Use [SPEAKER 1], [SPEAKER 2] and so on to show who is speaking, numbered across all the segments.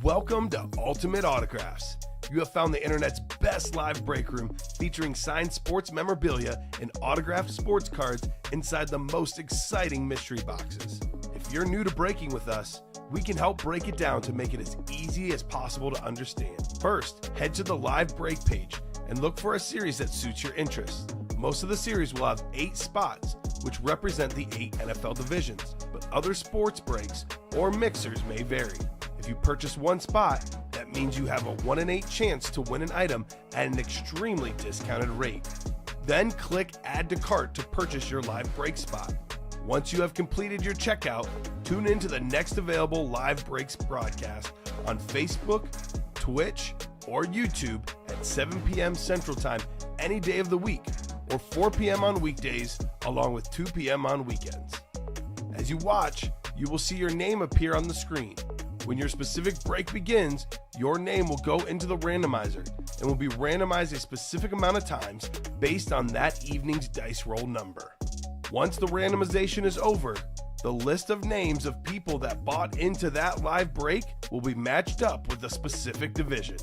[SPEAKER 1] Welcome to Ultimate Autographs. You have found the internet's best live break room featuring signed sports memorabilia and autographed sports cards inside the most exciting mystery boxes. If you're new to breaking with us, we can help break it down to make it as easy as possible to understand. First, head to the live break page and look for a series that suits your interests. Most of the series will have 8 spots, which represent the 8 NFL divisions, but other sports breaks or mixers may vary. If you purchase one spot, that means you have a 1 in 8 chance to win an item at an extremely discounted rate. Then click Add to Cart to purchase your live break spot. Once you have completed your checkout, tune in to the next available live breaks broadcast on Facebook, Twitch, or YouTube at 7 p.m. Central Time any day of the week, or 4 p.m. on weekdays, along with 2 p.m. on weekends. As you watch, you will see your name appear on the screen. When your specific break begins, your name will go into the randomizer and will be randomized a specific amount of times based on that evening's dice roll number. Once the randomization is over, the list of names of people that bought into that live break will be matched up with a specific division.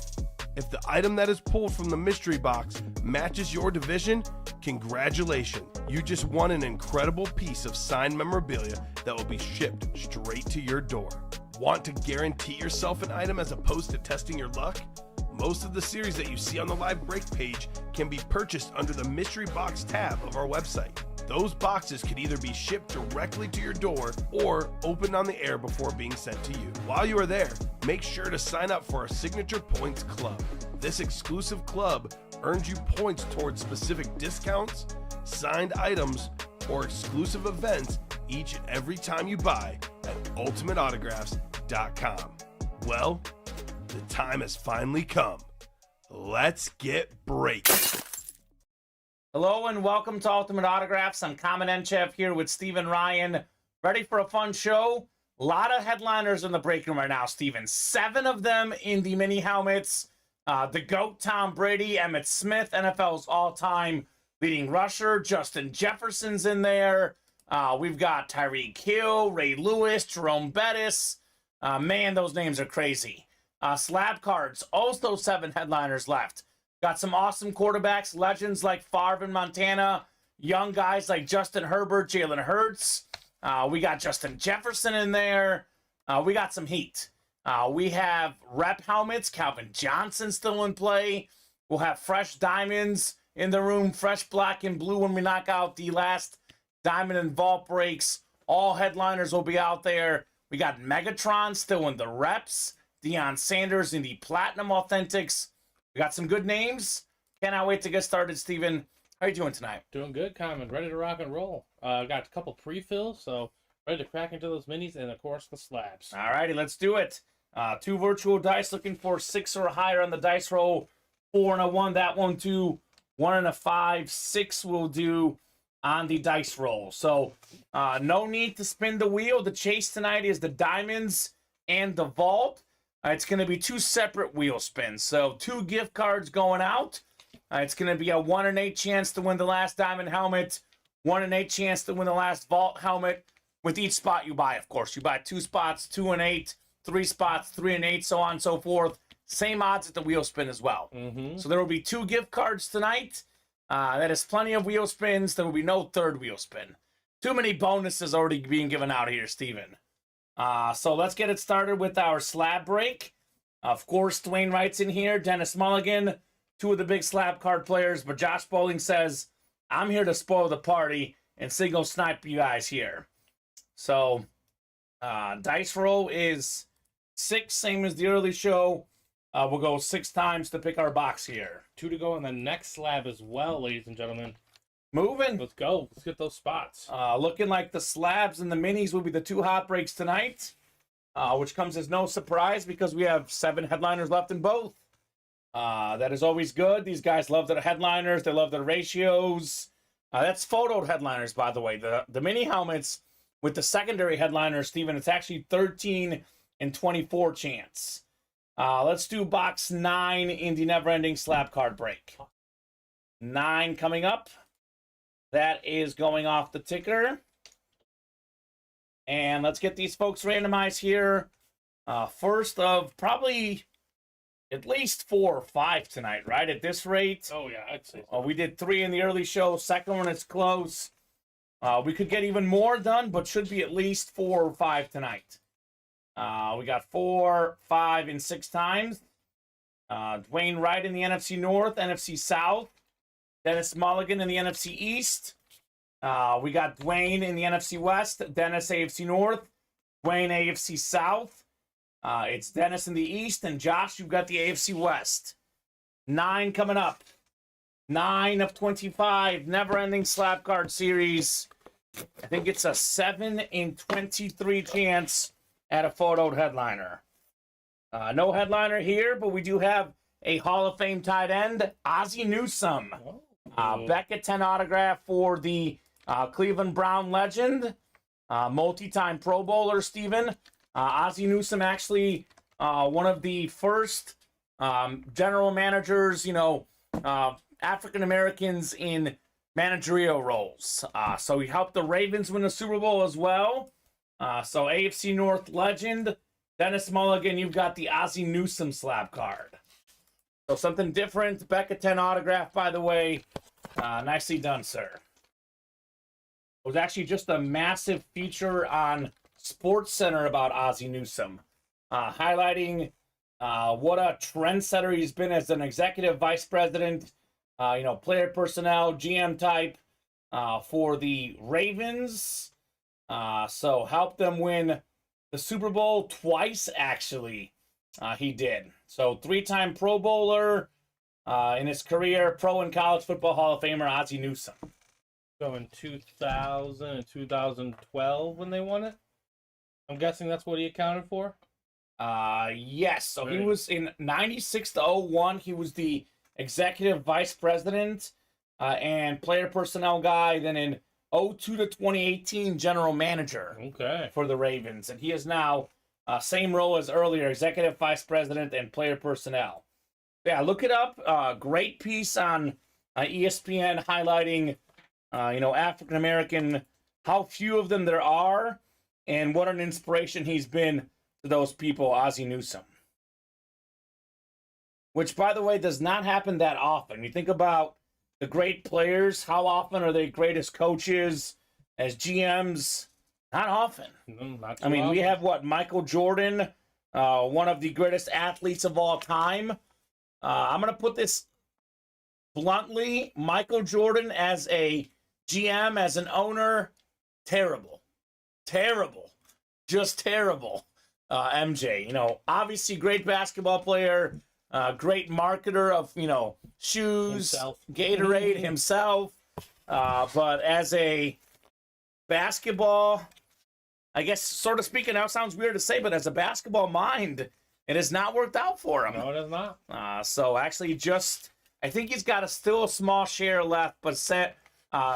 [SPEAKER 1] If the item that is pulled from the mystery box matches your division, congratulations, you just won an incredible piece of signed memorabilia that will be shipped straight to your door. Want to guarantee yourself an item as opposed to testing your luck? Most of the series that you see on the live break page can be purchased under the mystery box tab of our website. Those boxes could either be shipped directly to your door or opened on the air before being sent to you. While you are there, make sure to sign up for our Signature Points Club. This exclusive club earns you points towards specific discounts, signed items, or exclusive events each and every time you buy at ultimateautographs.com. Well, the time has finally come. Let's get breaking.
[SPEAKER 2] Hello and welcome to Ultimate Autographs. I'm Kamen Entchev here with Steven Ryan. Ready for a fun show? A lot of headliners in the break room right now, Steven. 7 of them in the mini helmets. The GOAT, Tom Brady, Emmitt Smith, NFL's all-time leading rusher. Justin Jefferson's in there. We've got Tyreek Hill, Ray Lewis, Jerome Bettis. Man, those names are crazy. Slab cards, also 7 headliners left. Got some awesome quarterbacks, legends like Favre in Montana, young guys like Justin Herbert, Jalen Hurts. We got Justin Jefferson in there. We got some heat. We have rep helmets, Calvin Johnson still in play. We'll have fresh diamonds in the room, fresh black and blue when we knock out the last diamond and vault breaks. All headliners will be out there. We got Megatron still in the reps, Deion Sanders in the Platinum Authentics. We got some good names. Cannot wait to get started, Steven. How are you doing tonight?
[SPEAKER 3] Doing good, Common. Ready to rock and roll. Got a couple pre-fills, so ready to crack into those minis and, of course, the slabs.
[SPEAKER 2] All righty, let's do it. 2 virtual dice, looking for 6 or higher on the dice roll. 4 and a 1, that one too. 1 and a 5, 6 will do on the dice roll. So no need to spin the wheel. The chase tonight is the diamonds and the vault. It's going to be 2 separate wheel spins. So 2 gift cards going out. It's going to be a 1 in 8 chance to win the last diamond helmet. 1 in 8 chance to win the last vault helmet. With each spot you buy, of course. You buy 2 spots, 2 and 8. 3 spots, 3 and 8, so on and so forth. Same odds at the wheel spin as well. So there will be 2 gift cards tonight. That is plenty of wheel spins. There will be no third wheel spin. Too many bonuses already being given out here, Steven. So let's get it started with our slab break. Of course, Dwayne Wright's in here. Dennis Mulligan, 2 of the big slab card players. But Josh Bowling says, I'm here to spoil the party and single snipe you guys here. So dice roll is 6, same as the early show. We'll go 6 times to pick our box here.
[SPEAKER 3] 2 to go on the next slab as well, ladies and gentlemen.
[SPEAKER 2] Moving.
[SPEAKER 3] Let's go. Let's get those spots.
[SPEAKER 2] Looking like the slabs and the minis will be the 2 hot breaks tonight, which comes as no surprise because we have 7 headliners left in both. That is always good. These guys love their headliners. They love their ratios. That's photoed headliners, by the way. The mini helmets with the secondary headliners, Steven, it's actually 13 and 24 chance. Let's do box 9 in the never-ending slab card break. 9 coming up. That is going off the ticker. And let's get these folks randomized here First of probably at least 4 or 5 tonight, right? At this rate.
[SPEAKER 3] Oh yeah, I'd say so.
[SPEAKER 2] We did 3 in the early show. Second one is close. We could get even more done, but should be at least 4 or 5 tonight. We got 4, 5, and 6 times. Dwayne Wright in the NFC North, NFC South. Dennis Mulligan in the NFC East. We got Dwayne in the NFC West. Dennis AFC North. Dwayne AFC South. It's Dennis in the East. And Josh, you've got the AFC West. 9 coming up. 9 of 25. Never-ending slap card series. I think it's a 7 in 23 chance at a photoed headliner. No headliner here, but we do have a Hall of Fame tight end, Ozzie Newsome. Beckett 10 autograph for the Cleveland Brown legend, multi-time Pro Bowler, Steven. Ozzie Newsome actually one of the first general managers, African Americans in managerial roles. So he helped the Ravens win the Super Bowl as well. So AFC North legend, Dennis Mulligan, you've got the Ozzie Newsome slab card. So something different. Beckett 10 autograph, by the way. Nicely done, sir. It was actually just a massive feature on SportsCenter about Ozzie Newsome, highlighting what a trendsetter he's been as an executive vice president, player personnel, GM type for the Ravens. So helped them win the Super Bowl twice, actually. He did. So 3-time Pro Bowler in his career, Pro and College Football Hall of Famer Ozzie Newsome.
[SPEAKER 3] So in 2000 and 2012 when they won it? I'm guessing that's what he accounted for?
[SPEAKER 2] Yes. So he was in 96 to 01. He was the executive vice president and player personnel guy. Then in 02 to 2018, general manager for the Ravens. And he is now same role as earlier, executive vice president and player personnel. Yeah, look it up. Great piece on ESPN highlighting, African American, how few of them there are, and what an inspiration he's been to those people, Ozzie Newsome. Which, by the way, does not happen that often. You think about the great players, how often are they great as coaches, as GMs? Not often.
[SPEAKER 3] Not
[SPEAKER 2] I mean,
[SPEAKER 3] often.
[SPEAKER 2] we have, Michael Jordan, one of the greatest athletes of all time. I'm going to put this bluntly. Michael Jordan as a GM, as an owner, terrible. Terrible. Just terrible. MJ, obviously great basketball player, great marketer of, shoes,
[SPEAKER 3] Himself.
[SPEAKER 2] Gatorade himself. But as a basketball, I guess, sort of speaking, now sounds weird to say, but as a basketball mind, it has not worked out for him.
[SPEAKER 3] No, it has not.
[SPEAKER 2] So actually I think he's got still a small share left, but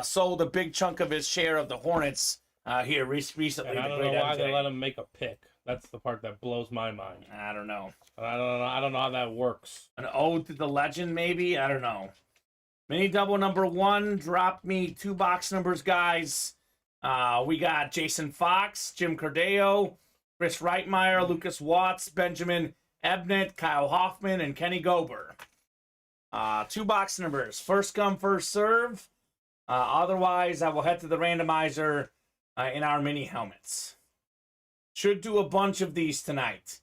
[SPEAKER 2] sold a big chunk of his share of the Hornets here recently.
[SPEAKER 3] And I don't know why they let him make a pick. That's the part that blows my mind.
[SPEAKER 2] I don't know.
[SPEAKER 3] I don't know how that works.
[SPEAKER 2] An ode to the legend, maybe? I don't know. Mini double number 1. Drop me 2 box numbers, guys. We got Jason Fox, Jim Cordeo, Chris Reitmeyer, Lucas Watts, Benjamin Ebnett, Kyle Hoffman, and Kenny Gober. 2 box numbers. First come, first serve. Otherwise, I will head to the randomizer in our mini helmets. Should do a bunch of these tonight.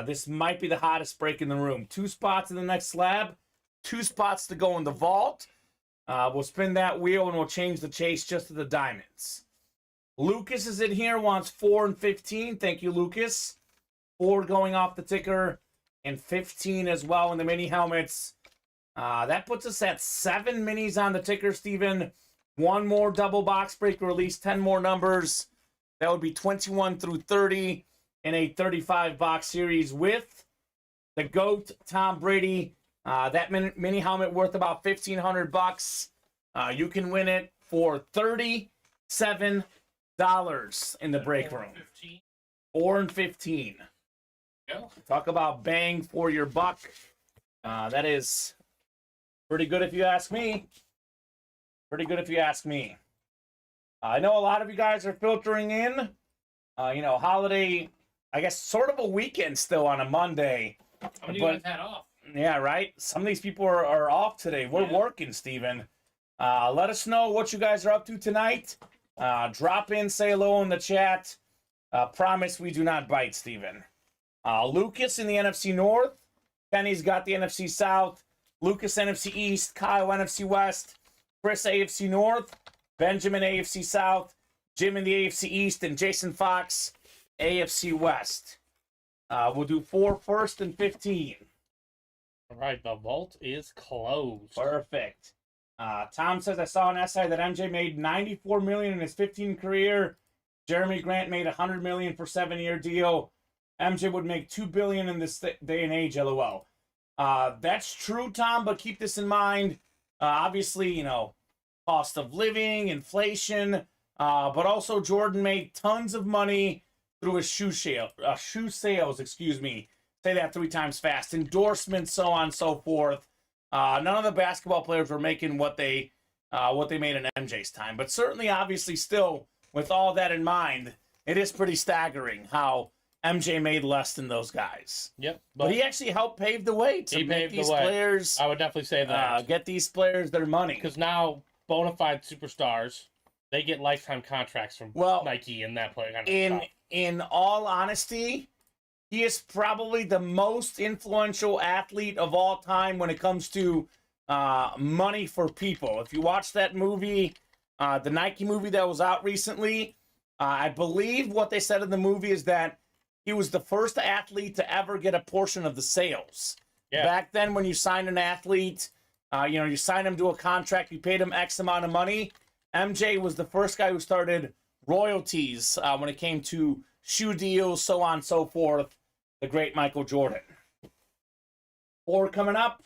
[SPEAKER 2] This might be the hottest break in the room. 2 spots in the next slab. 2 spots to go in the vault. We'll spin that wheel and we'll change the chase just to the diamonds. Lucas is in here, wants 4 and 15. Thank you, Lucas. 4 going off the ticker and 15 as well in the mini helmets. That puts us at 7 minis on the ticker, Steven. 1 more double box break release, 10 more numbers. That would be 21 through 30 in a 35 box series with the GOAT, Tom Brady. That mini helmet worth about $1,500. You can win it for $37 in the break room. 4 and 15.
[SPEAKER 3] Yeah.
[SPEAKER 2] Talk about bang for your buck. That is pretty good if you ask me. Pretty good if you ask me. I know a lot of you guys are filtering in. Holiday I guess, sort of a weekend still on a Monday.
[SPEAKER 3] How many of you guys had off?
[SPEAKER 2] Yeah, right? Some of these people are off today. We're working, Steven. Let us know what you guys are up to tonight. Drop in, say hello in the chat. Promise we do not bite, Steven. Lucas in the NFC North. Kenny's got the NFC South. Lucas NFC East. Kyle NFC West. Chris AFC North. Benjamin AFC South. Jim in the AFC East. And Jason Fox AFC West. We'll do 4 first and 15.
[SPEAKER 3] All right, the vault is closed.
[SPEAKER 2] Perfect. Tom says, I saw an SI that MJ made $94 million in his 15 career. Jeremy Grant made $100 million for 7-year deal. MJ would make $2 billion in this day and age, LOL. That's true, Tom, but keep this in mind. Obviously, you know, cost of living, inflation, but also Jordan made tons of money through his shoe sales, excuse me. Say that 3 times fast. Endorsements, so on and so forth. None of the basketball players were making what they made in MJ's time. But certainly, obviously, still, with all that in mind, it is pretty staggering how MJ made less than those guys.
[SPEAKER 3] Yep.
[SPEAKER 2] But he actually helped pave the way to make these players.
[SPEAKER 3] I would definitely say that.
[SPEAKER 2] Get these players their money.
[SPEAKER 3] Because now, bona fide superstars, they get lifetime contracts from Nike and that player kind of stuff.
[SPEAKER 2] In all honesty, he is probably the most influential athlete of all time when it comes to money for people. If you watch that movie, the Nike movie that was out recently, I believe what they said in the movie is that he was the first athlete to ever get a portion of the sales. Yeah. Back then, when you signed an athlete, you signed him to a contract, you paid him X amount of money. MJ was the first guy who started royalties when it came to shoe deals, so on and so forth. The great Michael Jordan. 4 coming up.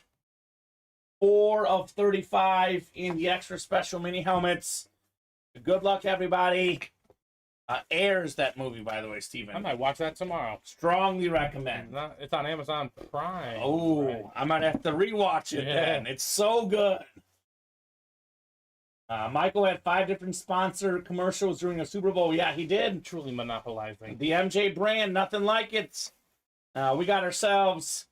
[SPEAKER 2] 4 of 35 in the extra special mini helmets. Good luck, everybody. Airs that movie, by the way, Steven.
[SPEAKER 3] I might watch that tomorrow.
[SPEAKER 2] Strongly recommend.
[SPEAKER 3] It's on Amazon Prime.
[SPEAKER 2] Oh, right. I might have to rewatch it then. It's so good. Michael had 5 different sponsor commercials during a Super Bowl. Yeah, he did.
[SPEAKER 3] Truly monopolizing.
[SPEAKER 2] The MJ brand, nothing like it. We got ourselves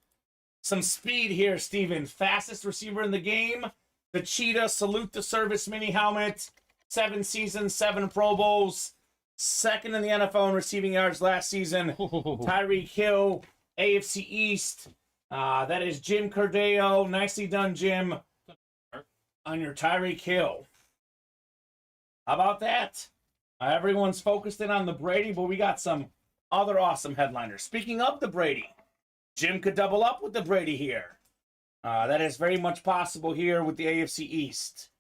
[SPEAKER 2] some speed here, Steven. Fastest receiver in the game. The Cheetah Salute the Service mini helmet. 7 seasons, 7 Pro Bowls. 2nd in the NFL in receiving yards last season. Tyreek Hill, AFC East. That is Jim Cordeo. Nicely done, Jim. On your Tyreek Hill. How about that? Everyone's focused in on the Brady, but we got some other awesome headliners. Speaking of the Brady, Jim could double up with the Brady here. That is very much possible here with the AFC East.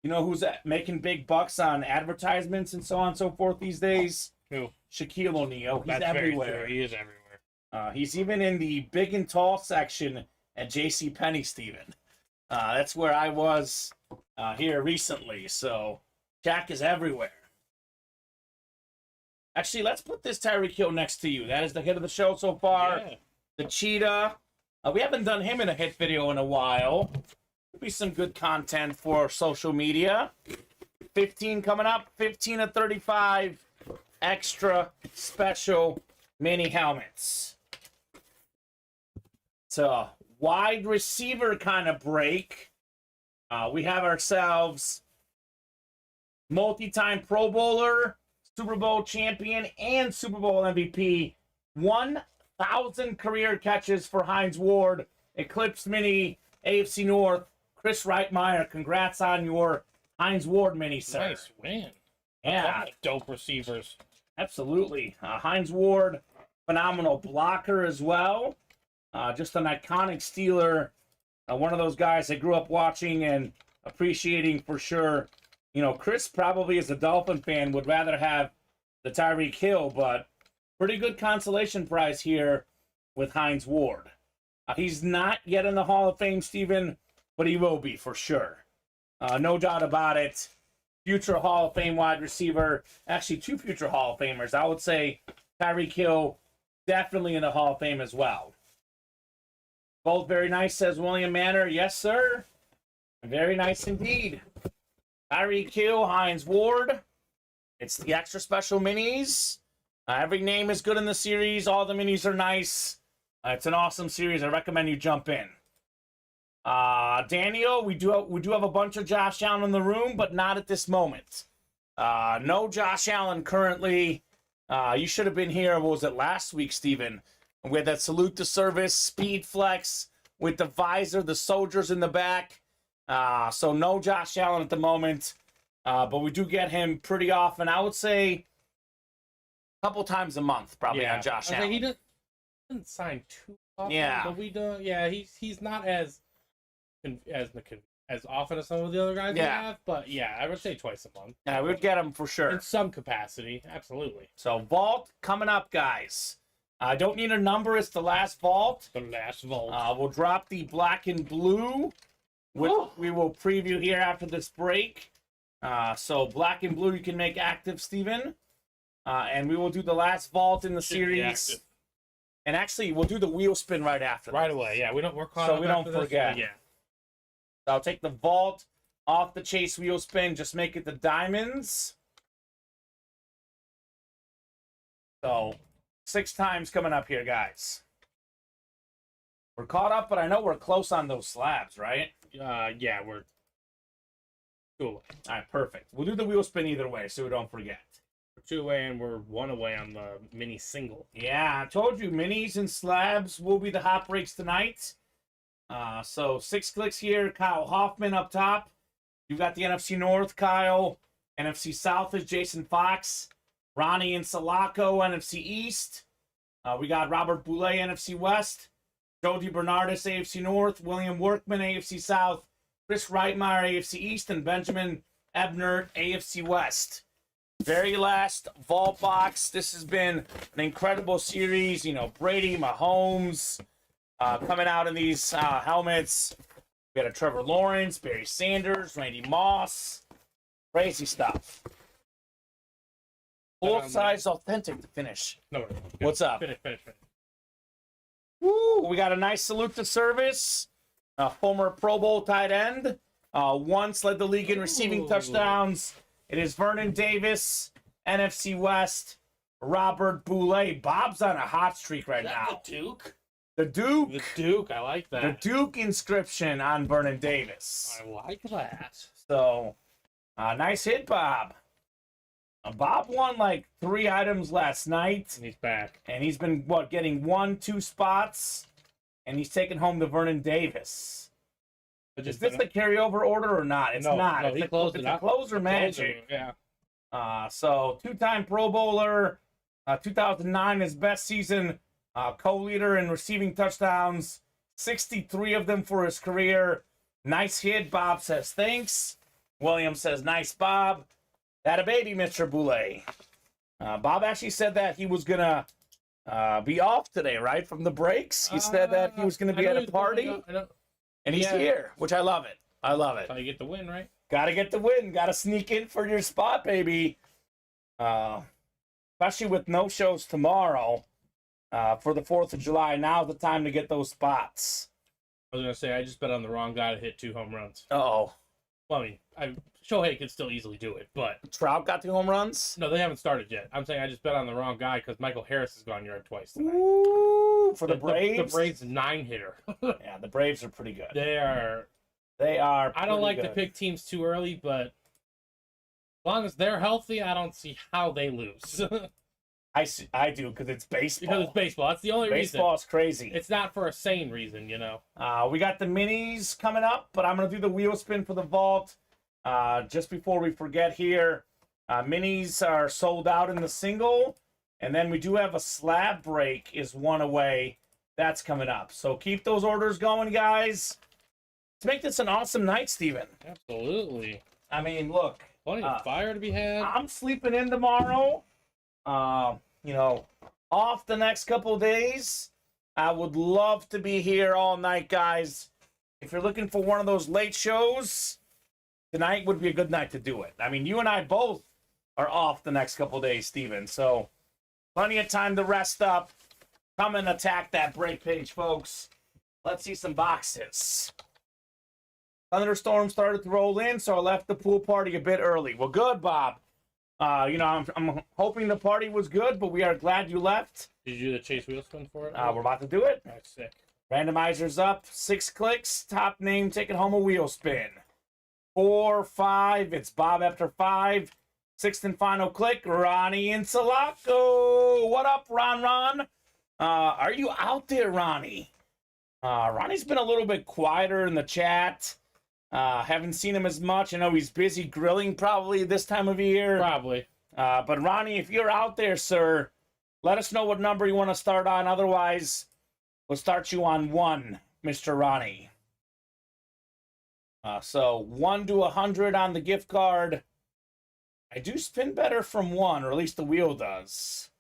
[SPEAKER 2] You know who's making big bucks on advertisements and so on and so forth these days?
[SPEAKER 3] Who?
[SPEAKER 2] Shaquille O'Neal. He's everywhere.
[SPEAKER 3] Very true. He is everywhere.
[SPEAKER 2] He's even in the big and tall section at JCPenney, Steven. That's where I was here recently. So Shaq is everywhere. Actually, let's put this Tyreek Hill next to you. That is the hit of the show so far. Yeah. The Cheetah. We haven't done him in a hit video in a while. Could be some good content for social media. 15 coming up. 15 of 35 extra special mini helmets. It's a wide receiver kind of break. We have ourselves multi-time Pro Bowler, Super Bowl champion, and Super Bowl MVP. 1,000 career catches for Hines Ward. Eclipse Mini, AFC North. Chris Reitmeyer, congrats on your Hines Ward Mini, sir.
[SPEAKER 3] Nice win.
[SPEAKER 2] Yeah.
[SPEAKER 3] Dope receivers.
[SPEAKER 2] Absolutely. Hines Ward, phenomenal blocker as well. Just an iconic Steeler. One of those guys I grew up watching and appreciating for sure. You know, Chris probably as a Dolphin fan would rather have the Tyreek Hill, but pretty good consolation prize here with Hines Ward. He's not yet in the Hall of Fame, Steven, but he will be for sure. No doubt about it. Future Hall of Fame wide receiver. Actually, 2 future Hall of Famers. I would say Tyreek Hill definitely in the Hall of Fame as well. Both very nice, says William Manor. Yes, sir. Very nice indeed. Tyreek Hill, Hines Ward. It's the extra special minis. Every name is good in the series. All the minis are nice. It's an awesome series. I recommend you jump in. Daniel, we do have a bunch of Josh Allen in the room, but not at this moment. No Josh Allen currently. You should have been here. What was it, last week, Steven? We had that salute to service, speed flex with the visor, the soldiers in the back. So no Josh Allen at the moment. But we do get him pretty often. I would say a couple times a month, probably on Josh Allen.
[SPEAKER 3] He doesn't sign too often.
[SPEAKER 2] Yeah.
[SPEAKER 3] But we do. Yeah, he's not as often as some of the other guys we have. But yeah, I would say twice a month.
[SPEAKER 2] Yeah, we would get him for sure.
[SPEAKER 3] In some capacity, absolutely.
[SPEAKER 2] So vault coming up, guys. I don't need a number. It's the last vault.
[SPEAKER 3] The last vault.
[SPEAKER 2] We'll drop the black and blue, which we will preview here after this break. So black and blue you can make active, Steven. And we will do the last vault in the series. And actually, we'll do the wheel spin right after.
[SPEAKER 3] Right away, yeah. We're caught
[SPEAKER 2] so
[SPEAKER 3] up
[SPEAKER 2] we don't forget.
[SPEAKER 3] Yeah.
[SPEAKER 2] So I'll take the vault off the chase wheel spin. Just make it the diamonds. So 6 times coming up here, guys. We're caught up, but I know we're close on those slabs, right?
[SPEAKER 3] Yeah, we're 2 away.
[SPEAKER 2] All right, perfect. We'll do the wheel spin either way, so we don't forget.
[SPEAKER 3] We're 2 away, and we're 1 away on the mini single.
[SPEAKER 2] Yeah, I told you, minis and slabs will be the hot breaks tonight. So 6 clicks here. Kyle Hoffman up top. You got the NFC North, Kyle. NFC South is Jason Fox. Ronnie and Salako, NFC East. We got Robert Boulay, NFC West. Jody Bernardis, AFC North. William Workman, AFC South. Chris Reitmeyer, AFC East. And Benjamin Ebner, AFC West. Very last vault box. This has been an incredible series. You know, Brady, Mahomes, coming out in these helmets. We got a Trevor Lawrence, Barry Sanders, Randy Moss. Crazy stuff. Full size authentic to finish.
[SPEAKER 3] No,
[SPEAKER 2] what's up?
[SPEAKER 3] Finish.
[SPEAKER 2] Woo! We got a nice salute to service. Former Pro Bowl tight end. Once led the league in receiving touchdowns. It is Vernon Davis, NFC West, Robert Boulay. Bob's on a hot streak right now.
[SPEAKER 3] The Duke?
[SPEAKER 2] The Duke.
[SPEAKER 3] The Duke, I like that.
[SPEAKER 2] The Duke inscription on Vernon Davis.
[SPEAKER 3] I like that.
[SPEAKER 2] So, nice hit, Bob. Bob won like 3 items last night.
[SPEAKER 3] And he's back.
[SPEAKER 2] And he's been, getting 1-2 spots. And he's taking home the Vernon Davis. Is this the carryover order or not? It's not.
[SPEAKER 3] No, he closed it out.
[SPEAKER 2] It's a closer magic.
[SPEAKER 3] Yeah.
[SPEAKER 2] So 2-time Pro Bowler. 2009, his best season. Co-leader in receiving touchdowns. 63 of them for his career. Nice hit. Bob says thanks. William says nice, Bob. That a baby, Mr. Boulay. Bob actually said that he was going to be off today, right, from the breaks. He said that he was going to be at a party. And he's here, which I love it. I love it.
[SPEAKER 3] How you get the win, right?
[SPEAKER 2] Got to get the win. Got to sneak in for your spot, baby. Especially with no shows tomorrow for the 4th of July. Now's the time to get those spots.
[SPEAKER 3] I was going to say, I just bet on the wrong guy to hit 2 home runs.
[SPEAKER 2] Uh-oh.
[SPEAKER 3] Well, I mean, Shohei could still easily do it, but...
[SPEAKER 2] Trout got 2 home runs?
[SPEAKER 3] No, they haven't started yet. I'm saying I just bet on the wrong guy because Michael Harris has gone yard twice tonight.
[SPEAKER 2] Ooh, for the Braves?
[SPEAKER 3] The Braves 9-hitter.
[SPEAKER 2] Yeah, the Braves are pretty good.
[SPEAKER 3] They are
[SPEAKER 2] I
[SPEAKER 3] don't like to pick teams too early, but as long as they're healthy, I don't see how they lose.
[SPEAKER 2] I do, because it's baseball.
[SPEAKER 3] Because it's baseball. That's the only reason.
[SPEAKER 2] Baseball's crazy.
[SPEAKER 3] It's not for a sane reason, you know.
[SPEAKER 2] We got the minis coming up, but I'm going to do the wheel spin for the vault. Just before we forget here, minis are sold out in the single, and then we do have a slab break is 1 away. That's coming up. So keep those orders going, guys. Let's make this an awesome night, Steven.
[SPEAKER 3] Absolutely.
[SPEAKER 2] I mean, look.
[SPEAKER 3] Plenty of fire to be had.
[SPEAKER 2] I'm sleeping in tomorrow. Off the next couple of days. I would love to be here all night, guys. If you're looking for one of those late shows, tonight would be a good night to do it. I mean, you and I both are off the next couple of days, Steven. So plenty of time to rest up. Come and attack that break page, folks. Let's see some boxes. Thunderstorm started to roll in, so I left the pool party a bit early. Well, good, Bob. I'm hoping the party was good, but we are glad you left.
[SPEAKER 3] Did you do the chase wheel spin for it?
[SPEAKER 2] We're about to do it.
[SPEAKER 3] That's sick.
[SPEAKER 2] Randomizer's up. 6 clicks. Top name taking home a wheel spin. 4, 5. It's Bob after 5. 6th and final click. Ronnie in Sulaco. What up, Ron? Are you out there, Ronnie? Ronnie's been a little bit quieter in the chat. Haven't seen him as much. I know he's busy grilling probably this time of year.
[SPEAKER 3] Probably.
[SPEAKER 2] But Ronnie, if you're out there, sir, let us know what number you want to start on. Otherwise, we'll start you on 1, Mr. Ronnie. So 1 to 100 on the gift card. I do spin better from 1, or at least the wheel does.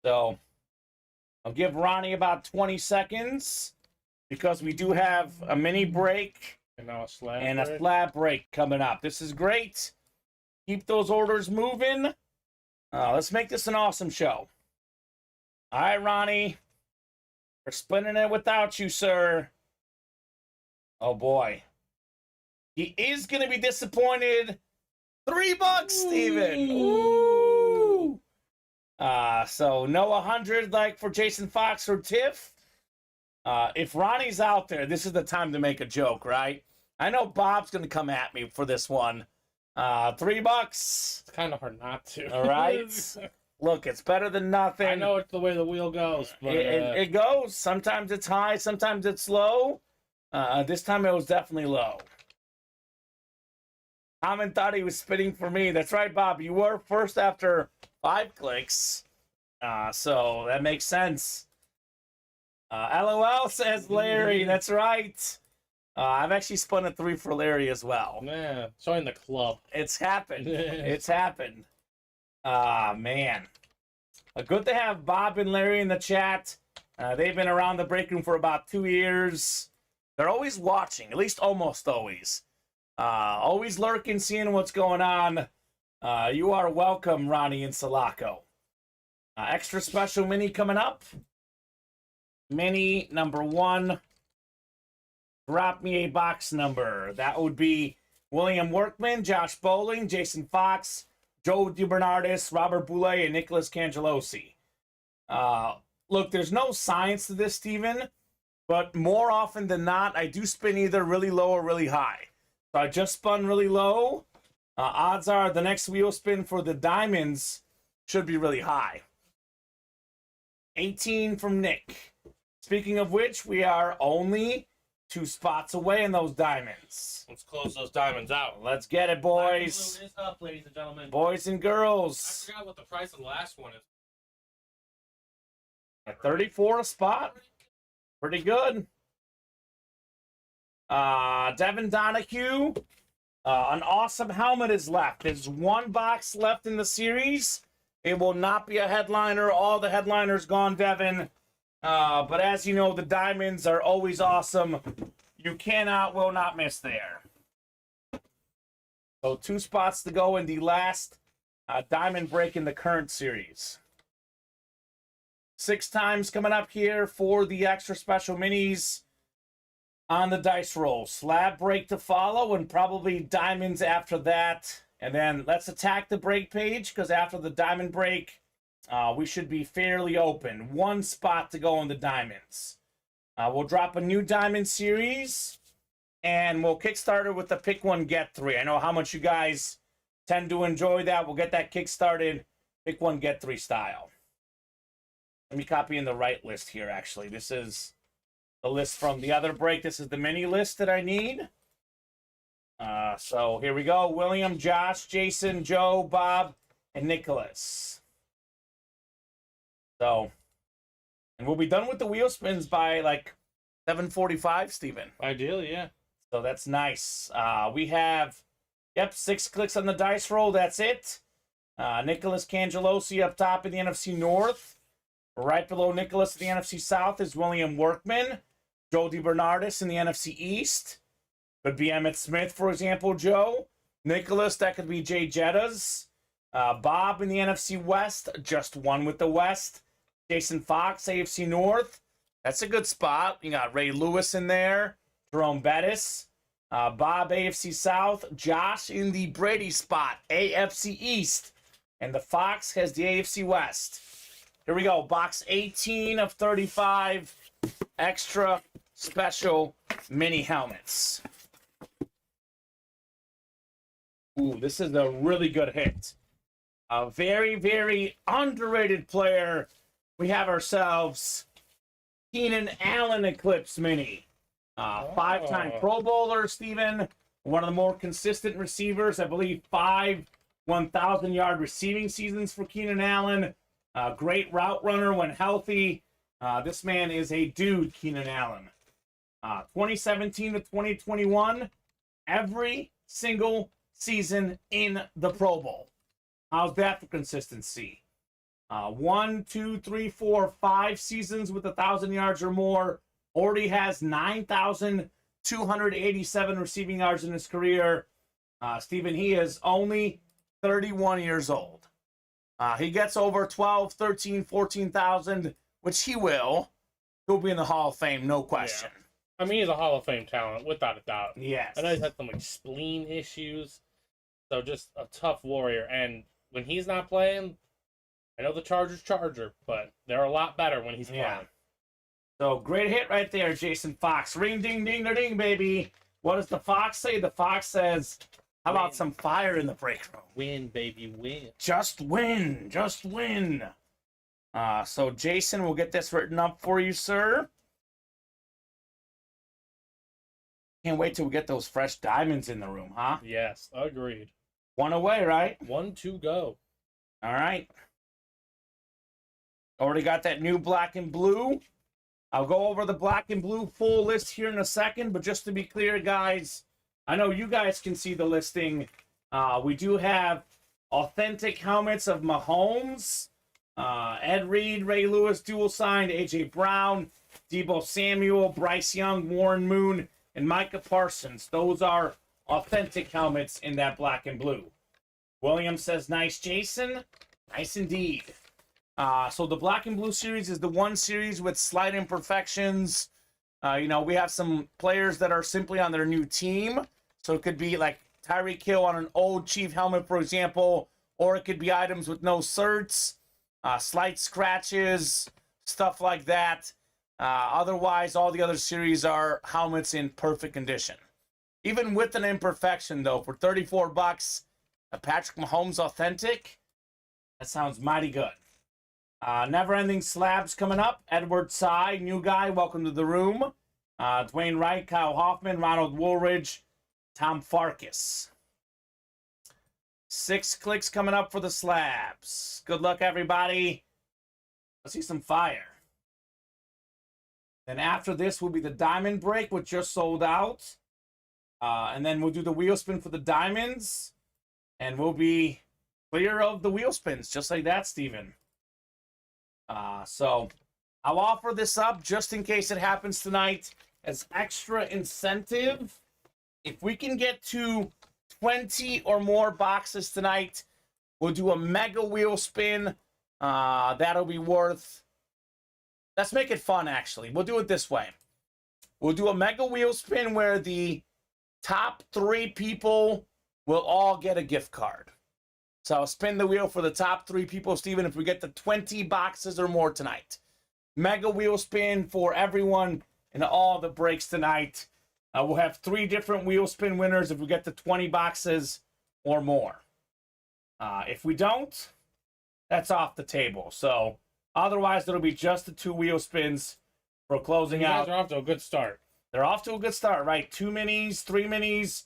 [SPEAKER 2] So I'll give Ronnie about 20 seconds because we do have a mini break
[SPEAKER 3] And now a slab.
[SPEAKER 2] and
[SPEAKER 3] break.
[SPEAKER 2] a slab break coming up. This is great. Keep those orders moving. Let's make this an awesome show. All right, Ronnie. We're spinning it without you, sir. Oh, boy. He is going to be disappointed. $3, Steven. Ooh. So no 100 like for Jason Fox or Tiff. If Ronnie's out there, this is the time to make a joke, right? I know Bob's going to come at me for this one. $3.
[SPEAKER 3] It's kind of hard not to.
[SPEAKER 2] All right. Look, it's better than nothing.
[SPEAKER 3] I know it's the way the wheel goes, but
[SPEAKER 2] It goes. Sometimes it's high, sometimes it's low. This time it was definitely low. Kamen thought he was spinning for me. That's right, Bob. You were first after 5 clicks. So that makes sense. LOL, says Larry. That's right. I've actually spun a 3 for Larry as well.
[SPEAKER 3] yeah, join the club.
[SPEAKER 2] It's happened. It's happened. Man. Good to have Bob and Larry in the chat. They've been around the break room for about 2 years. They're always watching, at least almost always. Always lurking, seeing what's going on. You are welcome, Ronnie and Sulaco. Extra special mini coming up. Mini number 1. Drop me a box number. That would be William Workman, Josh Bowling, Jason Fox, Joe DiBernardis, Robert Boulay, and Nicholas Cangelosi. Look, there's no science to this, Steven, but more often than not, I do spin either really low or really high. So I just spun really low. Odds are the next wheel spin for the diamonds should be really high. 18 from Nick. Speaking of which, we are only 2 spots away in those diamonds.
[SPEAKER 3] Let's close those diamonds out.
[SPEAKER 2] Let's get it, boys.
[SPEAKER 3] Blue is up, ladies and gentlemen.
[SPEAKER 2] Boys and
[SPEAKER 3] I
[SPEAKER 2] girls.
[SPEAKER 3] forgot what the price of the last one is.
[SPEAKER 2] At 34 a spot. Pretty good. Devin Donahue. An awesome helmet is left. There's 1 box left in the series. It will not be a headliner. All the headliners gone, Devin. But as you know, the diamonds are always awesome. You will not miss there. So 2 spots to go in the last diamond break in the current series. 6 times coming up here for the extra special minis on the dice roll. Slab break to follow and probably diamonds after that. And then let's attack the break page because after the diamond break, we should be fairly open. 1 spot to go in the diamonds. We'll drop a new diamond series and we'll kickstart it with the pick 1, get 3. I know how much you guys tend to enjoy that. We'll get that kick-started pick 1, get 3 style. Let me copy in the right list here, actually. This is the list from the other break. This is the mini list that I need. So here we go. William, Josh, Jason, Joe, Bob, and Nicholas. So, and we'll be done with the wheel spins by like 7:45, Steven.
[SPEAKER 3] Ideally, yeah.
[SPEAKER 2] So that's nice. We have, 6 clicks on the dice roll. That's it. Nicholas Cangelosi up top in the NFC North. Right below Nicholas in the NFC South is William Workman. Joe DiBernardis in the NFC East. Could be Emmitt Smith, for example, Joe. Nicholas, that could be Jay Jettas. Bob in the NFC West, just 1 with the West. Jason Fox, AFC North. That's a good spot. You got Ray Lewis in there. Jerome Bettis. Bob, AFC South. Josh in the Brady spot, AFC East. And the Fox has the AFC West. Here we go. Box 18 of 35 extra special mini helmets. Ooh, this is a really good hit. A very, very underrated player. We have ourselves Keenan Allen Eclipse Mini. Five-time Pro Bowler, Steven. One of the more consistent receivers. I believe 5 1,000-yard receiving seasons for Keenan Allen. Great route runner when healthy. This man is a dude, Keenan Allen. 2017 to 2021, every single season in the Pro Bowl. How's that for consistency? 1, 2, 3, 4, 5 seasons with 1,000 yards or more. Already has 9,287 receiving yards in his career. Steven, he is only 31 years old. He gets over 12, 13, 14,000, which he will. He'll be in the Hall of Fame, no question.
[SPEAKER 3] Yeah. I mean, he's a Hall of Fame talent, without a doubt.
[SPEAKER 2] Yes.
[SPEAKER 3] I know he's had some like spleen issues, so just a tough warrior. And when he's not playing, I know the Chargers Charger, but they're a lot better when he's playing.
[SPEAKER 2] So great hit right there, Jason Fox. Ring, ding, ding, ding, baby. What does the Fox say? The Fox says, how about some fire in the break room?
[SPEAKER 3] Win, baby, win.
[SPEAKER 2] Just win. Just win. So Jason, we'll get this written up for you, sir. Can't wait till we get those fresh diamonds in the room, huh?
[SPEAKER 3] Yes, agreed.
[SPEAKER 2] One away, right?
[SPEAKER 3] 1 to go.
[SPEAKER 2] All right. Already got that new black and blue. I'll go over the black and blue full list here in a second, but just to be clear, guys, I know you guys can see the listing. We do have authentic helmets of Mahomes, Ed Reed, Ray Lewis, dual signed, A.J. Brown, Deebo Samuel, Bryce Young, Warren Moon, and Micah Parsons. Those are authentic helmets in that black and blue. William says, nice, Jason. Nice indeed. So the black and blue series is the one series with slight imperfections. We have some players that are simply on their new team. So it could be like Tyreek Hill on an old Chief helmet, for example, or it could be items with no certs, slight scratches, stuff like that. Otherwise, all the other series are helmets in perfect condition. Even with an imperfection, though, for $34, a Patrick Mahomes authentic, that sounds mighty good. Never Ending Slabs coming up. Edward Tsai, new guy, welcome to the room. Dwayne Wright, Kyle Hoffman, Ronald Woolridge, Tom Farkas. 6 clicks coming up for the slabs. Good luck, everybody. Let's see some fire. Then after this will be the diamond break, which just sold out. And then we'll do the wheel spin for the diamonds. And we'll be clear of the wheel spins, just like that, Steven. So I'll offer this up just in case it happens tonight as extra incentive. If we can get to 20 or more boxes tonight, we'll do a mega wheel spin. That'll be worth... Let's make it fun, actually. We'll do it this way. We'll do a mega wheel spin where the top 3 people will all get a gift card. So I'll spin the wheel for the top 3 people, Steven, if we get to 20 boxes or more tonight. Mega wheel spin for everyone in all the breaks tonight. We'll have 3 different wheel spin winners if we get to 20 boxes or more. If we don't, that's off the table. So otherwise, it'll be just the 2 wheel spins for closing out.
[SPEAKER 3] You guys are off to a good start.
[SPEAKER 2] They're off to a good start, right? 2 minis, 3 minis,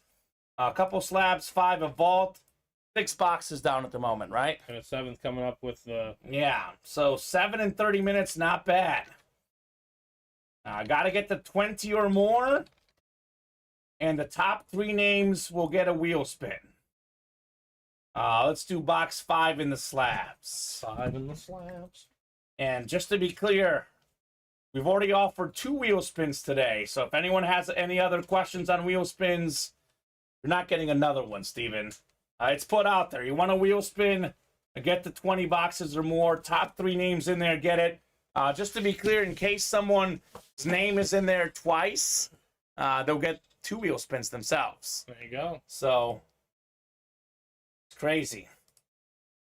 [SPEAKER 2] a couple slabs, 5 a vault. 6 boxes down at the moment, right?
[SPEAKER 3] And a 7th coming up with the...
[SPEAKER 2] Yeah, so 7 in 30 minutes, not bad. Got to get to 20 or more. And the top 3 names will get a wheel spin. Let's do box 5 in the slabs.
[SPEAKER 3] 5 in the slabs.
[SPEAKER 2] And just to be clear, we've already offered 2 wheel spins today. So if anyone has any other questions on wheel spins, you're not getting another one, Steven. It's put out there. You want a wheel spin, get the 20 boxes or more. Top 3 names in there, get it. Just to be clear, in case someone's name is in there twice, they'll get 2 wheel spins themselves.
[SPEAKER 3] There you go.
[SPEAKER 2] So, it's crazy.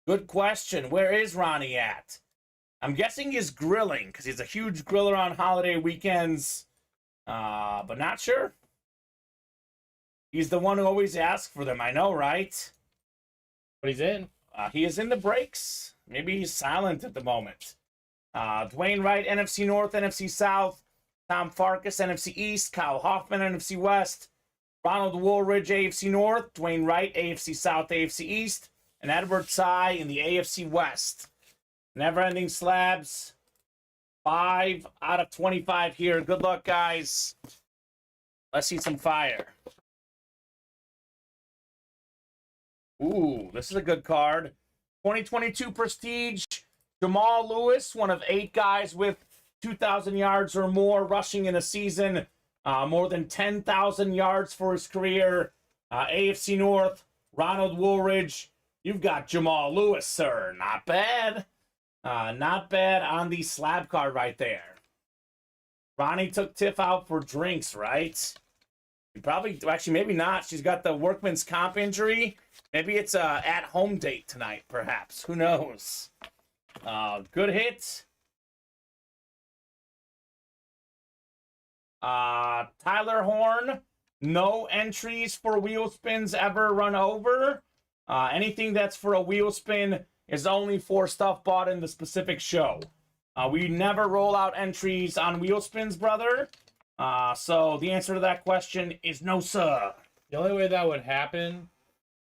[SPEAKER 2] Good question. Where is Ronnie at? I'm guessing he's grilling because he's a huge griller on holiday weekends, but not sure. He's the one who always asks for them. I know, right?
[SPEAKER 3] But he's in.
[SPEAKER 2] He is in the breaks. Maybe he's silent at the moment. Dwayne Wright, NFC North, NFC South. Tom Farkas, NFC East. Kyle Hoffman, NFC West. Ronald Woolridge, AFC North. Dwayne Wright, AFC South, AFC East. And Edward Tsai in the AFC West. Never-ending slabs. 5 out of 25 here. Good luck, guys. Let's see some fire. Ooh, this is a good card. 2022 Prestige. Jamal Lewis, one of 8 guys with 2,000 yards or more rushing in a season. More than 10,000 yards for his career. AFC North, Ronald Woolridge. You've got Jamal Lewis, sir. Not bad. Not bad on the slab card right there. Ronnie took Tiff out for drinks, right? You probably, actually, maybe not. She's got the workman's comp injury. Maybe it's a at-home date tonight, perhaps. Who knows? Good hit. Tyler Horn. No entries for wheel spins ever run over. Anything that's for a wheel spin is only for stuff bought in the specific show. We never roll out entries on wheel spins, brother. So the answer to that question is no, sir.
[SPEAKER 3] The only way that would happen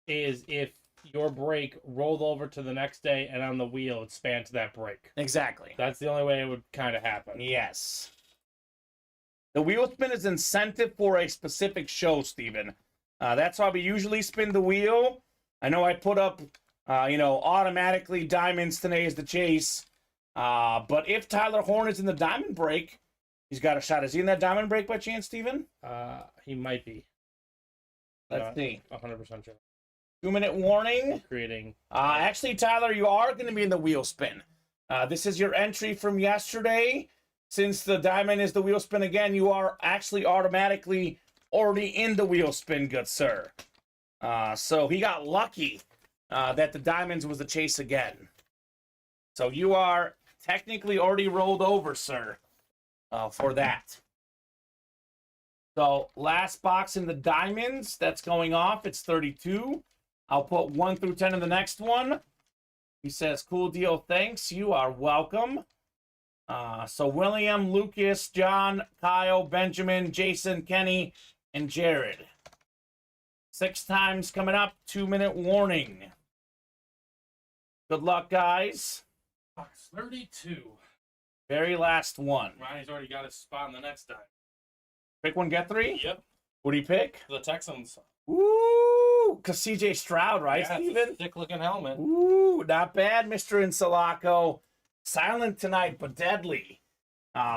[SPEAKER 3] is if your break rolled over to the next day and on the wheel it spanned to that break.
[SPEAKER 2] Exactly.
[SPEAKER 3] That's the only way it would kind of happen.
[SPEAKER 2] Yes. The wheel spin is incentive for a specific show, Steven. That's why we usually spin the wheel. I know I put up, automatically diamonds today as the chase. But if Tyler Horn is in the diamond break, he's got a shot. Is he in that diamond break by chance, Steven?
[SPEAKER 3] He might be.
[SPEAKER 2] Let's see.
[SPEAKER 3] 100% sure.
[SPEAKER 2] 2-minute warning.
[SPEAKER 3] Creating.
[SPEAKER 2] Actually, Tyler, you are going to be in the wheel spin. This is your entry from yesterday. Since the diamond is the wheel spin again, you are actually automatically already in the wheel spin, good sir. So he got lucky that the diamonds was the chase again. So you are technically already rolled over, sir, for that. So last box in the diamonds, that's going off. It's 32. I'll put 1 through 10 in the next one. He says, cool deal, thanks. You are welcome. So William, Lucas, John, Kyle, Benjamin, Jason, Kenny, and Jared. 6 times coming up. 2-minute warning. Good luck, guys.
[SPEAKER 3] Box 32.
[SPEAKER 2] Very last one.
[SPEAKER 3] Ronnie's already got his spot in the next time.
[SPEAKER 2] Pick one, get 3?
[SPEAKER 3] Yep.
[SPEAKER 2] What do you pick?
[SPEAKER 3] The Texans.
[SPEAKER 2] Ooh, because CJ Stroud, right,
[SPEAKER 3] Yeah,
[SPEAKER 2] Steven?
[SPEAKER 3] thick-looking helmet.
[SPEAKER 2] Ooh, not bad, Mr. Insalaco. Silent tonight, but deadly.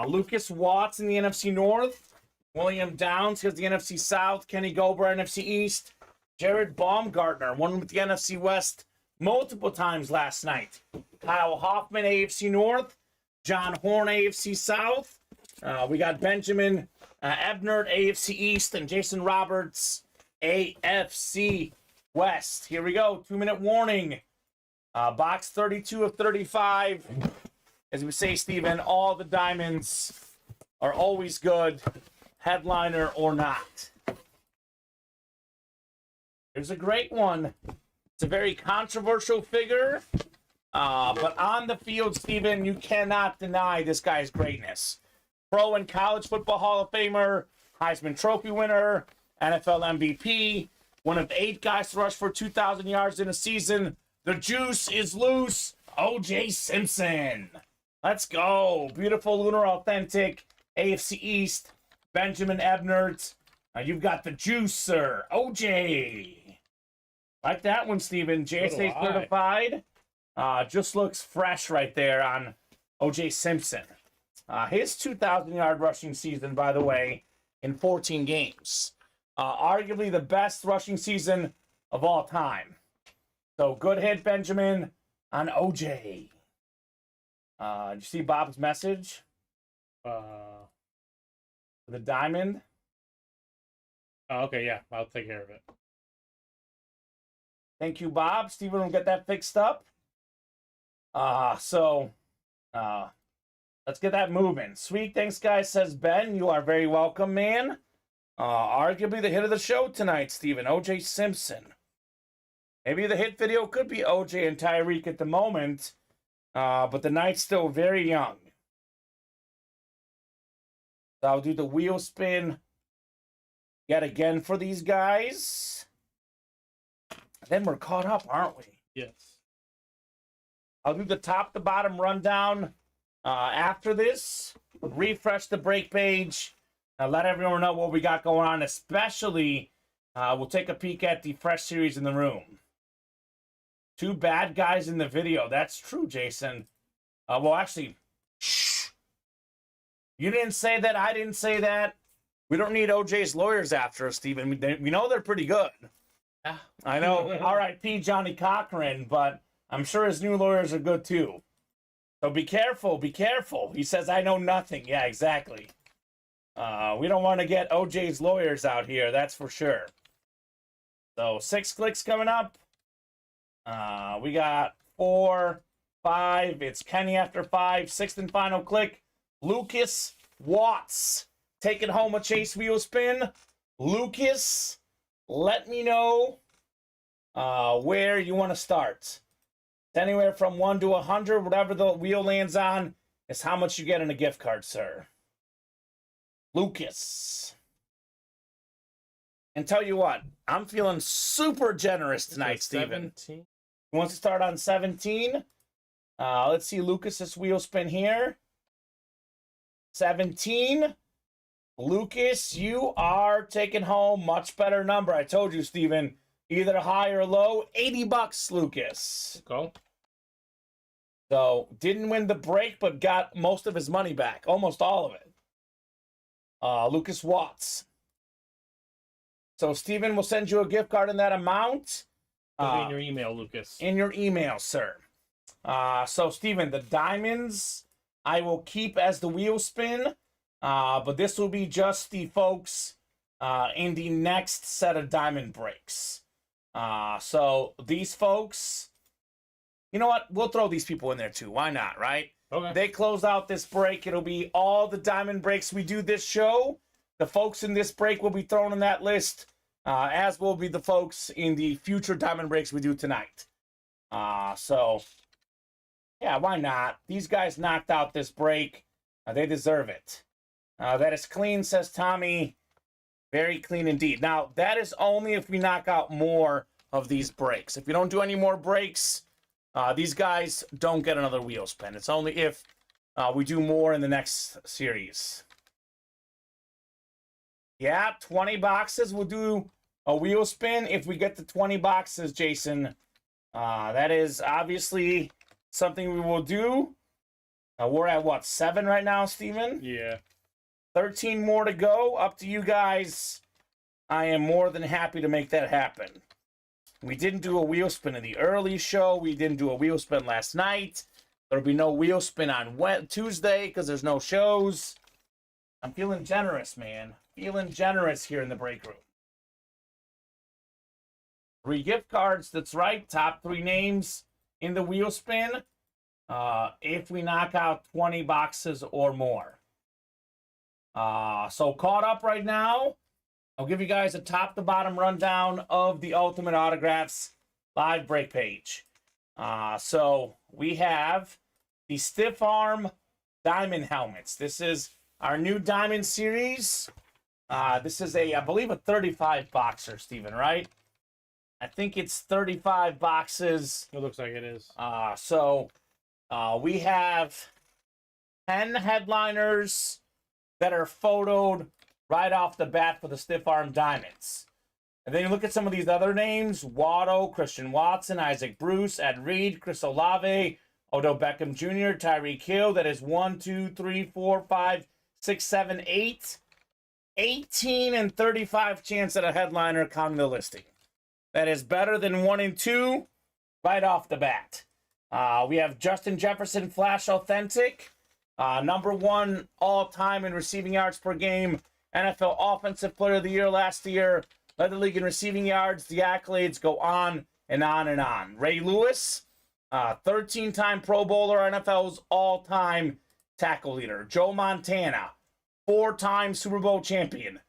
[SPEAKER 2] Lucas Watts in the NFC North. William Downs has the NFC South. Kenny Gober, NFC East. Jared Baumgartner, one with the NFC West multiple times last night. Kyle Hoffman, AFC North. John Horn, AFC South. We got Benjamin Ebnert, AFC East. And Jason Roberts, AFC West. Here we go. 2-minute warning. Box 32 of 35. As we say, Steven, all the diamonds are always good, headliner or not. Here's a great one. It's a very controversial figure. But on the field, Steven, you cannot deny this guy's greatness. Pro and college football Hall of Famer, Heisman Trophy winner, NFL MVP, one of 8 guys to rush for 2,000 yards in a season. The juice is loose. O.J. Simpson. Let's go. Beautiful Lunar Authentic. AFC East. Benjamin Ebnert. You've got the juice, sir. O.J. Like that one, Steven. JSA certified. Just looks fresh right there on O.J. Simpson. His 2,000-yard rushing season, by the way, in 14 games. Arguably the best rushing season of all time. So good hit, Benjamin, on OJ. Did you see Bob's message? The diamond.
[SPEAKER 3] Oh, okay, yeah, I'll take care of it.
[SPEAKER 2] Thank you, Bob. Steven will get that fixed up. So let's get that moving. Sweet, thanks, guys, says Ben. You are very welcome, man. Arguably the hit of the show tonight, Steven. O.J. Simpson. Maybe the hit video could be O.J. and Tyreek at the moment, but the night's still very young. So I'll do the wheel spin yet again for these guys. Then we're caught up, aren't we?
[SPEAKER 3] Yes.
[SPEAKER 2] I'll do the top to bottom rundown after this. Refresh the break page. Let everyone know what we got going on, especially we'll take a peek at the fresh series in the room. 2 bad guys in the video. That's true, Jason. Well, actually, shh. You didn't say that. I didn't say that. We don't need OJ's lawyers after us, Steven. We know they're pretty good.
[SPEAKER 3] Yeah.
[SPEAKER 2] I know. R.I.P. Johnny Cochran, but I'm sure his new lawyers are good too. So be careful. Be careful. He says, I know nothing. Yeah, exactly. We don't want to get OJ's lawyers out here. That's for sure. So 6 clicks coming up. We got 4, 5. It's Kenny after 5. 6th and final click. Lucas Watts taking home a chase wheel spin. Lucas, let me know where you want to start. Anywhere from 1 to 100, whatever the wheel lands on, is how much you get in a gift card, sir. Lucas. And tell you what, I'm feeling super generous tonight, Steven.
[SPEAKER 3] 17.
[SPEAKER 2] He wants to start on 17. Let's see Lucas's wheel spin here. 17. Lucas, you are taking home much better number. I told you, Steven, either high or low. $80, Lucas.
[SPEAKER 3] Go.
[SPEAKER 2] So, didn't win the break, but got most of his money back. Almost all of it. Lucas Watts. So, Steven will send you a gift card in that amount.
[SPEAKER 3] It'll be in your email, Lucas.
[SPEAKER 2] In your email, sir. So, Steven, the diamonds I will keep as the wheel spin. But this will be just the folks in the next set of diamond breaks. So these folks, you know what? We'll throw these people in there too. Why not, right?
[SPEAKER 3] Okay.
[SPEAKER 2] They close out this break. It'll be all the diamond breaks we do this show. The folks in this break will be thrown in that list, as will be the folks in the future diamond breaks we do tonight. So, yeah, why not? These guys knocked out this break. They deserve it. That is clean, says Tommy. Very clean indeed. Now, that is only if we knock out more of these breaks. If we don't do any more breaks, these guys don't get another wheel spin. It's only if we do more in the next series. Yeah, 20 boxes. We'll do a wheel spin if we get to 20 boxes, Jason. That is obviously something we will do. We're at, what, 7 right now, Steven?
[SPEAKER 3] Yeah.
[SPEAKER 2] 13 more to go. Up to you guys. I am more than happy to make that happen. We didn't do a wheel spin in the early show. We didn't do a wheel spin last night. There'll be no wheel spin on Tuesday because there's no shows. I'm feeling generous, man. Feeling generous here in the break room. 3 gift cards. That's right. Top 3 names in the wheel spin. If we knock out 20 boxes or more. So caught up right now. I'll give you guys a top to bottom rundown of the Ultimate Autographs live break page. So we have the Stiff Arm Diamond Helmets. This is our new Diamond Series. This is I believe a 35 boxer, Steven, right? I think it's 35 boxes.
[SPEAKER 3] It looks like it is.
[SPEAKER 2] So we have 10 headliners that are photoed right off the bat for the Stiff Arm Diamonds. And then you look at some of these other names: Watto, Christian Watson, Isaac Bruce, Ed Reed, Chris Olave, Odell Beckham Jr., Tyreek Hill. That is 1, 2, 3, 4, 5, 6, 7, 8. 18 and 35 chance at a headliner counting the listing. That is better than 1 and 2 right off the bat. We have Justin Jefferson Flash Authentic. #1 all-time in receiving yards per game NFL Offensive Player of the Year last year. Led the league in receiving yards. The accolades go on and on and on. Ray Lewis, 13-time Pro Bowler, NFL's all-time tackle leader. Joe Montana, 4-time Super Bowl champion,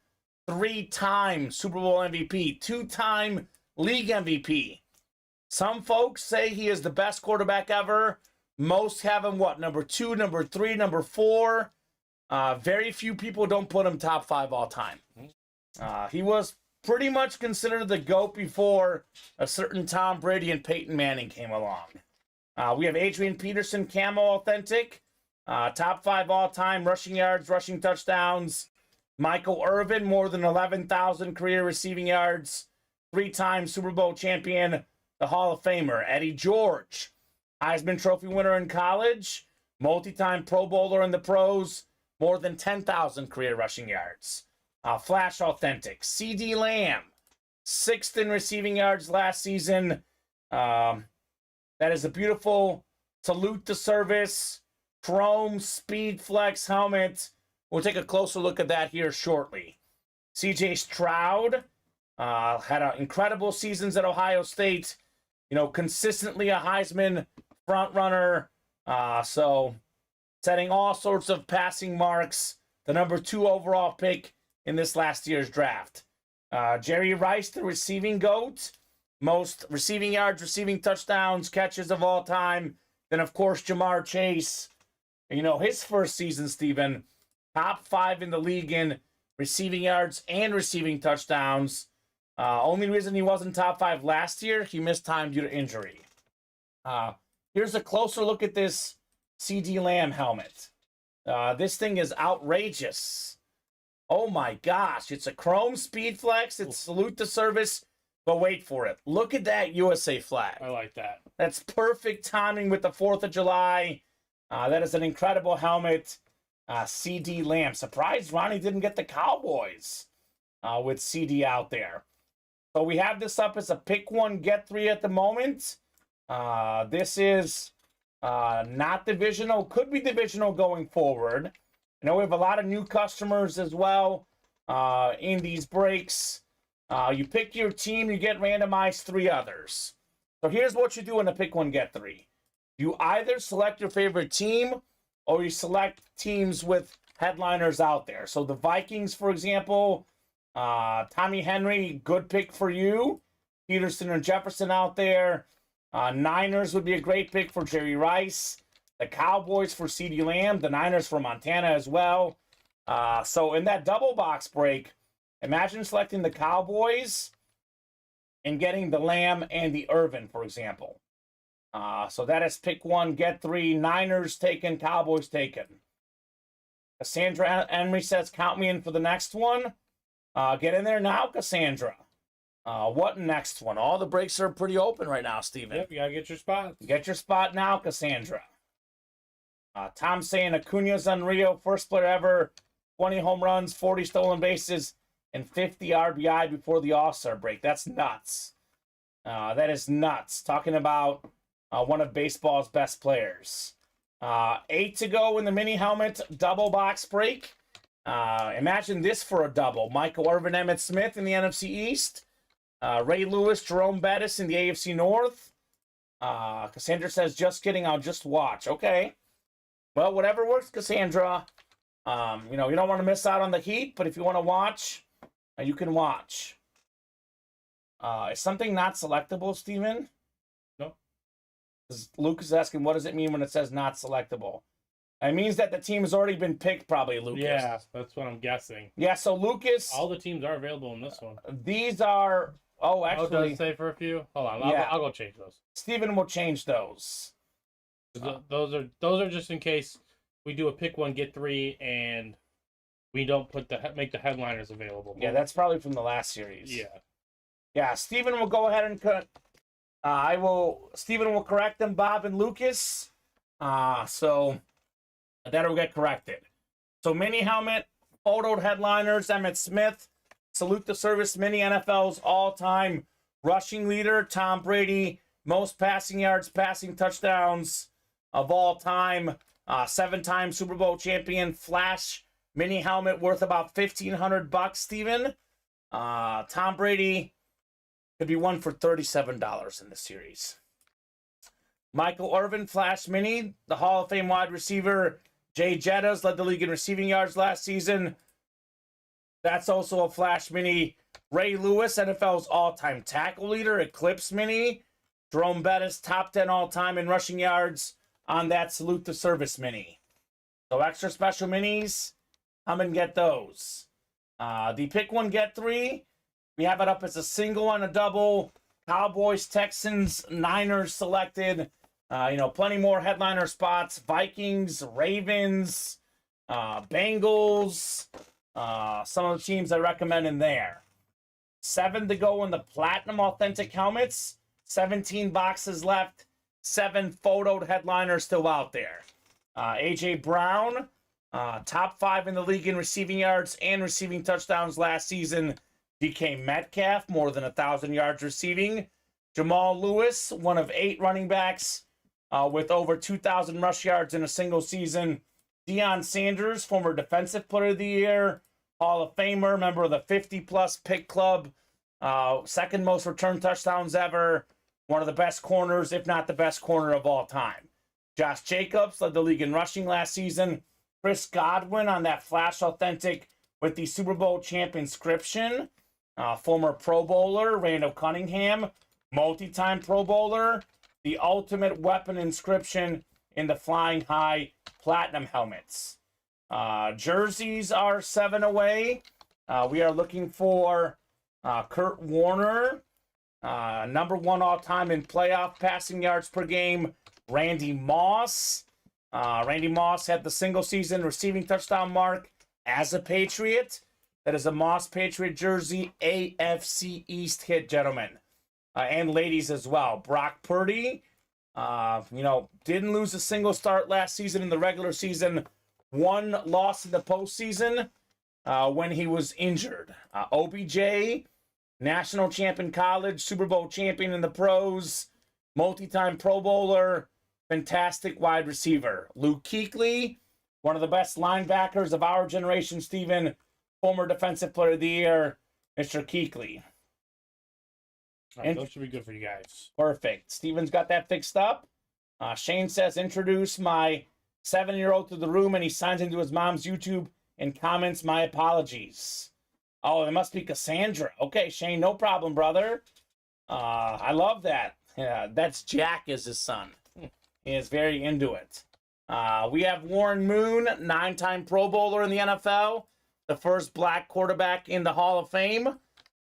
[SPEAKER 2] 3-time Super Bowl MVP, 2-time league MVP. Some folks say he is the best quarterback ever. Most have him, number 2, number 3, number 4. Very few people don't put him top 5 all time. He was pretty much considered the GOAT before a certain Tom Brady and Peyton Manning came along. We have Adrian Peterson, Camo Authentic, top 5 all-time rushing yards, rushing touchdowns. Michael Irvin, more than 11,000 career receiving yards, 3-time Super Bowl champion, the Hall of Famer. Eddie George, Heisman Trophy winner in college, multi-time Pro Bowler in the pros, more than 10,000 career rushing yards. Flash Authentic. C.D. Lamb, 6th in receiving yards last season. That is a beautiful salute to service, chrome speed flex helmet. We'll take a closer look at that here shortly. C.J. Stroud had incredible seasons at Ohio State. Consistently a Heisman front runner. So setting all sorts of passing marks. The number 2 overall pick in this last year's draft. Jerry Rice, the receiving GOAT. Most receiving yards, receiving touchdowns, catches of all time. Then, of course, Jamar Chase. His first season, Steven, top 5 in the league in receiving yards and receiving touchdowns. Only reason he wasn't top 5 last year, he missed time due to injury. Here's a closer look at this C.D. Lamb helmet. This thing is outrageous. Oh my gosh, it's a chrome speed flex. It's salute to service, but wait for it. Look at that USA flag.
[SPEAKER 3] I like that.
[SPEAKER 2] That's perfect timing with the 4th of July. That is an incredible helmet. C.D. Lamb. Surprised Ronnie didn't get the Cowboys with C.D. out there. So we have this up as a pick 1, get 3 at the moment. This is not divisional. Could be divisional going forward. We have a lot of new customers as well in these breaks. You pick your team, you get randomized 3 others. So here's what you do in a pick 1, get 3. You either select your favorite team or you select teams with headliners out there. So the Vikings, for example, Tommy Henry, good pick for you. Peterson and Jefferson out there. Niners would be a great pick for Jerry Rice. The Cowboys for C.D. Lamb. The Niners for Montana as well. So in that double box break, imagine selecting the Cowboys and getting the Lamb and the Irvin, for example. So that is pick 1, get 3. Niners taken, Cowboys taken. Cassandra Emery says, count me in for the next one. Get in there now, Cassandra. What next one? All the breaks are pretty open right now, Steven.
[SPEAKER 3] Yep, you gotta get your spot.
[SPEAKER 2] Get your spot now, Cassandra. Tom saying Acuna's unreal, first player ever, 20 home runs, 40 stolen bases, and 50 RBI before the All-Star break. That's nuts. That is nuts. Talking about one of baseball's best players. 8 to go in the mini helmet double box break. Imagine this for a double. Michael Irvin, Emmitt Smith in the NFC East. Ray Lewis, Jerome Bettis in the AFC North. Cassandra says, just kidding, I'll just watch. Okay. Well, whatever works, Cassandra. You don't want to miss out on the heat, but if you want to watch, you can watch. Is something not selectable, Steven?
[SPEAKER 3] No.
[SPEAKER 2] Luke is asking, what does it mean when it says not selectable? It means that the team has already been picked, probably, Lucas.
[SPEAKER 3] Yeah, that's what I'm guessing.
[SPEAKER 2] Yeah, so Lucas...
[SPEAKER 3] All the teams are available in this one.
[SPEAKER 2] These are... Oh, actually...
[SPEAKER 3] Oh, does it say for a few? Hold on, I'll go change those.
[SPEAKER 2] Steven will change those.
[SPEAKER 3] Those are just in case we do a pick 1, get 3, and we don't make the headliners available.
[SPEAKER 2] Yeah, that's probably from the last series.
[SPEAKER 3] Yeah.
[SPEAKER 2] Yeah, Steven will go ahead and Steven will correct them, Bob and Lucas. So that'll get corrected. So mini helmet, photoed headliners, Emmitt Smith, salute the service, mini NFL's all-time rushing leader, Tom Brady, most passing yards, passing touchdowns of all time, 7-time Super Bowl champion, Flash mini helmet worth about $1,500, Steven. Tom Brady could be one for $37 in the series. Michael Irvin Flash Mini, the Hall of Fame wide receiver. Jay Jettas led the league in receiving yards last season. That's also a Flash Mini. Ray Lewis, NFL's all-time tackle leader, Eclipse Mini. Jerome Bettis, top 10 all-time in rushing yards on that Salute the Service Mini. So extra special minis, come and get those. The pick one, get three. We have it up as a single and a double. Cowboys, Texans, Niners selected. Plenty more headliner spots. Vikings, Ravens, Bengals. Some of the teams I recommend in there. 7 to go in the Platinum Authentic helmets. 17 boxes left. 7 photoed headliners still out there. A.J. Brown, top 5 in the league in receiving yards and receiving touchdowns last season. DK Metcalf, more than 1,000 yards receiving. Jamal Lewis, one of 8 running backs with over 2,000 rush yards in a single season. Deion Sanders, former Defensive Player of the Year, Hall of Famer, member of the 50-plus pick club, second most return touchdowns ever, one of the best corners, if not the best corner of all time. Josh Jacobs led the league in rushing last season. Chris Godwin on that Flash Authentic with the Super Bowl champ inscription. Former Pro Bowler, Randall Cunningham, multi-time Pro Bowler, the Ultimate Weapon inscription in the Flying High Platinum helmets. Jerseys are 7 away. We are looking for Kurt Warner, number 1 all-time in playoff passing yards per game. Randy Moss. Randy Moss had the single-season receiving touchdown mark as a Patriot. That is a Moss Patriot jersey, AFC East hit, gentlemen. And ladies as well. Brock Purdy, didn't lose a single start last season in the regular season. 1 loss in the postseason when he was injured. OBJ, national champion college, Super Bowl champion in the pros, multi-time Pro Bowler, fantastic wide receiver. Luke Kuechly, one of the best linebackers of our generation, Steven, former Defensive Player of the Year, Mr. Kuechly.
[SPEAKER 3] Those should be good for you guys.
[SPEAKER 2] Perfect. Steven's got that fixed up. Shane says, introduce my 7-year-old to the room, and he signs into his mom's YouTube and comments, my apologies. Oh, it must be Cassandra. Okay, Shane, no problem, brother. I love that. Yeah, that's Jack is his son. He is very into it. We have Warren Moon, 9-time Pro Bowler in the NFL, the first black quarterback in the Hall of Fame.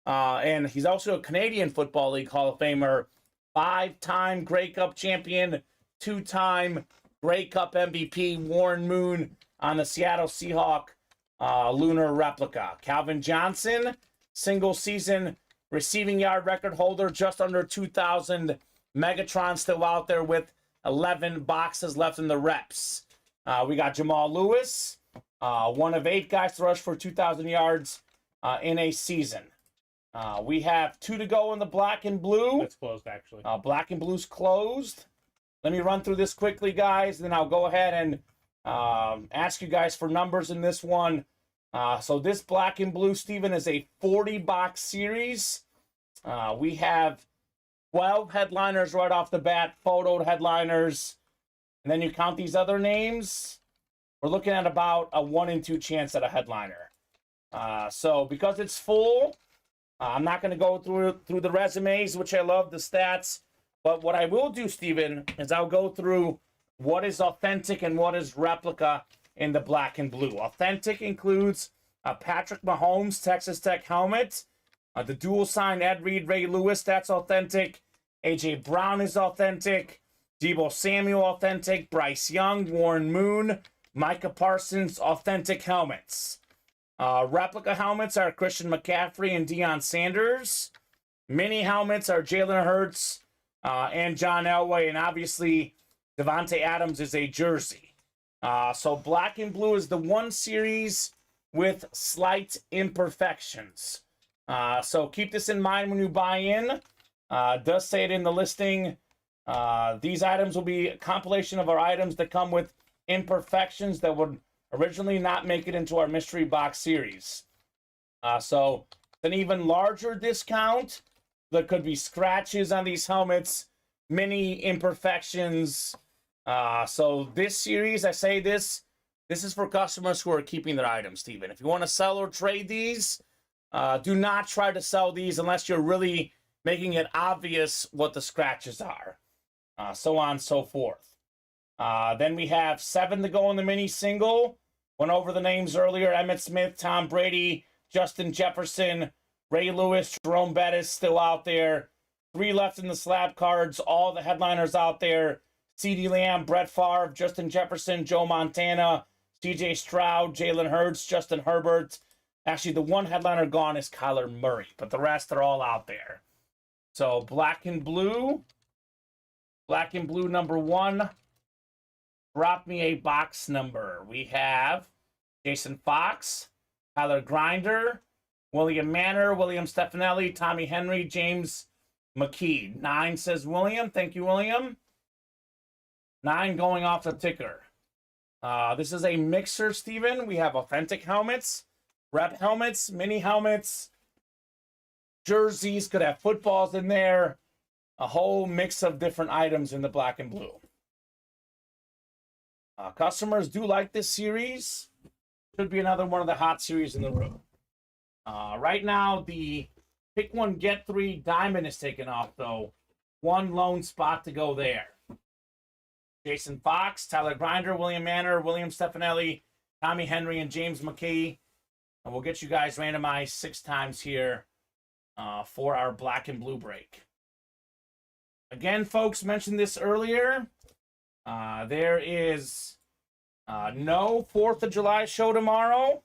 [SPEAKER 2] And he's also a Canadian Football League Hall of Famer, 5-time Grey Cup champion, 2-time Grey Cup MVP, Warren Moon on the Seattle Seahawk lunar replica. Calvin Johnson, single season receiving yard record holder, just under 2,000. Megatron still out there with 11 boxes left in the reps. We got Jamal Lewis, one of 8 guys to rush for 2,000 yards in a season. We have 2 to go in the black and blue.
[SPEAKER 3] It's closed, actually.
[SPEAKER 2] Black and blue's closed. Let me run through this quickly, guys, and then I'll go ahead and ask you guys for numbers in this one. So this black and blue, Steven, is a 40-box series. We have 12 headliners right off the bat, photoed headliners. And then you count these other names, we're looking at about a 1 in 2 chance at a headliner. So because it's full, I'm not going to go through the resumes, which I love, the stats. But what I will do, Steven, is I'll go through what is authentic and what is replica in the black and blue. Authentic includes a Patrick Mahomes Texas Tech helmet, the dual sign Ed Reed, Ray Lewis, that's authentic. A.J. Brown is authentic. Deebo Samuel, authentic. Bryce Young, Warren Moon, Micah Parsons, authentic helmets. Replica helmets are Christian McCaffrey and Deion Sanders. Mini helmets are Jalen Hurts and John Elway, and obviously Devontae Adams is a jersey. So black and blue is the one series with slight imperfections. So keep this in mind when you buy in. It does say it in the listing. These items will be a compilation of our items that come with imperfections that would originally not make it into our mystery box series. So an even larger discount. There could be scratches on these helmets, many imperfections. So this series, I say this is for customers who are keeping their items, Steven. If you want to sell or trade these, do not try to sell these unless you're really making it obvious what the scratches are. So on and so forth. Then we have 7 to go in the mini single. Went over the names earlier. Emmitt Smith, Tom Brady, Justin Jefferson, Ray Lewis, Jerome Bettis still out there. 3 left in the slab cards. All the headliners out there. CeeDee Lamb, Brett Favre, Justin Jefferson, Joe Montana, CJ Stroud, Jalen Hurts, Justin Herbert. Actually, the one headliner gone is Kyler Murray, but the rest are all out there. So black and blue number 1. Drop me a box number. We have Jason Fox, Tyler Grinder, William Manor, William Stefanelli, Tommy Henry, James McKee. 9 says William. Thank you, William. 9 going off the ticker. This is a mixer, Steven. We have authentic helmets, rep helmets, mini helmets, jerseys, could have footballs in there. A whole mix of different items in the black and blue. Customers do like this series. Should be another one of the hot series in the room. Right now, the pick 1, get 3 diamond is taken off, though. 1 lone spot to go there. Jason Fox, Tyler Grinder, William Manor, William Stefanelli, Tommy Henry, and James McKee. And we'll get you guys randomized 6 times here for our black and blue break. Again, folks, mentioned this earlier. There is no 4th of July show tomorrow.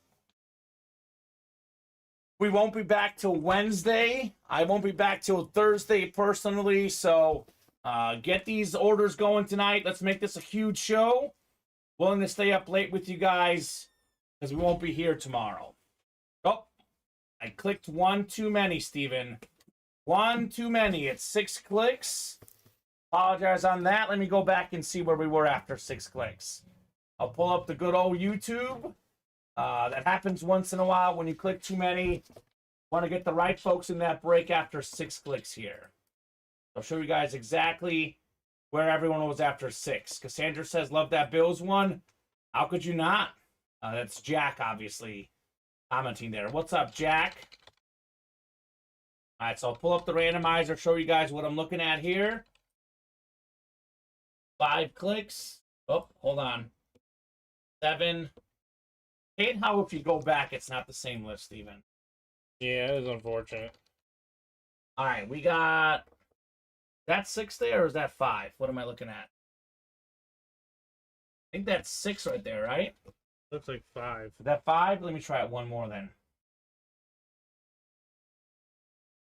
[SPEAKER 2] We won't be back till Wednesday. I won't be back till Thursday personally, so get these orders going tonight. Let's make this a huge show. Willing to stay up late with you guys because we won't be here tomorrow. Oh, I clicked 1 too many, Steven. 1 too many. It's 6 clicks. Apologize on that. Let me go back and see where we were after 6 clicks. I'll pull up the good old YouTube. That happens once in a while when you click too many. Want to get the right folks in that break after 6 clicks here. I'll show you guys exactly where everyone was after 6. Cassandra says, love that Bills one. How could you not? That's Jack, obviously, commenting there. What's up, Jack? All right, so I'll pull up the randomizer, show you guys what I'm looking at here. 5 clicks. Oh, hold on. 7. Hate how if you go back, it's not the same list, Steven.
[SPEAKER 3] Yeah, it is unfortunate.
[SPEAKER 2] All right, we got... Is that 6 there, or is that 5? What am I looking at? I think that's 6 right there, right?
[SPEAKER 3] Looks like 5.
[SPEAKER 2] Is that 5? Let me try it one more then.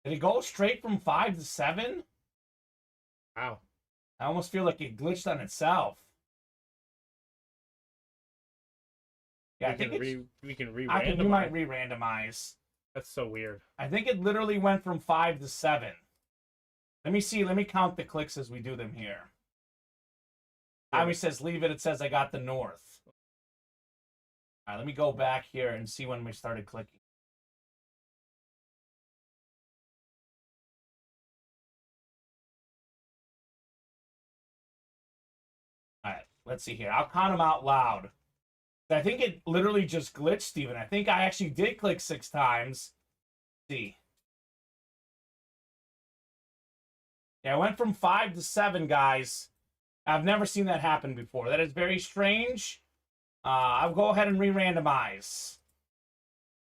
[SPEAKER 2] Did it go straight from 5 to 7?
[SPEAKER 3] Wow.
[SPEAKER 2] I almost feel like it glitched on itself. Yeah,
[SPEAKER 3] we can re-randomize.
[SPEAKER 2] You might re-randomize.
[SPEAKER 3] That's so weird.
[SPEAKER 2] I think it literally went from 5 to 7. Let me see. Let me count the clicks as we do them here. Tommy says leave it. It says I got the north. All right, let me go back here and see when we started clicking. All right, let's see here. I'll count them out loud. I think it literally just glitched, Steven. I think I actually did click 6 times. Let's see. Yeah, I went from 5 to 7, guys. I've never seen that happen before. That is very strange. I'll go ahead and re-randomize.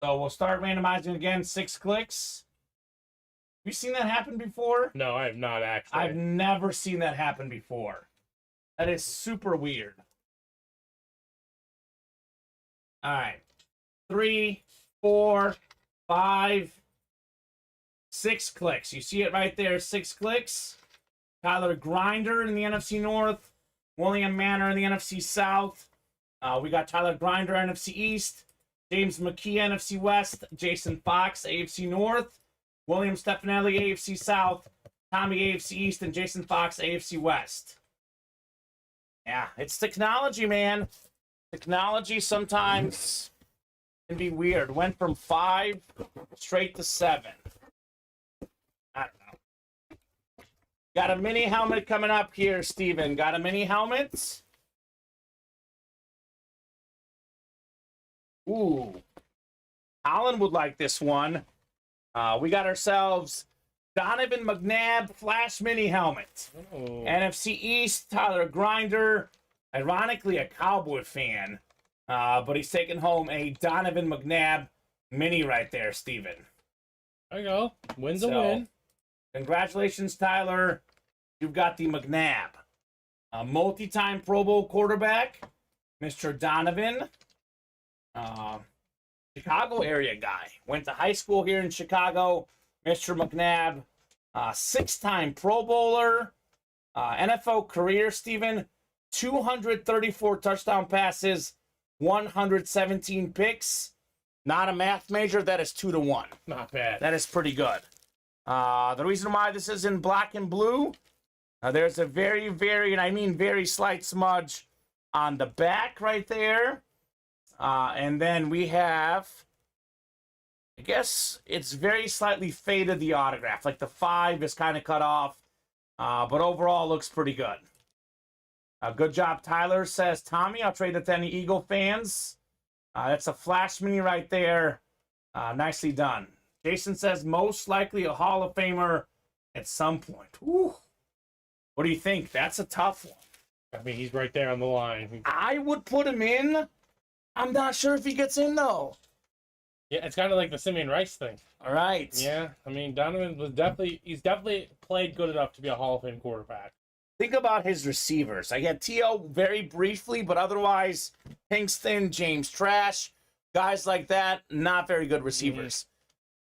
[SPEAKER 2] So we'll start randomizing again. 6 clicks. Have you seen that happen before?
[SPEAKER 3] No, I have not actually.
[SPEAKER 2] I've never seen that happen before. That is super weird. All right. 3, 4, 5, 6 clicks. You see it right there, 6 clicks. Tyler Grinder in the NFC North. William Manor in the NFC South. We got Tyler Grinder, NFC East. James McKee, NFC West. Jason Fox, AFC North. William Stefanelli, AFC South. Tommy, AFC East. And Jason Fox, AFC West. Yeah, it's technology, man. Technology sometimes can be weird. Went from 5 straight to 7. I don't know. Got a mini helmet coming up here, Steven. Got a mini helmet? Ooh. Holland would like this one. We got ourselves Donovan McNabb Flash Mini Helmet.
[SPEAKER 3] Oh.
[SPEAKER 2] NFC East, Tyler Grinder. Ironically, a Cowboy fan. But he's taking home a Donovan McNabb Mini right there, Steven.
[SPEAKER 3] There you go. Win's a
[SPEAKER 2] So,
[SPEAKER 3] win.
[SPEAKER 2] Congratulations, Tyler. You've got the McNabb. A multi-time Pro Bowl quarterback, Mr. Donovan. Chicago area guy. Went to high school here in Chicago. Mr. McNabb. 6-time Pro Bowler. NFL career, Steven. 234 touchdown passes. 117 picks. Not a math major. That is 2-1.
[SPEAKER 3] Not bad.
[SPEAKER 2] That is pretty good. The reason why this is in black and blue, there's a very, very, and I mean very slight smudge on the back right there. And then we have, I guess it's very slightly faded, the autograph. Like the 5 is kind of cut off. But overall looks pretty good. Good job, Tyler, says Tommy. I'll trade it to any Eagle fans. That's a Flash Mini right there. Nicely done. Jason says most likely a Hall of Famer at some point. Whew. What do you think? That's a tough one.
[SPEAKER 3] I mean, he's right there on the line.
[SPEAKER 2] I would put him in. I'm not sure if he gets in, though.
[SPEAKER 3] Yeah, it's kind of like the Simeon Rice thing.
[SPEAKER 2] All right.
[SPEAKER 3] Yeah, I mean, Donovan was he's definitely played good enough to be a Hall of Fame quarterback.
[SPEAKER 2] Think about his receivers. I had T.O. very briefly, but otherwise, Pinkston, James Trash, guys like that, not very good receivers.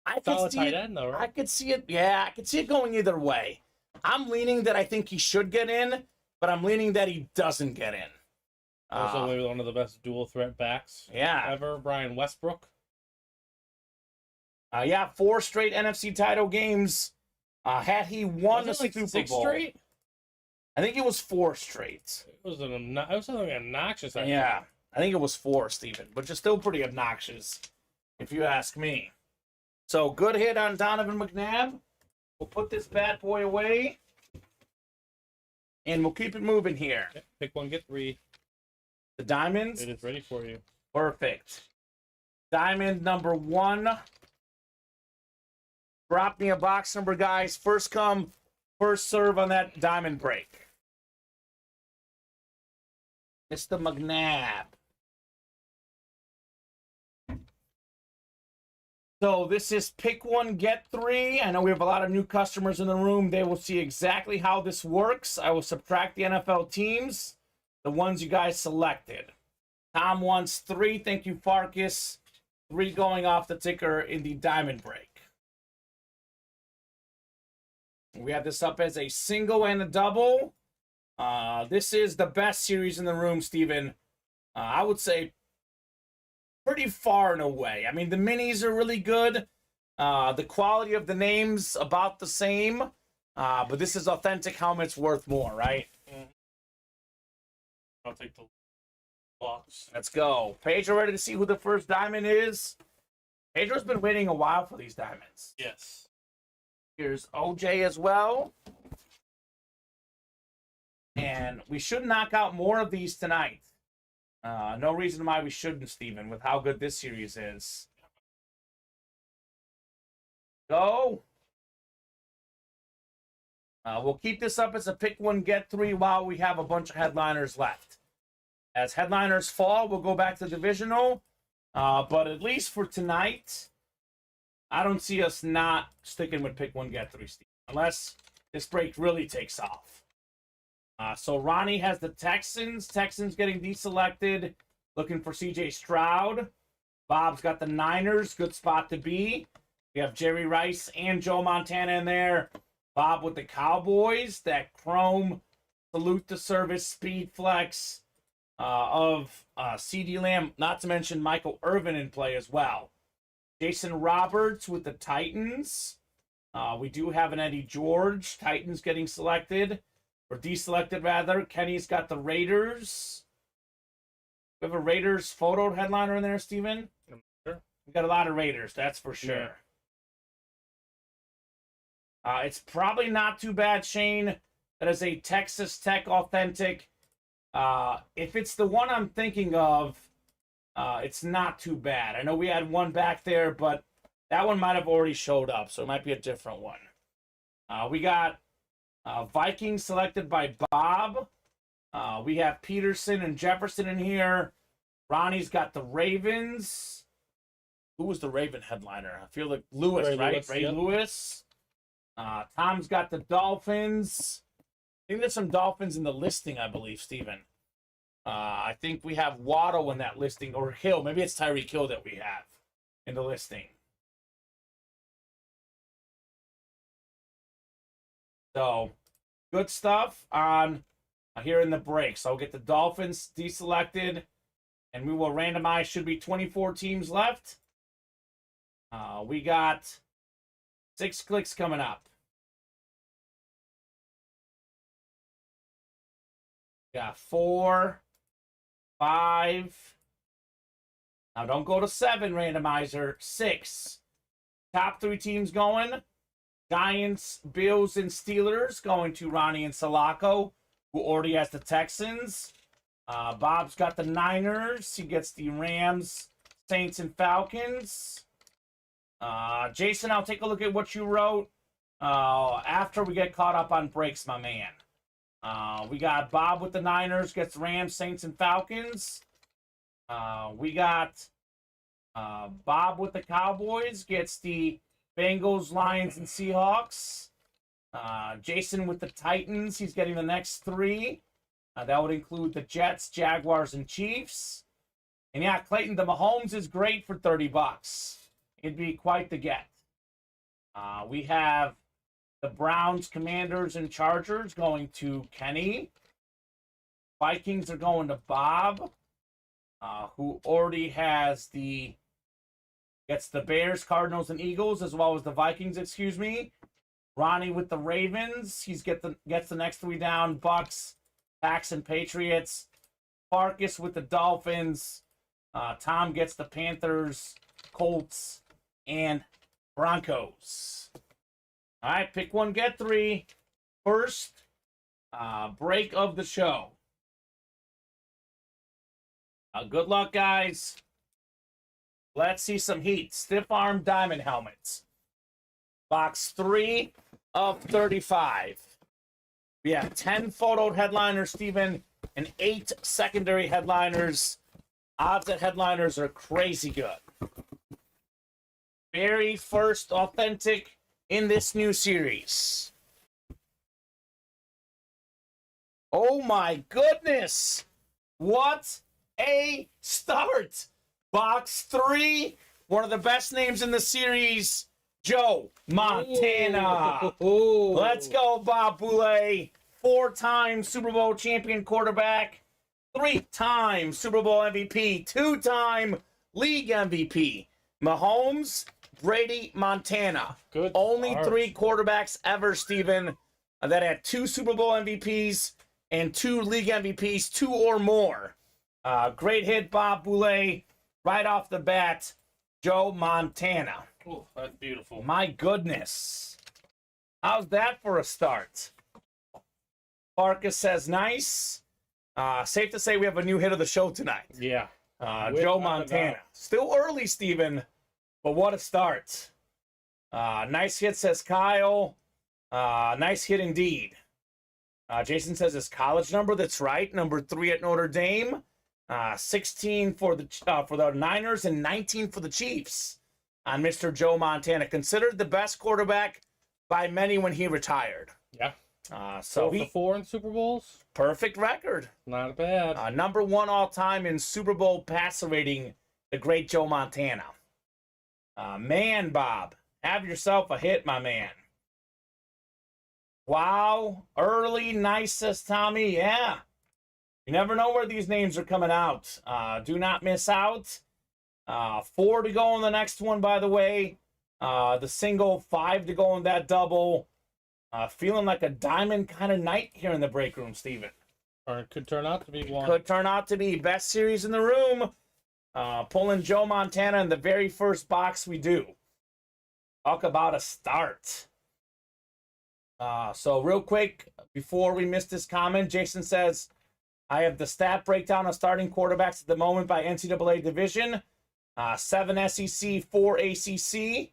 [SPEAKER 2] I could
[SPEAKER 3] Solid
[SPEAKER 2] see
[SPEAKER 3] tight
[SPEAKER 2] it,
[SPEAKER 3] end, though, right?
[SPEAKER 2] I could see it. Yeah, I could see it going either way. I'm leaning that I think he should get in, but I'm leaning that he doesn't get in.
[SPEAKER 3] Also, maybe one of the best dual threat backs ever, Brian Westbrook.
[SPEAKER 2] Yeah, 4 straight NFC title games. Had he won the
[SPEAKER 3] Was it like
[SPEAKER 2] Super
[SPEAKER 3] 6
[SPEAKER 2] Bowl,
[SPEAKER 3] straight?
[SPEAKER 2] I think it was 4 straight.
[SPEAKER 3] It was something obnoxious. Actually.
[SPEAKER 2] Yeah, I think it was 4, Steven, which is still pretty obnoxious, if you ask me. So, good hit on Donovan McNabb. We'll put this bad boy away, and we'll keep it moving here.
[SPEAKER 3] Yep, pick one, get 3.
[SPEAKER 2] The diamonds.
[SPEAKER 3] It is ready for you.
[SPEAKER 2] Perfect. Diamond number 1. Drop me a box number, guys. First come, first serve on that diamond break. Mr. McNabb. So this is pick 1, get 3. I know we have a lot of new customers in the room. They will see exactly how this works. I will subtract the NFL teams, the ones you guys selected. Tom wants 3. Thank you, Farkas. 3 going off the ticker in the diamond break. We have this up as a single and a double. This is the best series in the room, Steven. I would say pretty far and away. I mean, the minis are really good. The quality of the names about the same. But this is authentic helmets worth more, right?
[SPEAKER 3] I'll take the box.
[SPEAKER 2] Let's go. Pedro ready to see who the first diamond is? Pedro's been waiting a while for these diamonds.
[SPEAKER 3] Yes.
[SPEAKER 2] Here's OJ as well. And we should knock out more of these tonight. No reason why we shouldn't, Steven, with how good this series is. Go. We'll keep this up as a pick 1, get 3 while we have a bunch of headliners left. As headliners fall, we'll go back to divisional. But at least for tonight, I don't see us not sticking with pick 1, get 3, Steve, unless this break really takes off. So Ronnie has the Texans. Texans getting deselected, looking for C.J. Stroud. Bob's got the Niners. Good spot to be. We have Jerry Rice and Joe Montana in there. Bob with the Cowboys. That chrome salute to service speed flex of C.D. Lamb, not to mention Michael Irvin in play as well. Jason Roberts with the Titans. We do have an Eddie George. Titans getting selected. Or deselected, rather. Kenny's got the Raiders. We have a Raiders photo headliner in there, Steven?
[SPEAKER 3] Sure.
[SPEAKER 2] We got a lot of Raiders, that's for sure.
[SPEAKER 3] Yeah.
[SPEAKER 2] It's probably not too bad, Shane. That is a Texas Tech authentic. If it's the one I'm thinking of, it's not too bad. I know we had one back there, but that one might have already showed up, so it might be a different one. We got Vikings selected by Bob. We have Peterson and Jefferson in here. Ronnie's got the Ravens. Who was the Raven headliner? I feel like Lewis,
[SPEAKER 3] Ray
[SPEAKER 2] right?
[SPEAKER 3] Lewis,
[SPEAKER 2] Ray
[SPEAKER 3] yep.
[SPEAKER 2] Lewis. Tom's got the Dolphins. I think there's some Dolphins in the listing, I believe, Steven. I think we have Waddle in that listing, or Hill. Maybe it's Tyreek Hill that we have in the listing. So, good stuff on here in the break. So I'll get the Dolphins deselected, and we will randomize. Should be 24 teams left. We got 6 clicks coming up. Got 4, 5. Now don't go to 7, randomizer. 6. Top 3 teams going. Giants, Bills, and Steelers going to Ronnie and Sulaco, who already has the Texans. Bob's got the Niners. He gets the Rams, Saints, and Falcons. Jason, I'll take a look at what you wrote after we get caught up on breaks, my man. We got Bob with the Niners, gets Rams, Saints, and Falcons. We got Bob with the Cowboys, gets the Bengals, Lions, and Seahawks. Jason with the Titans, he's getting the next 3. That would include the Jets, Jaguars, and Chiefs. And yeah, Clayton, the Mahomes is great for $30. It'd be quite the get. We have the Browns, Commanders, and Chargers going to Kenny. Vikings are going to Bob, who already has gets the Bears, Cardinals, and Eagles, as well as the Vikings, excuse me. Ronnie with the Ravens. He's gets the next 3 down. Bucks, Packs, and Patriots. Farkas with the Dolphins. Tom gets the Panthers, Colts, and Broncos. All right, pick 1, get 3. First break of the show. Good luck, guys. Let's see some heat. Stiff arm diamond helmets. Box 3 of 35. We have 10 photoed headliners, Steven, and 8 secondary headliners. Odds at headliners are crazy good. Very first authentic in this new series. Oh my goodness! What a start! Box 3, one of the best names in the series, Joe Montana.
[SPEAKER 3] Ooh.
[SPEAKER 2] Let's go, Bob Boulay. 4-time Super Bowl champion quarterback, 3-time Super Bowl MVP, 2-time league MVP. Mahomes, Brady, Montana.
[SPEAKER 3] Good
[SPEAKER 2] Only
[SPEAKER 3] start.
[SPEAKER 2] 3 quarterbacks ever, Steven, that had 2 Super Bowl MVPs and 2 league MVPs, 2 or more. Great hit, Bob Boulay. Right off the bat, Joe Montana.
[SPEAKER 3] Ooh, that's beautiful.
[SPEAKER 2] My goodness. How's that for a start? Farkas says nice. Safe to say we have a new hit of the show tonight.
[SPEAKER 3] Yeah.
[SPEAKER 2] Joe Montana. Still early, Steven, but what a start. Nice hit, says Kyle. Nice hit indeed. Jason says his college number. That's right. Number 3 at Notre Dame. 16 for the Niners and 19 for the Chiefs on Mr. Joe Montana. Considered the best quarterback by many when he retired.
[SPEAKER 3] Yeah.
[SPEAKER 2] So
[SPEAKER 3] 4 for 4 in Super Bowls.
[SPEAKER 2] Perfect record.
[SPEAKER 3] Not bad.
[SPEAKER 2] Number 1 all time in Super Bowl passer rating, the great Joe Montana. Man, Bob, have yourself a hit, my man. Wow. Early, nice, says Tommy. Yeah. You never know where these names are coming out. Do not miss out. 4 to go in the next one, by the way. The single, 5 to go in that double. Feeling like a diamond kind of night here in the break room, Steven.
[SPEAKER 3] Or it could turn out to be one.
[SPEAKER 2] Could turn out to be best series in the room. Pulling Joe Montana in the very first box we do. Talk about a start. So real quick, before we miss this comment, Jason says, I have the stat breakdown of starting quarterbacks at the moment by NCAA division. 7 SEC, 4 ACC.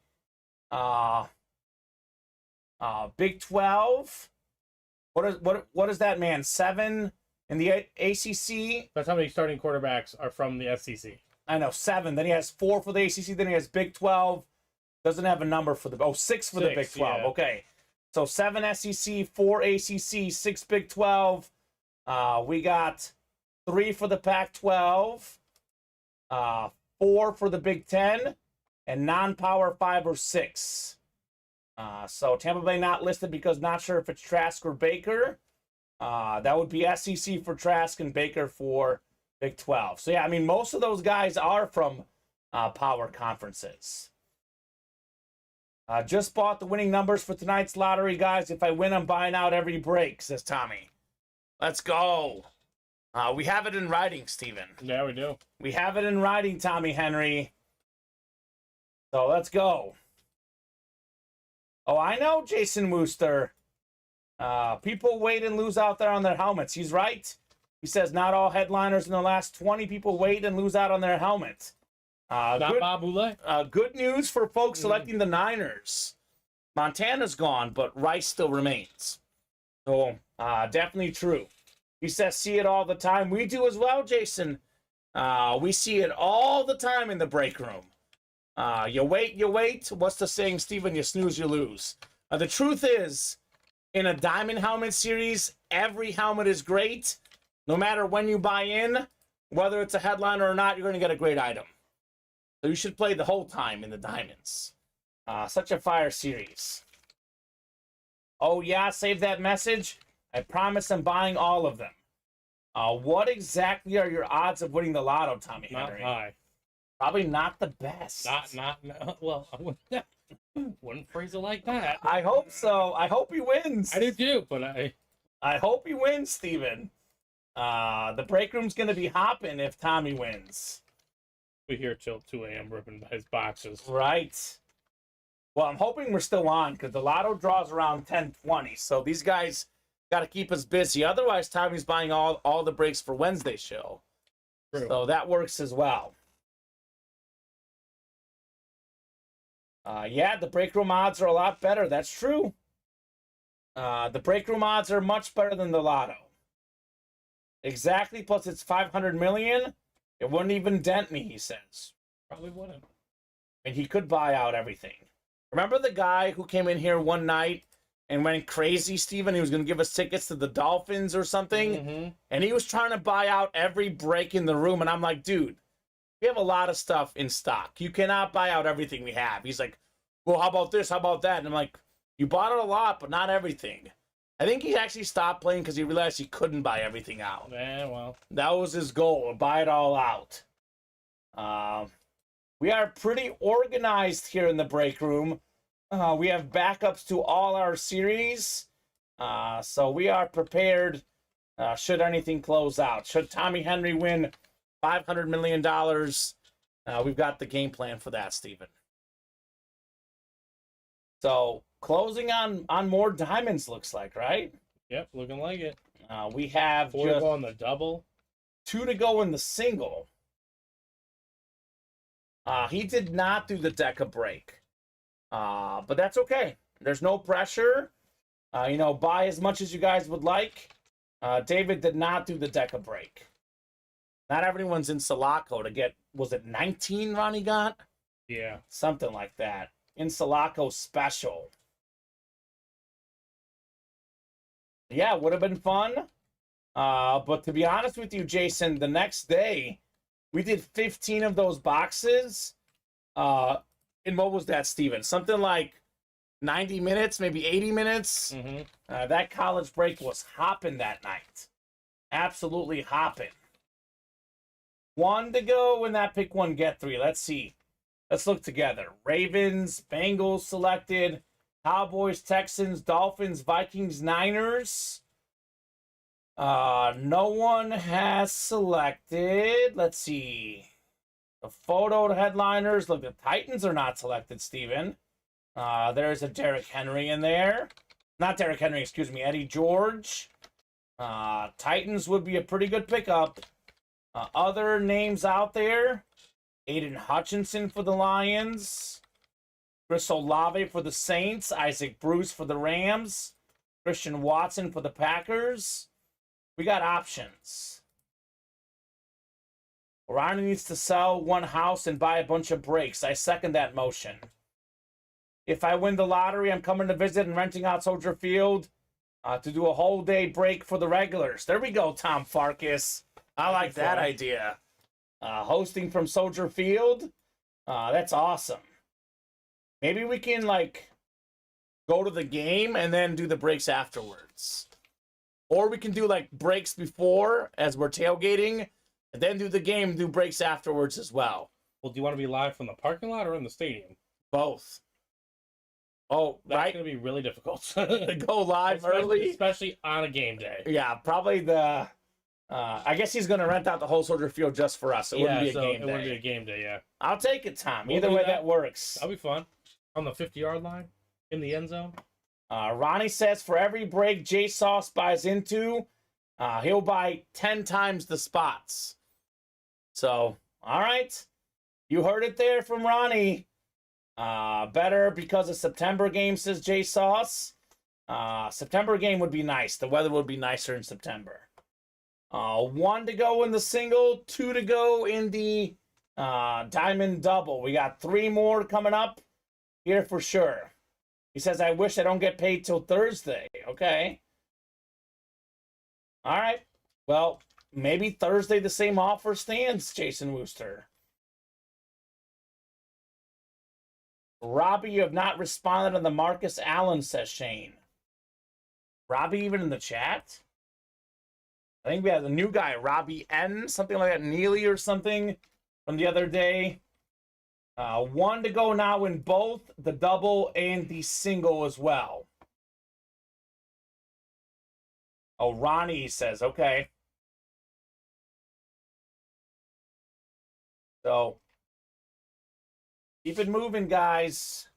[SPEAKER 2] Big 12. What is that, man? 7 in the ACC.
[SPEAKER 3] That's how many starting quarterbacks are from the SEC.
[SPEAKER 2] I know, 7. Then he has 4 for the ACC. Then he has Big 12. Doesn't have a number for the... 6 for the Big 12.
[SPEAKER 3] Yeah.
[SPEAKER 2] Okay. So 7 SEC, 4 ACC, 6 Big 12. We got 3 for the Pac-12. 4 for the Big 10. And non-power 5 or 6. So Tampa Bay not listed because not sure if it's Trask or Baker. That would be SEC for Trask and Baker for Big 12. So, yeah, I mean, most of those guys are from power conferences. Just bought the winning numbers for tonight's lottery, guys. If I win, I'm buying out every break, says Tommy. Let's go. We have it in writing, Steven.
[SPEAKER 3] Yeah, we do.
[SPEAKER 2] We have it in writing, Tommy Henry. So let's go. Oh, I know, Jason Wooster. People wait and lose out there on their helmets. He's right. He says not all headliners in the last 20 people wait and lose out on their helmets.
[SPEAKER 3] Not Bob Boulay.
[SPEAKER 2] Good news for folks selecting the Niners. Montana's gone, but Rice still remains. So, definitely true. He says see it all the time. We do as well, Jason. We see it all the time in the break room. You wait. What's the saying, Steven? You snooze, you lose. The truth is, in a diamond helmet series, every helmet is great. No matter when you buy in, whether it's a headliner or not, you're going to get a great item. So you should play the whole time in the diamonds. Such a fire series. Oh, yeah, save that message. I promise I'm buying all of them. What exactly are your odds of winning the lotto, Tommy Henry?
[SPEAKER 3] Not high.
[SPEAKER 2] Probably not the best.
[SPEAKER 3] Well, I wouldn't phrase it like that.
[SPEAKER 2] I hope so. I hope he wins.
[SPEAKER 3] I do too, but
[SPEAKER 2] I hope he wins, Steven. The break room's going to be hopping if Tommy wins.
[SPEAKER 3] we here till 2 a.m. ripping his boxes.
[SPEAKER 2] Right. Well, I'm hoping we're still on because the lotto draws around 10:20. So these guys got to keep us busy. Otherwise, Tommy's buying all the breaks for Wednesday's show.
[SPEAKER 3] True.
[SPEAKER 2] So that works as well. Yeah, the break room odds are a lot better. That's true. The break room odds are much better than the lotto. Exactly, plus it's 500 million. It wouldn't even dent me, he says.
[SPEAKER 3] Probably wouldn't.
[SPEAKER 2] And he could buy out everything. Remember the guy who came in here one night and went crazy, Steven? He was going to give us tickets to the Dolphins or something.
[SPEAKER 3] Mm-hmm.
[SPEAKER 2] And he was trying to buy out every break in the room. And I'm like, dude, we have a lot of stuff in stock. You cannot buy out everything we have. He's like, well, how about this? How about that? And I'm like, you bought it a lot, but not everything. I think he actually stopped playing because he realized he couldn't buy everything out.
[SPEAKER 3] Yeah, well.
[SPEAKER 2] That was his goal, buy it all out. We are pretty organized here in the break room. We have backups to all our series. So we are prepared should anything close out. Should Tommy Henry win $500 million, we've got the game plan for that, Steven. So closing on more diamonds, looks like, right?
[SPEAKER 3] Yep, looking like it.
[SPEAKER 2] We have
[SPEAKER 3] 4 to go on the double.
[SPEAKER 2] 2 to go in the single. He did not do the Deca break. But that's okay. There's no pressure. Buy as much as you guys would like. David did not do the Deca break. Not everyone's in Sulaco to get, was it 19 Ronnie got?
[SPEAKER 3] Yeah.
[SPEAKER 2] Something like that. In Sulaco special. Yeah, would have been fun. But to be honest with you, Jason, the next day, we did 15 of those boxes. And what was that, Steven? Something like 90 minutes, maybe 80 minutes.
[SPEAKER 3] Mm-hmm.
[SPEAKER 2] That college break was hopping that night. Absolutely hopping. 1 to go in that pick one, get 3. Let's see. Let's look together. Ravens, Bengals selected. Cowboys, Texans, Dolphins, Vikings, Niners. No one has selected. Let's see. The photo headliners. Look, the Titans are not selected, Steven. There's a Derrick Henry in there. Not Derrick Henry, excuse me, Eddie George. Titans would be a pretty good pickup. Other names out there. Aiden Hutchinson for the Lions. Chris Olave for the Saints. Isaac Bruce for the Rams. Christian Watson for the Packers. We got options. Ryan needs to sell one house and buy a bunch of breaks. I second that motion. If I win the lottery, I'm coming to visit and renting out Soldier Field to do a whole day break for the regulars. There we go, Tom Farkas. I like that idea. Hosting from Soldier Field. That's awesome. Maybe we can, like, go to the game and then do the breaks afterwards. Or we can do, like, breaks before as we're tailgating, and then do the game and do breaks afterwards as well.
[SPEAKER 3] Well, do you want to be live from the parking lot or in the stadium?
[SPEAKER 2] Both. Oh,
[SPEAKER 3] That's
[SPEAKER 2] right.
[SPEAKER 3] going to be really difficult.
[SPEAKER 2] Go live early.
[SPEAKER 3] Especially on a game day.
[SPEAKER 2] Yeah, probably the... I guess he's going to rent out the whole Soldier Field just for us. It wouldn't be a game day.
[SPEAKER 3] It wouldn't be a game day, yeah.
[SPEAKER 2] I'll take it, Tom.
[SPEAKER 3] We'll
[SPEAKER 2] Either
[SPEAKER 3] do
[SPEAKER 2] way,
[SPEAKER 3] that.
[SPEAKER 2] that works.
[SPEAKER 3] That'll be fun. On the 50-yard line, in the end zone.
[SPEAKER 2] Ronnie says for every break J Sauce buys into, he'll buy 10 times the spots. So, all right. You heard it there from Ronnie. Better because of September game, says J Sauce. September game would be nice. The weather would be nicer in September. 1 to go in the single, 2 to go in the diamond double. We got 3 more coming up here for sure. He says, I wish I don't get paid till Thursday. Okay. All right. Well, maybe Thursday the same offer stands, Jason Wooster. Robbie, you have not responded on the Marcus Allen, says Shane. Robbie even in the chat? I think we have a new guy, Robbie N, something like that, Neely or something from the other day. 1 to go now in both the double and the single as well. Oh, Ronnie says, okay. So, keep it moving, guys.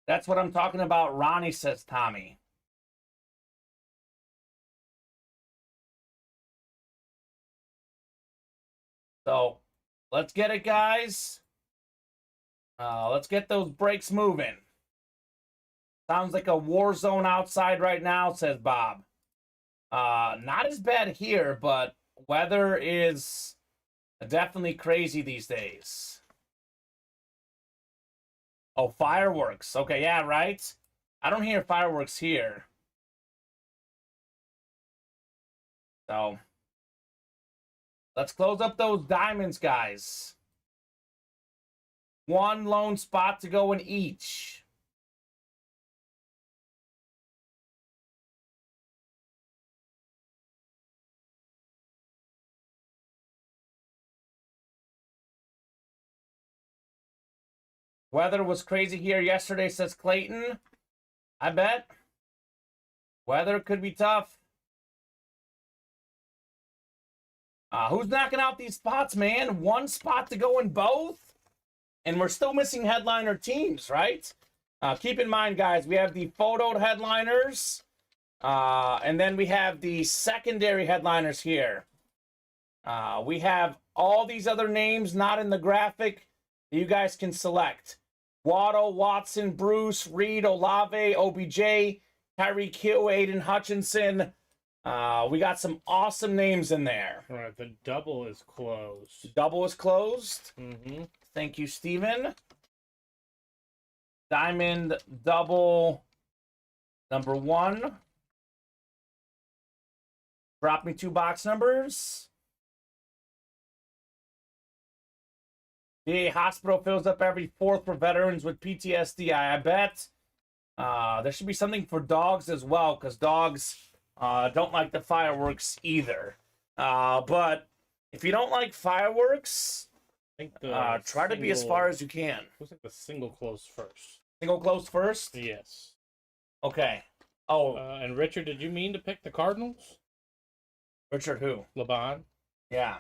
[SPEAKER 2] That's what I'm talking about, Ronnie, says Tommy. So, let's get it, guys. Let's get those breaks moving. Sounds like a war zone outside right now, says Bob. Not as bad here, but weather is definitely crazy these days. Oh, fireworks. Okay, yeah, right? I don't hear fireworks here. So, let's close up those diamonds, guys. 1 lone spot to go in each. Weather was crazy here yesterday, says Clayton. I bet. Weather could be tough. Who's knocking out these spots, man? 1 spot to go in both? And we're still missing headliner teams, right? Keep in mind, guys, we have the photoed headliners. And then we have the secondary headliners here. We have all these other names not in the graphic that you guys can select. Waddle, Watson, Bruce, Reed, Olave, OBJ, Tyreek Hill, Aiden Hutchinson. We got some awesome names in there.
[SPEAKER 3] All right, the double is closed.
[SPEAKER 2] Double is closed.
[SPEAKER 3] Mm-hmm.
[SPEAKER 2] Thank you, Steven. Diamond double number 1. Drop me 2 box numbers. The hospital fills up every 4th for veterans with PTSD. I bet. There should be something for dogs as well, because dogs don't like the fireworks either. But If you don't like fireworks,
[SPEAKER 3] I think the
[SPEAKER 2] try to be as far as you can.
[SPEAKER 3] Looks like the single close first.
[SPEAKER 2] Single close first?
[SPEAKER 3] Yes.
[SPEAKER 2] Okay. Oh,
[SPEAKER 3] And Richard, did you mean to pick the Cardinals?
[SPEAKER 2] Richard who?
[SPEAKER 3] LeBon?
[SPEAKER 2] Yeah.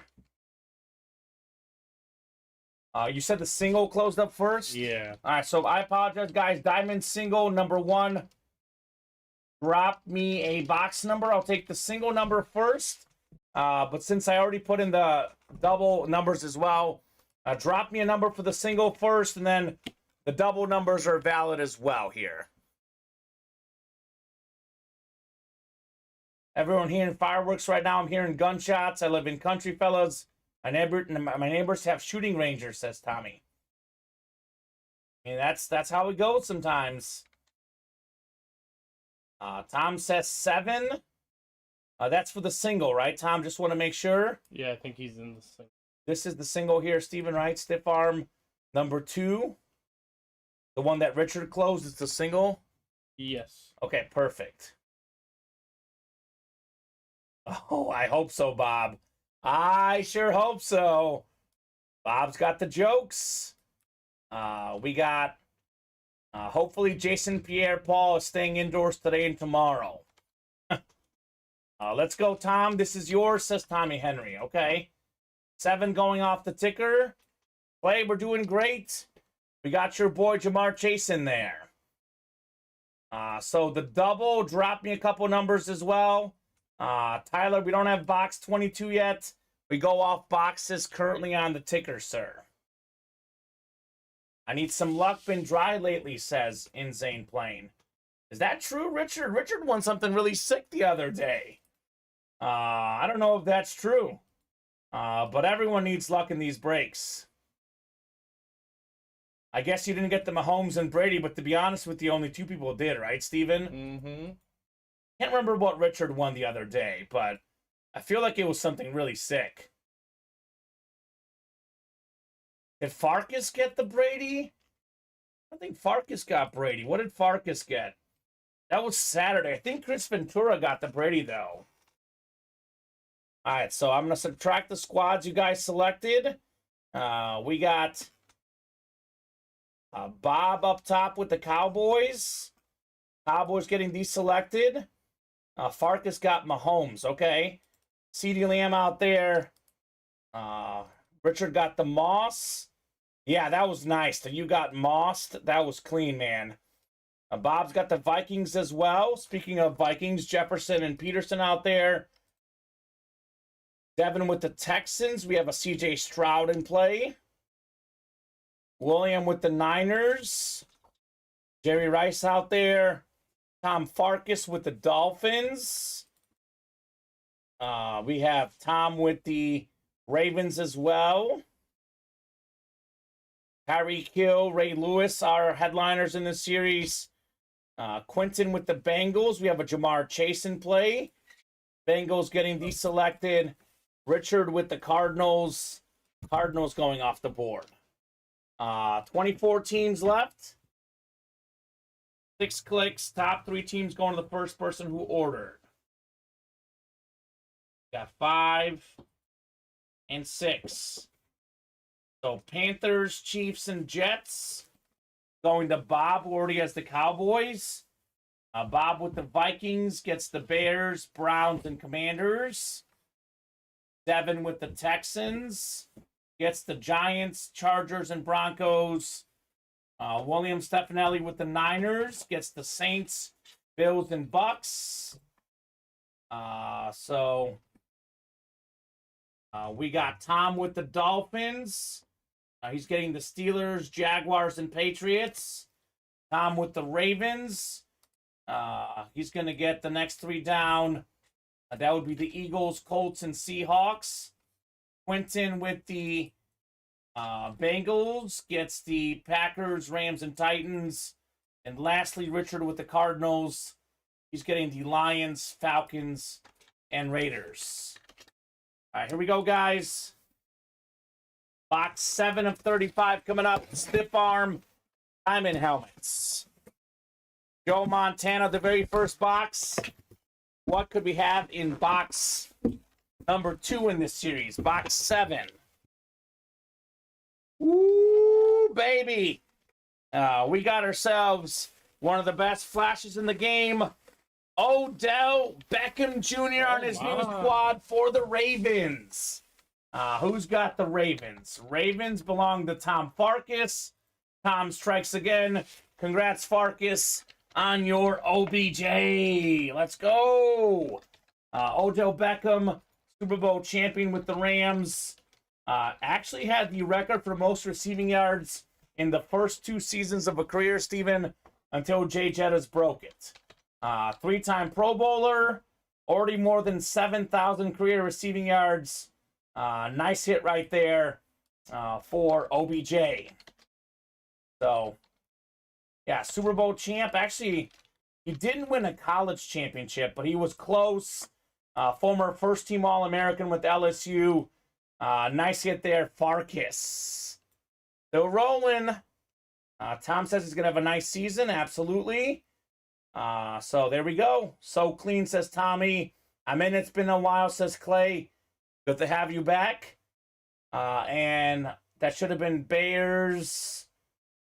[SPEAKER 2] You said the single closed up first?
[SPEAKER 3] Yeah.
[SPEAKER 2] All right, so I apologize, guys. Diamond single number 1. Drop me a box number. I'll take the single number first. But since I already put in the double numbers as well, drop me a number for the single first, and then the double numbers are valid as well here. Everyone hearing fireworks right now. I'm hearing gunshots. I live in country, fellas. My neighbors have shooting rangers, says Tommy. I mean, that's how it goes sometimes. Tom says 7. That's for the single, right, Tom? Just want to make sure.
[SPEAKER 3] Yeah, I think he's in the single.
[SPEAKER 2] This is the single here, Stephen, right? Stiff arm number 2. The one that Richard closed is the single?
[SPEAKER 3] Yes.
[SPEAKER 2] Okay, perfect. Oh, I hope so, Bob. I sure hope so. Bob's got the jokes. We got, hopefully, Jason Pierre-Paul is staying indoors today and tomorrow. Let's go, Tom. This is yours, says Tommy Henry. Okay. 7 going off the ticker. Play, we're doing great. We got your boy Jamar Chase in there. So the double, drop me a couple numbers as well. Tyler, we don't have box 22 yet. We go off boxes currently on the ticker, sir. I need some luck. Been dry lately, says Insane Plane. Is that true, Richard? Richard won something really sick the other day. I don't know if that's true. But everyone needs luck in these breaks. I guess you didn't get the Mahomes and Brady, but to be honest with you, only 2 people did, right, Steven?
[SPEAKER 3] Mm-hmm.
[SPEAKER 2] Can't remember what Richard won the other day, but I feel like it was something really sick. Did Farkas get the Brady? I think Farkas got Brady. What did Farkas get? That was Saturday. I think Chris Ventura got the Brady, though. All right, so I'm going to subtract the squads you guys selected. We got Bob up top with the Cowboys. Cowboys getting deselected. Farkas got Mahomes, okay. CeeDee Lamb out there. Richard got the Moss. Yeah, that was nice. You got Mossed. That was clean, man. Bob's got the Vikings as well. Speaking of Vikings, Jefferson and Peterson out there. Devin with the Texans. We have a CJ Stroud in play. William with the Niners. Jerry Rice out there. Tom Farkas with the Dolphins. We have Tom with the Ravens as well. Harry Kill, Ray Lewis, our headliners in this series. Quentin with the Bengals. We have a Jamar Chase in play. Bengals getting deselected. Richard with the Cardinals. Cardinals going off the board. 24 teams left. 6 clicks. Top 3 teams going to the first person who ordered. Got 5 and 6. So Panthers, Chiefs, and Jets going to Bob, who already has the Cowboys. Bob with the Vikings gets the Bears, Browns, and Commanders. Devin with the Texans gets the Giants, Chargers, and Broncos. William Stefanelli with the Niners gets the Saints, Bills, and Bucks. We got Tom with the Dolphins. He's getting the Steelers, Jaguars, and Patriots. Tom with the Ravens. He's going to get the next 3 down. That would be the Eagles, Colts, and Seahawks. Quentin with the Bengals gets the Packers, Rams, and Titans. And lastly, Richard with the Cardinals. He's getting the Lions, Falcons, and Raiders. All right, here we go, guys. Box 7 of 35 coming up. Stiff arm diamond helmets. Joe Montana, the very first box. What could we have in box number 2 in this series, box 7. Ooh, baby. We got ourselves one of the best flashes in the game. Odell Beckham Jr. on his new squad for the Ravens. Who's got the Ravens? Ravens belong to Tom Farkas. Tom strikes again. Congrats, Farkas, on your OBJ. Let's go. Odell Beckham, Super Bowl champion with the Rams. Actually had the record for most receiving yards in the first 2 seasons of a career, Steven, until Jay Jettas broke it. 3-time Pro Bowler, already more than 7,000 career receiving yards. Nice hit right there for OBJ. So, yeah, Super Bowl champ. Actually, he didn't win a college championship, but he was close. Former first-team All-American with LSU. Nice hit there, Farkas. Still rolling. Tom says he's going to have a nice season. Absolutely. So there we go. So clean, says Tommy. It's been a while, says Clay. Good to have you back. And that should have been Bears.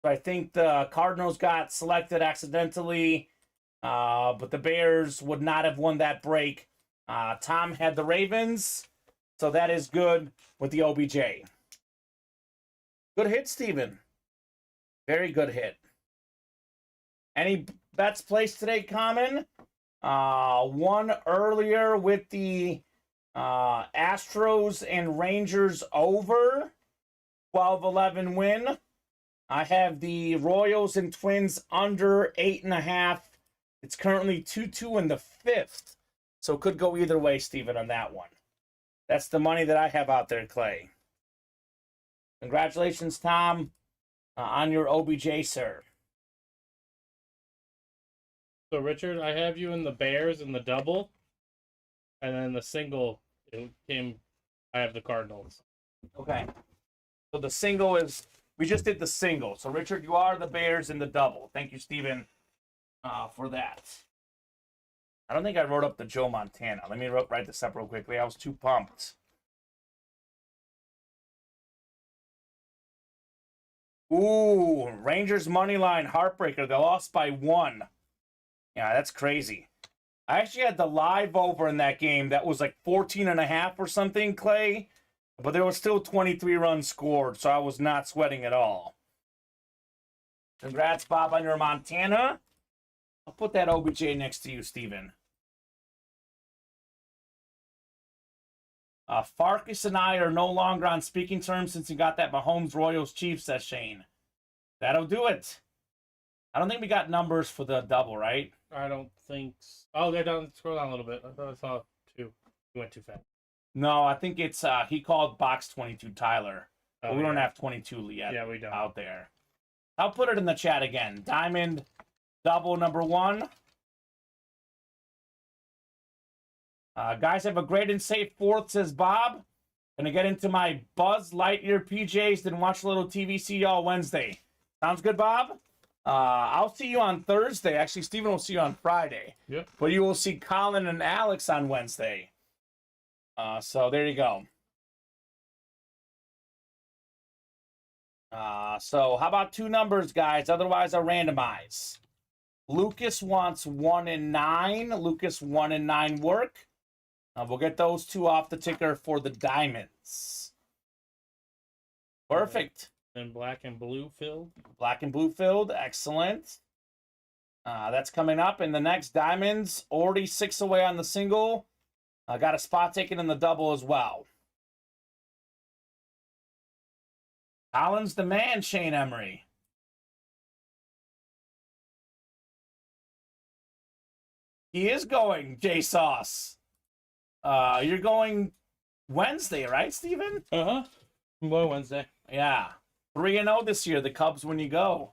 [SPEAKER 2] So I think the Cardinals got selected accidentally. But the Bears would not have won that break. Tom had the Ravens. So that is good with the OBJ. Good hit, Steven. Very good hit. Any bets placed today, Kamen? One earlier with the Astros and Rangers over. 12-11 win. I have the Royals and Twins under 8.5. It's currently 2-2 in the 5th. So it could go either way, Steven, on that one. That's the money that I have out there, Clay. Congratulations, Tom, on your OBJ, sir.
[SPEAKER 3] So, Richard, I have you in the Bears in the double. And then the single, I have the Cardinals.
[SPEAKER 2] Okay. So the single is, we just did the single. So, Richard, you are the Bears in the double. Thank you, Steven, for that. I don't think I wrote up the Joe Montana. Let me write this up real quickly. I was too pumped. Ooh, Rangers money line heartbreaker. They lost by 1. Yeah, that's crazy. I actually had the live over in that game. That was like 14.5 or something, Clay. But there was still 23 runs scored, so I was not sweating at all. Congrats, Bob, on your Montana. I'll put that OBJ next to you, Steven. Farkas and I are no longer on speaking terms since he got that Mahomes Royals Chiefs, says Shane. That'll do it. I don't think we got numbers for the double, right?
[SPEAKER 3] I don't think so. Oh, they're down. Scroll down a little bit. I thought I saw 2. You went too fast.
[SPEAKER 2] No, I think it's, he called box 22 Tyler. But we don't have 22 yet.
[SPEAKER 3] Yeah, we don't.
[SPEAKER 2] Out there. I'll put it in the chat again. Diamond double number 1. Guys, have a great and safe 4th, says Bob. Gonna get into my Buzz Lightyear PJs, then watch a little TV. See y'all Wednesday. Sounds good, Bob? I'll see you on Thursday. Actually, Steven will see you on Friday.
[SPEAKER 3] Yep.
[SPEAKER 2] But you will see Colin and Alex on Wednesday. So there you go. So how about 2 numbers, guys? Otherwise, I'll randomize. Lucas wants 1 and 9. Lucas, 1 and 9 work. We'll get those 2 off the ticker for the diamonds. Perfect.
[SPEAKER 3] And black and blue filled.
[SPEAKER 2] Black and blue filled. Excellent. That's coming up. And the next diamonds, already 6 away on the single. Got a spot taken in the double as well. Colin's the man, Shane Emery. He is going, J Sauce. You're going Wednesday, right, Steven?
[SPEAKER 3] Uh-huh. I'm going Wednesday.
[SPEAKER 2] Yeah. 3-0 this year, the Cubs when you go.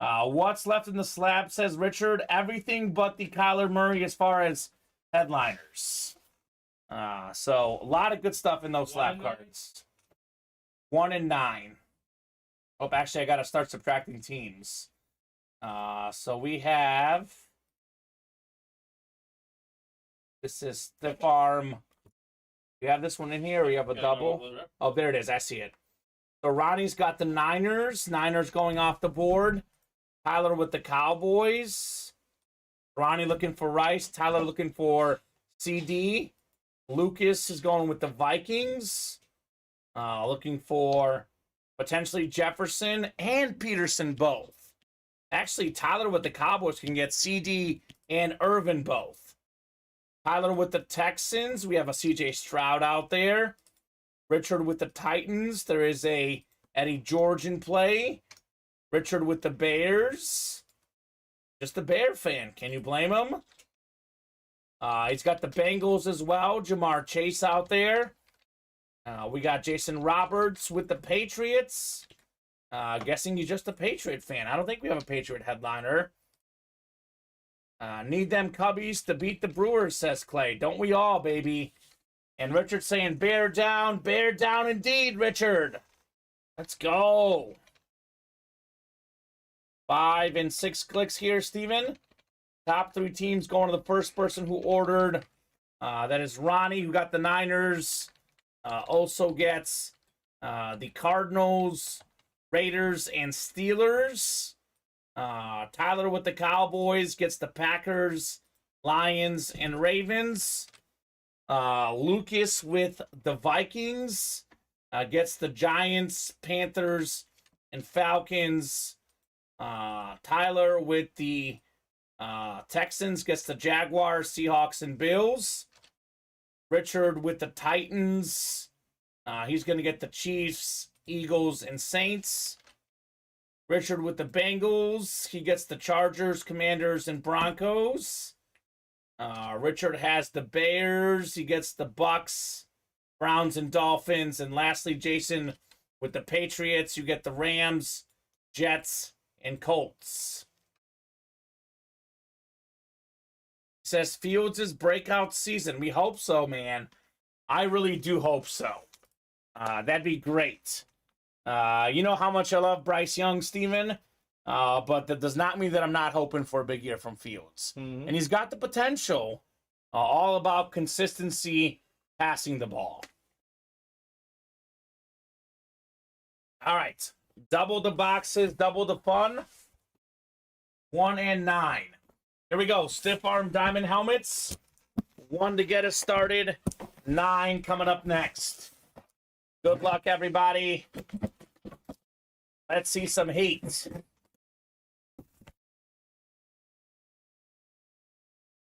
[SPEAKER 2] What's left in the slab, says Richard. Everything but the Kyler Murray as far as headliners. So a lot of good stuff in those slab cards. 1 and 9. Oh, actually, I got to start subtracting teams. So we have This is Stiff Arm. You have this one in here, or you have a double? Oh, there it is. I see it. So Ronnie's got the Niners. Niners going off the board. Tyler with the Cowboys. Ronnie looking for Rice. Tyler looking for CD. Lucas is going with the Vikings. Looking for potentially Jefferson and Peterson both. Actually, Tyler with the Cowboys can get CD and Irvin both. Tyler with the Texans. We have a CJ Stroud out there. Richard with the Titans. There is a Eddie George in play. Richard with the Bears. Just a Bear fan. Can you blame him? He's got the Bengals as well. Jamar Chase out there. We got Jason Roberts with the Patriots. Guessing you're just a Patriot fan. I don't think we have a Patriot headliner. Need them Cubbies to beat the Brewers, says Clay. Don't we all, baby? And Richard saying, bear down indeed, Richard. Let's go. 5 and 6 clicks here, Steven. Top 3 teams going to the first person who ordered. That is Ronnie, who got the Niners. Also gets the Cardinals, Raiders, and Steelers. Tyler with the Cowboys gets the Packers, Lions, and Ravens. Lucas with the Vikings gets the Giants, Panthers, and Falcons. Tyler with the Texans gets the Jaguars, Seahawks, and Bills. Richard with the Titans. He's going to get the Chiefs, Eagles, and Saints. Richard with the Bengals. He gets the Chargers, Commanders, and Broncos. Richard has the Bears. He gets the Bucks, Browns, and Dolphins. And lastly, Jason with the Patriots. You get the Rams, Jets, and Colts. Says Fields' breakout season. We hope so, man. I really do hope so. That'd be great. You know how much I love Bryce Young, Steven. But that does not mean that I'm not hoping for a big year from Fields. Mm-hmm. And he's got the potential. All about consistency, passing the ball. All right. Double the boxes, double the fun. 1 and 9. Here we go. Stiff arm diamond helmets. 1 to get us started. 9 coming up next. Good luck, everybody. Let's see some heat.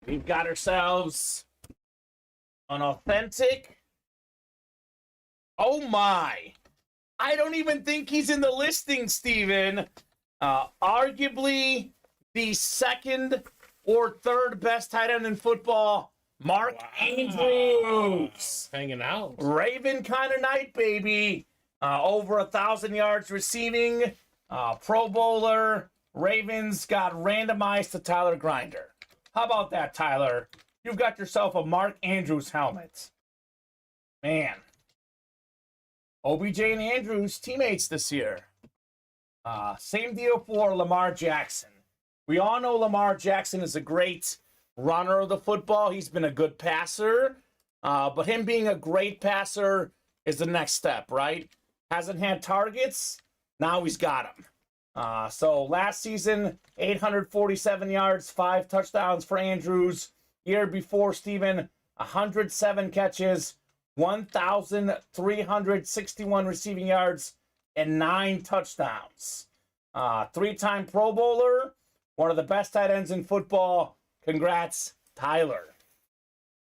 [SPEAKER 2] We've got ourselves an authentic. Oh my. I don't even think he's in the listing, Steven. Arguably the second or third best tight end in football, Mark Andrews.
[SPEAKER 3] Hanging out.
[SPEAKER 2] Raven kind of night, baby. Over 1,000 yards receiving. Pro Bowler. Ravens got randomized to Tyler Grinder. How about that, Tyler? You've got yourself a Mark Andrews helmet. Man. OBJ and Andrews teammates this year. Same deal for Lamar Jackson. We all know Lamar Jackson is a great runner of the football. He's been a good passer. But him being a great passer is the next step, right? Hasn't had targets. Now he's got them. So last season, 847 yards, 5 touchdowns for Andrews. Year before, Steven, 107 catches, 1,361 receiving yards, and 9 touchdowns. 3-time Pro Bowler, one of the best tight ends in football. Congrats, Tyler.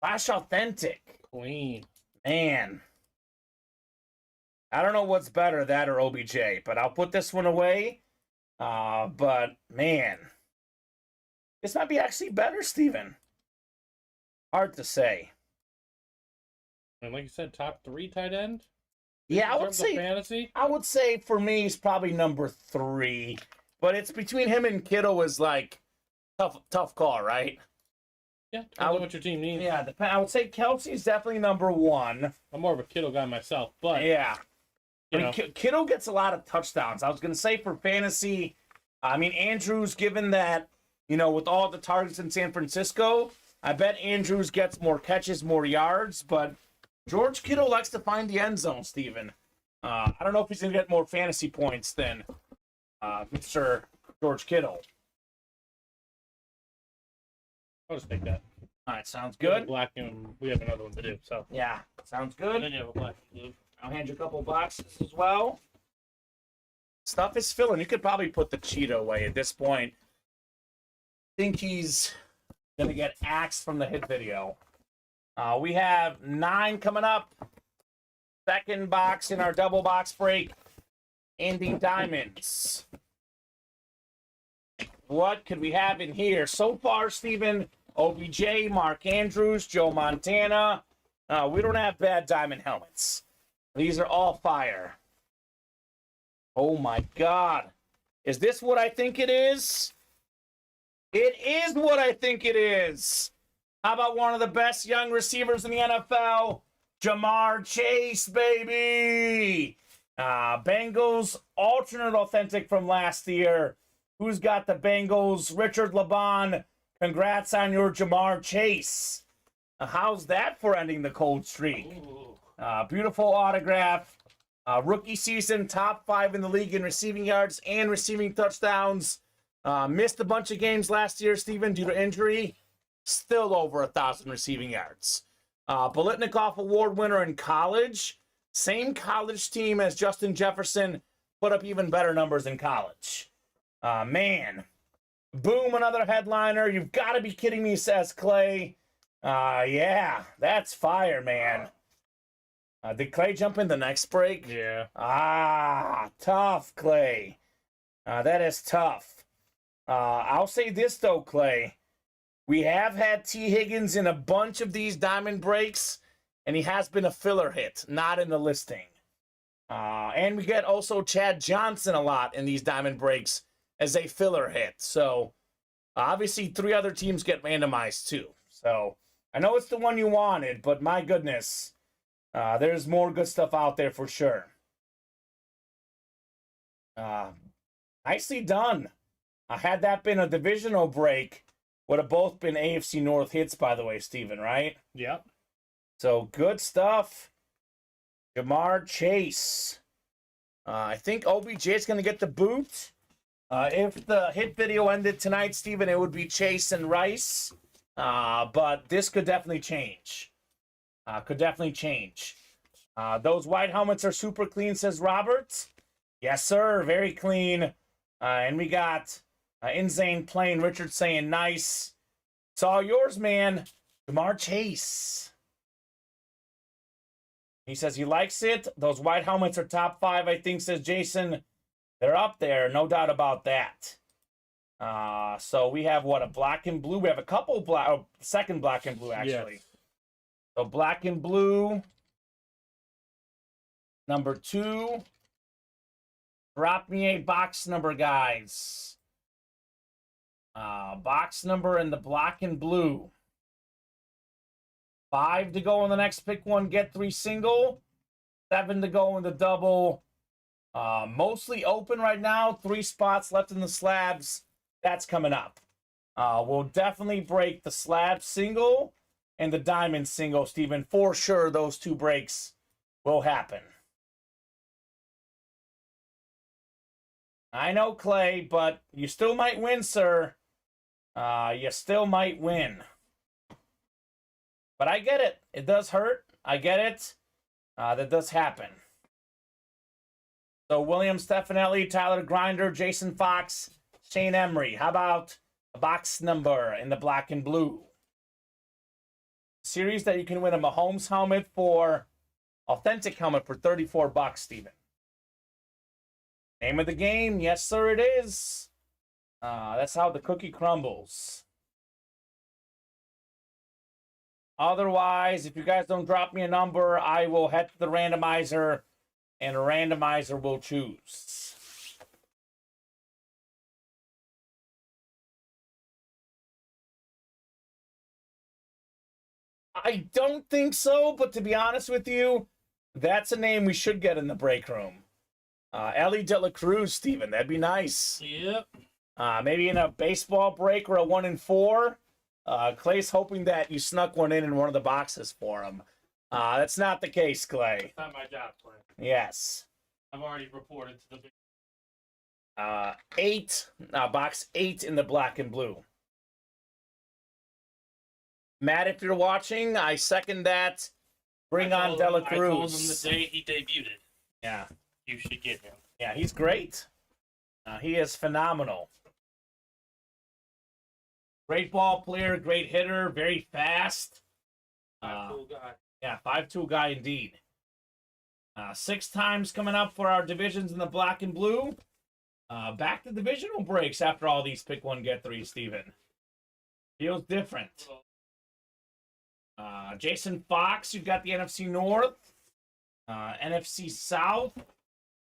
[SPEAKER 2] Flash authentic.
[SPEAKER 3] Clean.
[SPEAKER 2] Man. I don't know what's better, that or OBJ, but I'll put this one away. But, man. This might be actually better, Steven. Hard to say.
[SPEAKER 3] And like you said, top 3 tight end?
[SPEAKER 2] Yeah,
[SPEAKER 3] fantasy?
[SPEAKER 2] I would say for me, he's probably number 3. But it's between him and Kittle is like tough call, right?
[SPEAKER 3] Yeah, depends on what your team needs.
[SPEAKER 2] Yeah, I would say Kelsey's definitely number 1.
[SPEAKER 3] I'm more of a Kittle guy myself, but
[SPEAKER 2] yeah. Kittle gets a lot of touchdowns. I was going to say for fantasy, I mean, Andrews, given that, with all the targets in San Francisco, I bet Andrews gets more catches, more yards, but George Kittle likes to find the end zone, Steven. I don't know if he's going to get more fantasy points than Mr. George Kittle.
[SPEAKER 3] I'll just take that.
[SPEAKER 2] All right, sounds
[SPEAKER 3] We have a
[SPEAKER 2] good.
[SPEAKER 3] black and we have another one to do. So
[SPEAKER 2] Yeah, sounds
[SPEAKER 3] and
[SPEAKER 2] good.
[SPEAKER 3] then you have a black and blue.
[SPEAKER 2] I'll hand you a couple boxes as well. Stuff is filling. You could probably put the Cheeto away at this point. I think he's going to get axed from the hit video. We have 9 coming up. Second box in our double box break. Indy Diamonds. What could we have in here? So far, Steven, OBJ, Mark Andrews, Joe Montana. We don't have bad diamond helmets. These are all fire. Oh my God. Is this what I think it is? It is what I think it is. How about one of the best young receivers in the NFL? Jamar Chase, baby. Bengals alternate authentic from last year. Who's got the Bengals? Richard Laban. Congrats on your Jamar Chase. How's that for ending the cold streak? Beautiful autograph. Rookie season, top 5 in the league in receiving yards and receiving touchdowns. Missed a bunch of games last year, Steven, due to injury. Still over 1,000 receiving yards. Bolitnikoff Award winner in college. Same college team as Justin Jefferson. Put up even better numbers in college. Man. Boom, another headliner. You've got to be kidding me, says Clay. Yeah, that's fire, man. Did Clay jump in the next break?
[SPEAKER 3] Yeah.
[SPEAKER 2] Tough, Clay. That is tough. I'll say this, though, Clay. We have had T. Higgins in a bunch of these diamond breaks, and he has been a filler hit, not in the listing. And we get also Chad Johnson a lot in these diamond breaks as a filler hit. So, obviously, 3 other teams get randomized, too. So, I know it's the one you wanted, but my goodness, there's more good stuff out there for sure. Nicely done. Had that been a divisional break, would have both been AFC North hits, by the way, Steven, right?
[SPEAKER 3] Yep.
[SPEAKER 2] So, good stuff. Jamar Chase. I think OBJ is going to get the boot. If the hit video ended tonight, Steven, it would be Chase and Rice. But this could definitely change. Those white helmets are super clean, says Robert. Yes, sir. Very clean. And we got Insane playing. Richard saying nice. It's all yours, man. Jamar Chase. He says he likes it. Those white helmets are top 5, I think, says Jason. They're up there, no doubt about that. So we have, what, a black and blue? We have a couple black, second black and blue, actually.
[SPEAKER 3] Yes.
[SPEAKER 2] So black and blue. Number 2. Drop me a box number, guys. Box number in the black and blue. 5 to go in the next pick one, get 3 single. 7 to go in the double. Mostly open right now. 3 spots left in the slabs. That's coming up. We'll definitely break the slab single and the diamond single, Steven. For sure, those 2 breaks will happen. I know, Clay, but you still might win, sir. You still might win. But I get it. It does hurt. I get it. That does happen. So William Stefanelli, Tyler Grinder, Jason Fox, Shane Emery. How about a box number in the black and blue? Series that you can win a Mahomes helmet for, authentic helmet for $34, Steven. Name of the game, yes sir it is. That's how the cookie crumbles. Otherwise, if you guys don't drop me a number, I will head to the randomizer, and a randomizer will choose. I don't think so, but to be honest with you, that's a name we should get in the break room. Ellie De La Cruz, Steven, that'd be nice.
[SPEAKER 3] Yep.
[SPEAKER 2] Maybe in a baseball break or a 1 in 4. Clay's hoping that you snuck one in one of the boxes for him. That's not the case, Clay.
[SPEAKER 3] It's not my job, Clay.
[SPEAKER 2] Yes.
[SPEAKER 3] I've already reported to the big.
[SPEAKER 2] Box 8 in the black and blue. Matt, if you're watching, I second that. Bring on Dela Cruz.
[SPEAKER 3] I told him the day he debuted.
[SPEAKER 2] Yeah.
[SPEAKER 3] You should get him.
[SPEAKER 2] Yeah, he's great. He is phenomenal. Great ball player, great hitter, very fast.
[SPEAKER 3] Cool guy.
[SPEAKER 2] Yeah, 5'2" guy indeed. 6 times coming up for our divisions in the black and blue. Back to divisional breaks after all these pick one, get three, Steven. Feels different. Jason Fox, you've got the NFC North. NFC South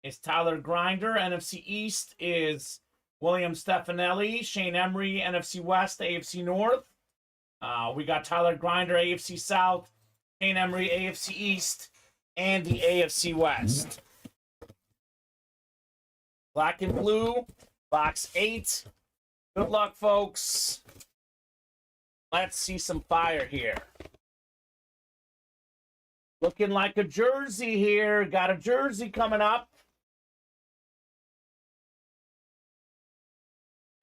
[SPEAKER 2] is Tyler Grinder. NFC East is William Stefanelli. Shane Emery, NFC West, AFC North. We got Tyler Grinder, AFC South. Shane Emery, AFC East. And the AFC West. Black and blue, box 8. Good luck, folks. Let's see some fire here. Looking like a jersey here. Got a jersey coming up.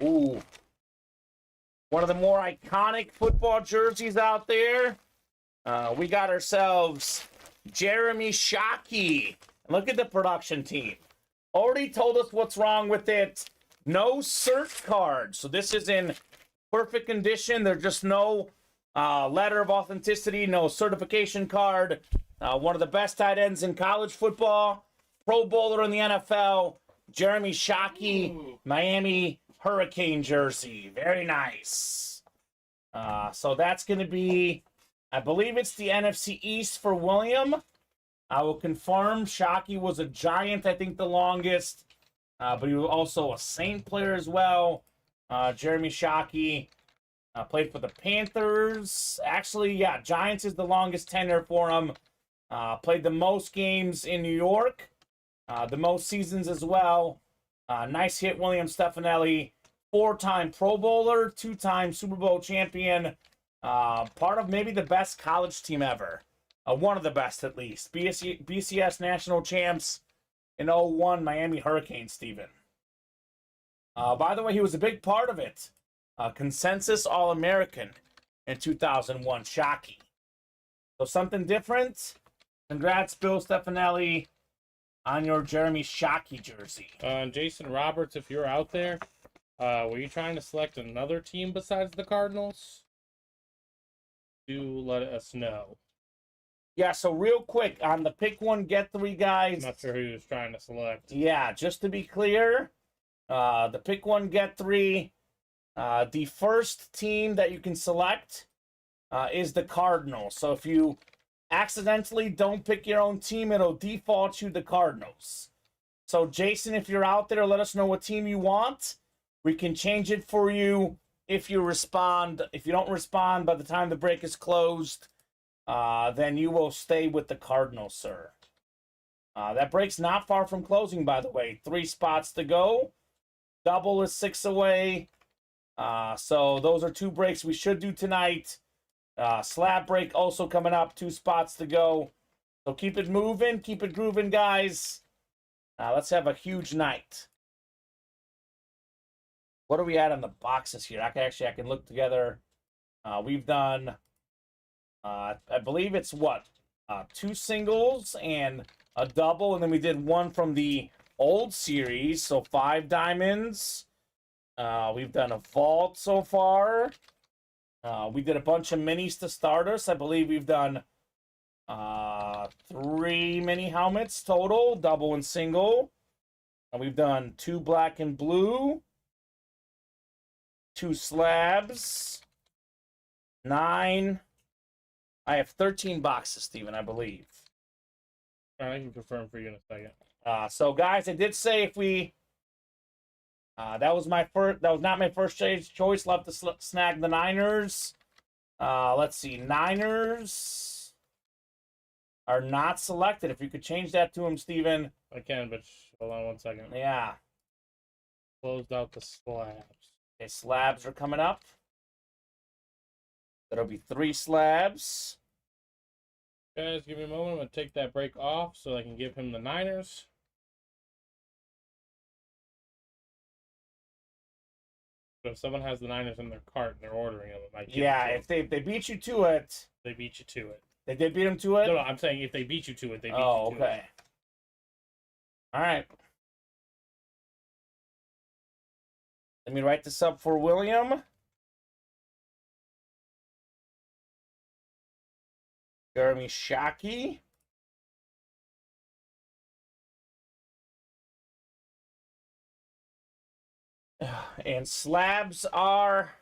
[SPEAKER 2] Ooh. One of the more iconic football jerseys out there. We got ourselves Jeremy Shockey. Look at the production team. Already told us what's wrong with it. No search card. So this is in perfect condition. There's just no letter of authenticity, no certification card. One of the best tight ends in college football. Pro Bowler in the NFL. Jeremy Shockey, Miami Hurricane jersey. Very nice. So that's going to be, I believe it's the NFC East for William. I will confirm Shockey was a Giant, I think the longest. But he was also a Saint player as well. Jeremy Shockey played for the Panthers. Actually, yeah, Giants is the longest tenure for him. Played the most games in New York. The most seasons as well. Nice hit, William Stefanelli. 4-time Pro Bowler, 2-time Super Bowl champion. Part of maybe the best college team ever. One of the best, at least. BCS national champs in 01 Miami Hurricanes, Steven. By the way, he was a big part of it. Consensus All-American in 2001, Shockey. So something different. Congrats, Bill Stefanelli, on your Jeremy Shockey jersey.
[SPEAKER 3] Jason Roberts, if you're out there, were you trying to select another team besides the Cardinals? Do let us know.
[SPEAKER 2] Yeah, so real quick, on the pick one, get three guys.
[SPEAKER 3] Not sure who he was trying to select.
[SPEAKER 2] Yeah, just to be clear, the pick one, get three, the first team that you can select is the Cardinals. So if you accidentally don't pick your own team, it'll default you the Cardinals. So Jason, if you're out there, let us know what team you want. We can change it for you if you respond. If you don't respond by the time the break is closed, then you will stay with the Cardinals, sir. That break's not far from closing, by the way. 3 spots to go. Double is 6 away. So those are 2 breaks we should do tonight. Slab break also coming up. 2 spots to go. So keep it moving. Keep it grooving, guys. Let's have a huge night. What are we at on the boxes here? I can look together. We've done, I believe it's what? 2 singles and a double, and then we did 1 from the old series, so 5 diamonds. We've done a vault so far. We did a bunch of minis to start us. I believe we've done 3 mini helmets total, double and single. And we've done 2 black and blue, 2 slabs, 9. I have 13 boxes, Steven, I believe.
[SPEAKER 3] I can confirm for you in a second.
[SPEAKER 2] So guys, I did say if we that was not my first choice. Love to snag the Niners. Let's see, Niners are not selected. If you could change that to him, Steven.
[SPEAKER 3] I can, but hold on 1 second.
[SPEAKER 2] Yeah.
[SPEAKER 3] Closed out the slabs.
[SPEAKER 2] Okay, slabs are coming up. That'll be 3 slabs.
[SPEAKER 3] Guys, give me a moment. I'm going to take that break off so I can give him the Niners. But if someone has the Niners in their cart and they're ordering them, it might give
[SPEAKER 2] Yeah,
[SPEAKER 3] it to
[SPEAKER 2] if they beat you to it.
[SPEAKER 3] they beat you to it.
[SPEAKER 2] They did beat him to it?
[SPEAKER 3] No, I'm saying if they beat you to it, they beat
[SPEAKER 2] Oh,
[SPEAKER 3] you to
[SPEAKER 2] okay. All right. Let me write this up for William. Jeremy Shockey. And slabs are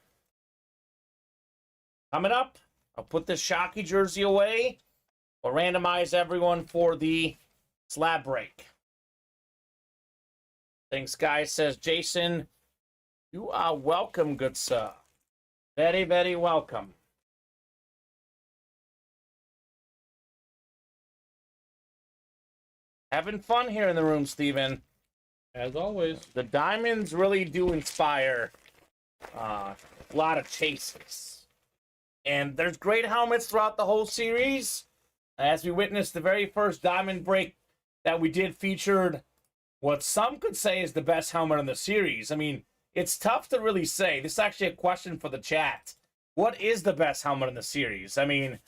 [SPEAKER 2] coming up. I'll put this Shockey jersey away. We'll randomize everyone for the slab break. Thanks, guys. Says Jason, you are welcome, good sir. Very, very welcome. Having fun here in the room, Steven.
[SPEAKER 3] As always.
[SPEAKER 2] The diamonds really do inspire a lot of chases. And there's great helmets throughout the whole series. As we witnessed, the very first diamond break that we did featured what some could say is the best helmet in the series. I mean, it's tough to really say. This is actually a question for the chat. What is the best helmet in the series? I mean,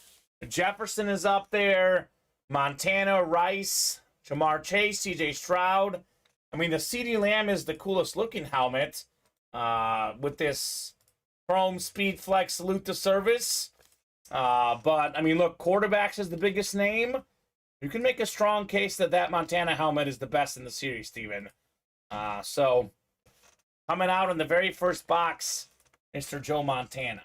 [SPEAKER 2] Jefferson is up there. Montana, Rice, Jamar Chase, CJ Stroud. I mean, the CD Lamb is the coolest looking helmet with this chrome speed flex salute to service. But, I mean, look, quarterbacks is the biggest name. You can make a strong case that that Montana helmet is the best in the series, Steven. So, coming out in the very first box, Mr. Joe Montana.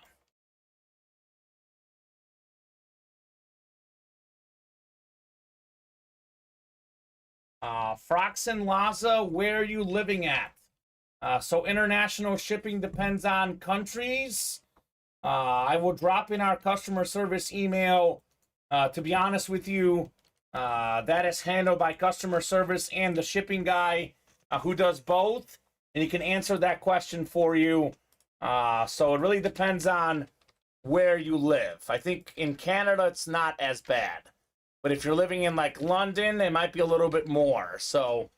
[SPEAKER 2] Froxen Laza, where are you living at? So international shipping depends on countries. I will drop in our customer service email. To be honest with you, that is handled by customer service and the shipping guy who does both. And he can answer that question for you. So it really depends on where you live. I think in Canada, it's not as bad. But if you're living in like London, it might be a little bit more. So,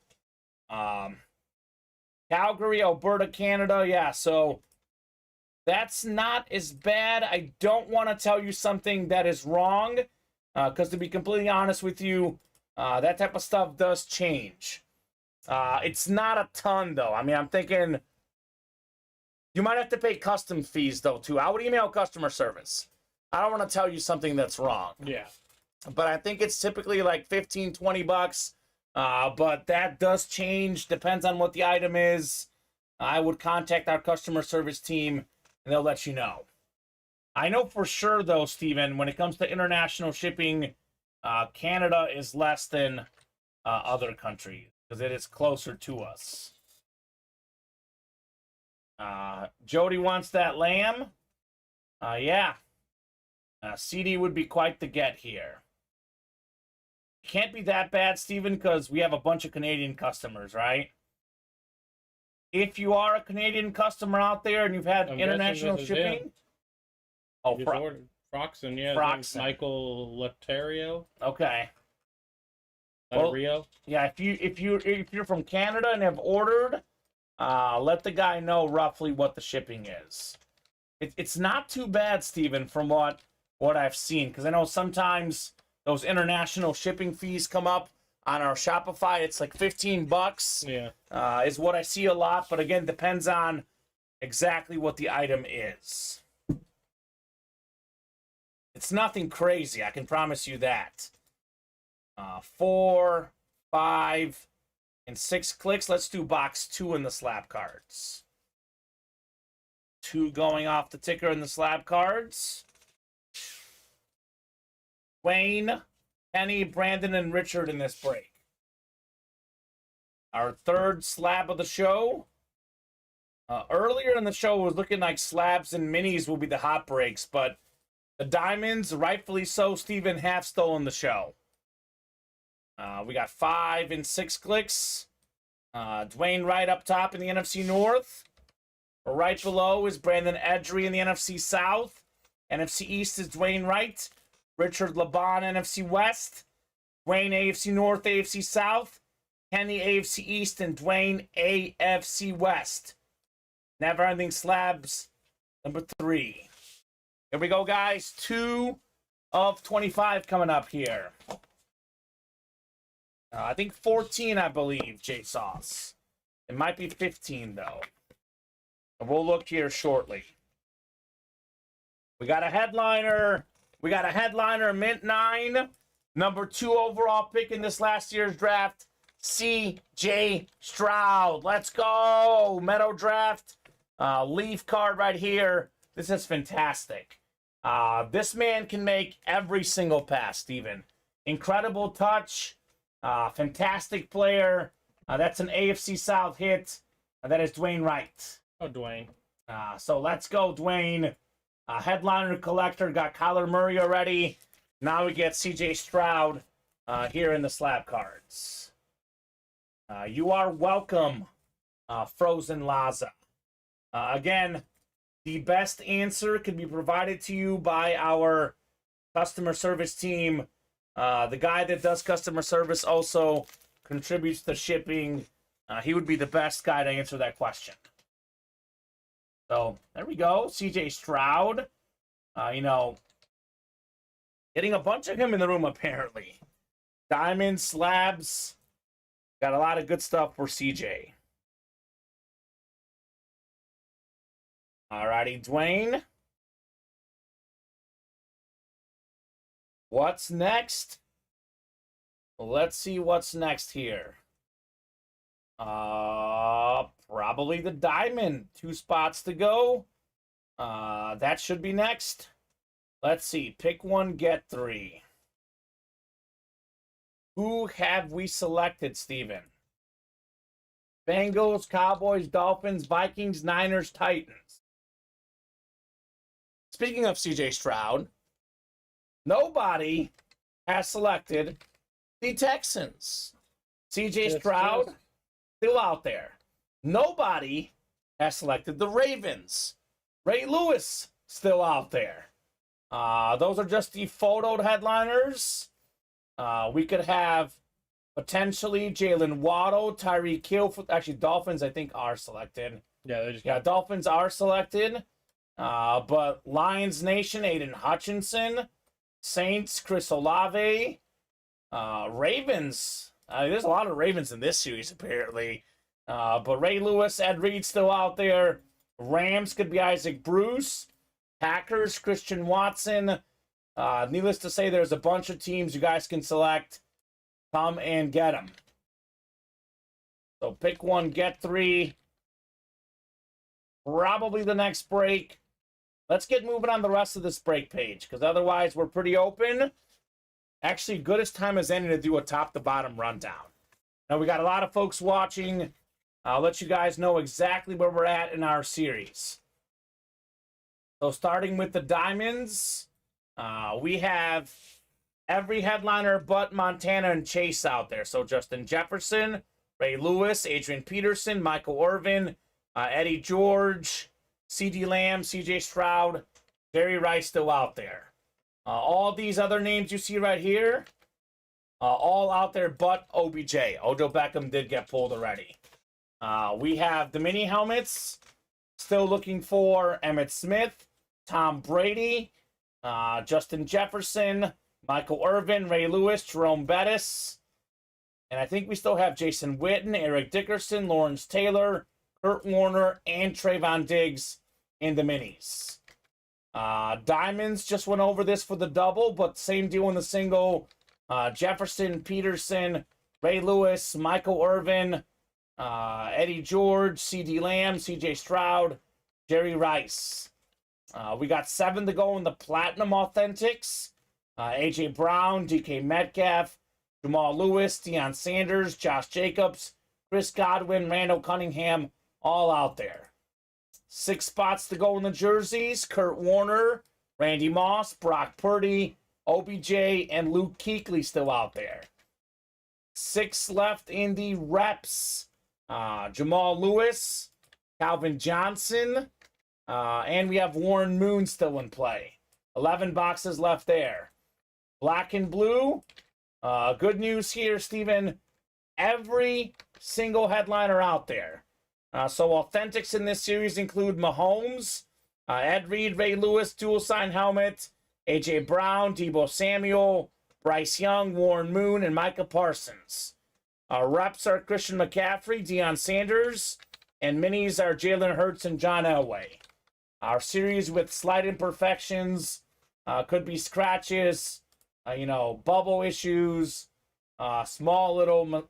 [SPEAKER 2] Calgary, Alberta, Canada. Yeah, so that's not as bad. I don't want to tell you something that is wrong. Because to be completely honest with you, that type of stuff does change. It's not a ton, though. I mean, I'm thinking you might have to pay custom fees, though, too. I would email customer service. I don't want to tell you something that's wrong.
[SPEAKER 3] Yeah.
[SPEAKER 2] But I think it's typically like 15, 20 bucks. But that does change. Depends on what the item is. I would contact our customer service team, and they'll let you know. I know for sure, though, Steven, when it comes to international shipping, Canada is less than other countries because it is closer to us. Jody wants that lamb. Yeah. CD would be quite the get here. Can't be that bad, Steven, because we have a bunch of Canadian customers, right? If you are a Canadian customer out there and you've had international shipping... Oh,
[SPEAKER 3] Froxen, yeah.
[SPEAKER 2] Froxen.
[SPEAKER 3] Michael Leterio.
[SPEAKER 2] Okay.
[SPEAKER 3] Well, Rio.
[SPEAKER 2] Yeah, if you're from Canada and have ordered, let the guy know roughly what the shipping is. It's not too bad, Steven, from what I've seen, because I know sometimes those international shipping fees come up on our Shopify. It's like 15 bucks.
[SPEAKER 3] Yeah.
[SPEAKER 2] Is what I see a lot, but again, depends on exactly what the item is. It's nothing crazy, I can promise you that. 4, 5, and 6 clicks. Let's do box 2 in the slab cards. 2 going off the ticker in the slab cards. Wayne, Kenny, Brandon, and Richard in this break. Our third slab of the show. Earlier in the show, it was looking like slabs and minis will be the hot breaks, but the diamonds, rightfully so, Steven, have stolen the show. We got 5 and 6 clicks. Dwayne right up top in the NFC North. Right below is Brandon Edry in the NFC South. NFC East is Dwayne Wright. Richard Laban, NFC West. Dwayne, AFC North, AFC South. Kenny, AFC East, and Dwayne, AFC West. Never Ending Slabs, number 3. Here we go, guys. 2 of 25 coming up here. I think 14, I believe, J-Sauce. It might be 15, though. We'll look here shortly. We got a headliner. We got a headliner, Mint 9. Number 2 overall pick in this last year's draft, C.J. Stroud. Let's go. Meadow Draft. Leaf card right here. This is fantastic. This man can make every single pass, Steven. Incredible touch. Fantastic player. That's an AFC South hit. That is Dwayne Wright.
[SPEAKER 3] Oh, Dwayne.
[SPEAKER 2] So let's go, Dwayne. Headliner collector. Got Kyler Murray already. Now we get C.J. Stroud here in the slab cards. You are welcome, Frozen Laza. Again, the best answer can be provided to you by our customer service team. The guy that does customer service also contributes to shipping. He would be the best guy to answer that question. So, there we go. C.J. Stroud. You know, getting a bunch of him in the room, apparently. Diamonds, slabs. Got a lot of good stuff for C.J. Alrighty, Dwayne. What's next? Well, let's see what's next here. Probably the diamond. 2 spots to go. That should be next. Let's see. Pick 1, get 3. Who have we selected, Steven? Bengals, Cowboys, Dolphins, Vikings, Niners, Titans. Speaking of C.J. Stroud, nobody has selected the Texans. C.J. Stroud, still out there. Nobody has selected the Ravens. Ray Lewis, still out there. Those are just the photoed headliners. We could have potentially Jalen Waddle, Tyreek Hill. Actually, Dolphins, I think, are selected.
[SPEAKER 3] Yeah,
[SPEAKER 2] Dolphins are selected. But Lions Nation, Aiden Hutchinson. Saints, Chris Olave. Ravens. There's a lot of Ravens in this series, apparently. But Ray Lewis, Ed Reed still out there. Rams could be Isaac Bruce. Packers, Christian Watson. Needless to say, there's a bunch of teams you guys can select. Come and get them. So pick 1, get 3. Probably the next break. Let's get moving on the rest of this break page, because otherwise we're pretty open. Actually, good as time as any to do a top-to-bottom rundown. Now, we got a lot of folks watching. I'll let you guys know exactly where we're at in our series. So starting with the Diamonds, we have every headliner but Montana and Chase out there. So Justin Jefferson, Ray Lewis, Adrian Peterson, Michael Irvin, Eddie George, C.D. Lamb, C.J. Stroud, Jerry Rice still out there. All these other names you see right here, all out there but OBJ. Odell Beckham did get pulled already. We have the mini helmets. Still looking for Emmitt Smith, Tom Brady, Justin Jefferson, Michael Irvin, Ray Lewis, Jerome Bettis. And I think we still have Jason Witten, Eric Dickerson, Lawrence Taylor, Kurt Warner, and Trayvon Diggs in the minis. Diamonds just went over this for the double, but same deal in the single. Jefferson, Peterson, Ray Lewis, Michael Irvin, Eddie George, C.D. Lamb, C.J. Stroud, Jerry Rice. We got 7 to go in the Platinum Authentics. A.J. Brown, D.K. Metcalf, Jamal Lewis, Deion Sanders, Josh Jacobs, Chris Godwin, Randall Cunningham, all out there. 6 spots to go in the jerseys. Kurt Warner, Randy Moss, Brock Purdy, OBJ, and Luke Kuechly still out there. 6 left in the reps. Jamal Lewis, Calvin Johnson, and we have Warren Moon still in play. 11 boxes left there. Black and blue. Good news here, Steven. Every single headliner out there. So authentics in this series include Mahomes, Ed Reed, Ray Lewis, dual sign helmet, A.J. Brown, Deebo Samuel, Bryce Young, Warren Moon, and Micah Parsons. Reps are Christian McCaffrey, Deion Sanders, and minis are Jalen Hurts and John Elway. Our series with slight imperfections, could be scratches, bubble issues, small little,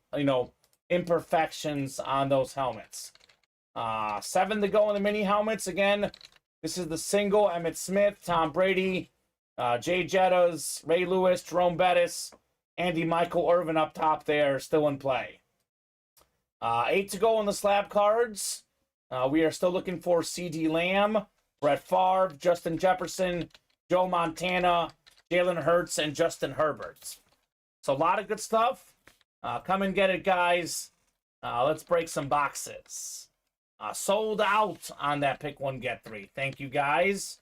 [SPEAKER 2] imperfections on those helmets. 7 to go in the mini helmets. Again, this is the single. Emmitt Smith, Tom Brady, Jay Jettas, Ray Lewis, Jerome Bettis, Andy Michael Irvin up top there, still in play. 8 to go on the slab cards. We are still looking for C.D. Lamb, Brett Favre, Justin Jefferson, Joe Montana, Jalen Hurts, and Justin Herbert. So a lot of good stuff. Come and get it, guys. Let's break some boxes. Sold out on that pick one, get three. Thank you, guys.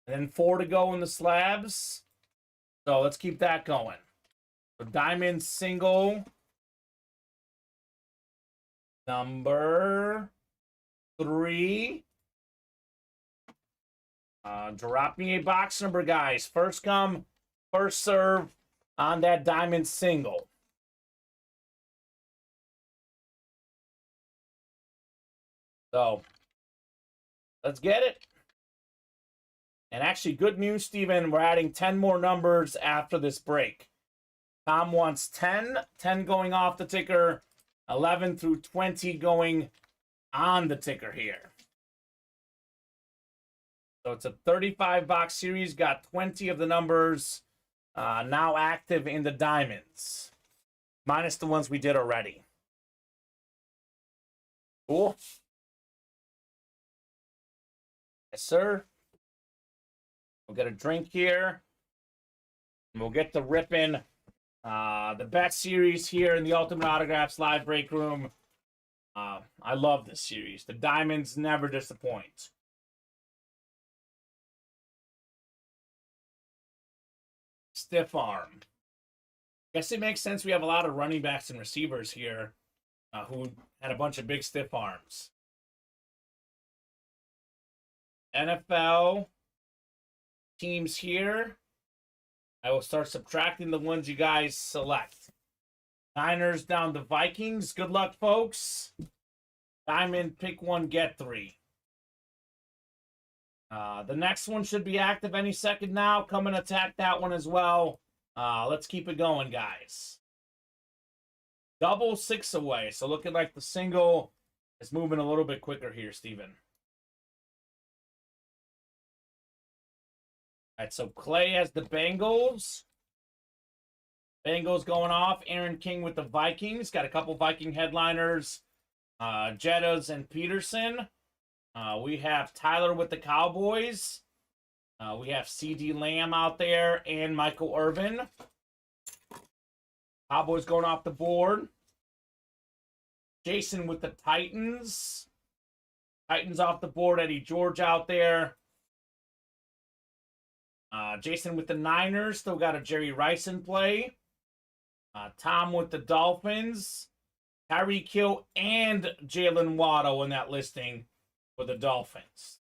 [SPEAKER 2] And then 4 to go in the slabs. So let's keep that going. So diamond single. Number 3. Drop me a box number, guys. First come, first serve on that diamond single. So, let's get it. And actually, good news, Steven. We're adding 10 more numbers after this break. Tom wants 10. 10 going off the ticker. 11 through 20 going on the ticker here. So it's a 35-box series. Got 20 of the numbers now active in the diamonds. Minus the ones we did already. Cool. Yes, sir. We'll get a drink here. And we'll get the ripping. The best series here in the Ultimate Autographs live break room. I love this series. The diamonds never disappoint. Stiff arm. Guess it makes sense we have a lot of running backs and receivers here who had a bunch of big stiff arms. NFL teams here. I will start subtracting the ones you guys select. Niners down to Vikings. Good luck, folks. Diamond, pick one, get three. The next one should be active any second now. Come and attack that one as well. Let's keep it going, guys. Double 6 away. So looking like the single is moving a little bit quicker here, Steven. All right, so Clay has the Bengals. Bengals going off. Aaron King with the Vikings. Got a couple Viking headliners. Jettas and Peterson. We have Tyler with the Cowboys. We have C.D. Lamb out there and Michael Irvin. Cowboys going off the board. Jason with the Titans. Titans off the board. Eddie George out there. Jason with the Niners. Still got a Jerry Rice in play. Tom with the Dolphins. Tyreek Hill and Jalen Waddle in that listing for the Dolphins.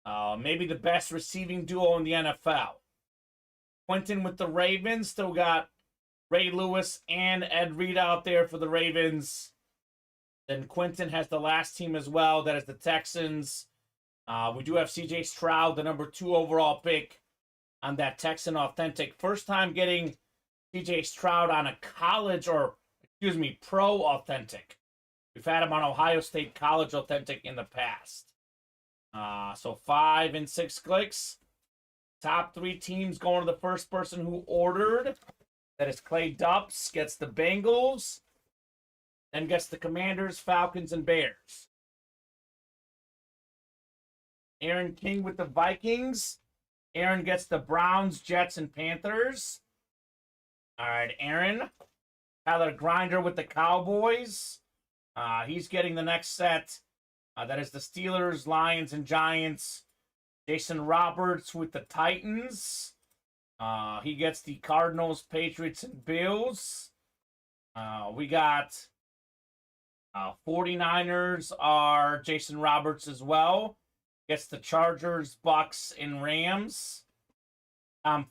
[SPEAKER 2] Maybe the best receiving duo in the NFL. Quentin with the Ravens. Still got Ray Lewis and Ed Reed out there for the Ravens. Then Quentin has the last team as well. That is the Texans. We do have C.J. Stroud, the number 2 overall pick on that Texan Authentic. First time getting C.J. Stroud on a college, or excuse me, pro Authentic. We've had him on Ohio State College Authentic in the past. So 5 and 6 clicks. Top 3 teams going to the first person who ordered. That is Clay Dupps. Gets the Bengals. Then gets the Commanders, Falcons, and Bears. Aaron King with the Vikings. Aaron gets the Browns, Jets, and Panthers. All right, Aaron. Tyler Grinder with the Cowboys. He's getting the next set. That is the Steelers, Lions, and Giants. Jason Roberts with the Titans. He gets the Cardinals, Patriots, and Bills. We got 49ers are Jason Roberts as well. Gets the Chargers, Bucks, and Rams.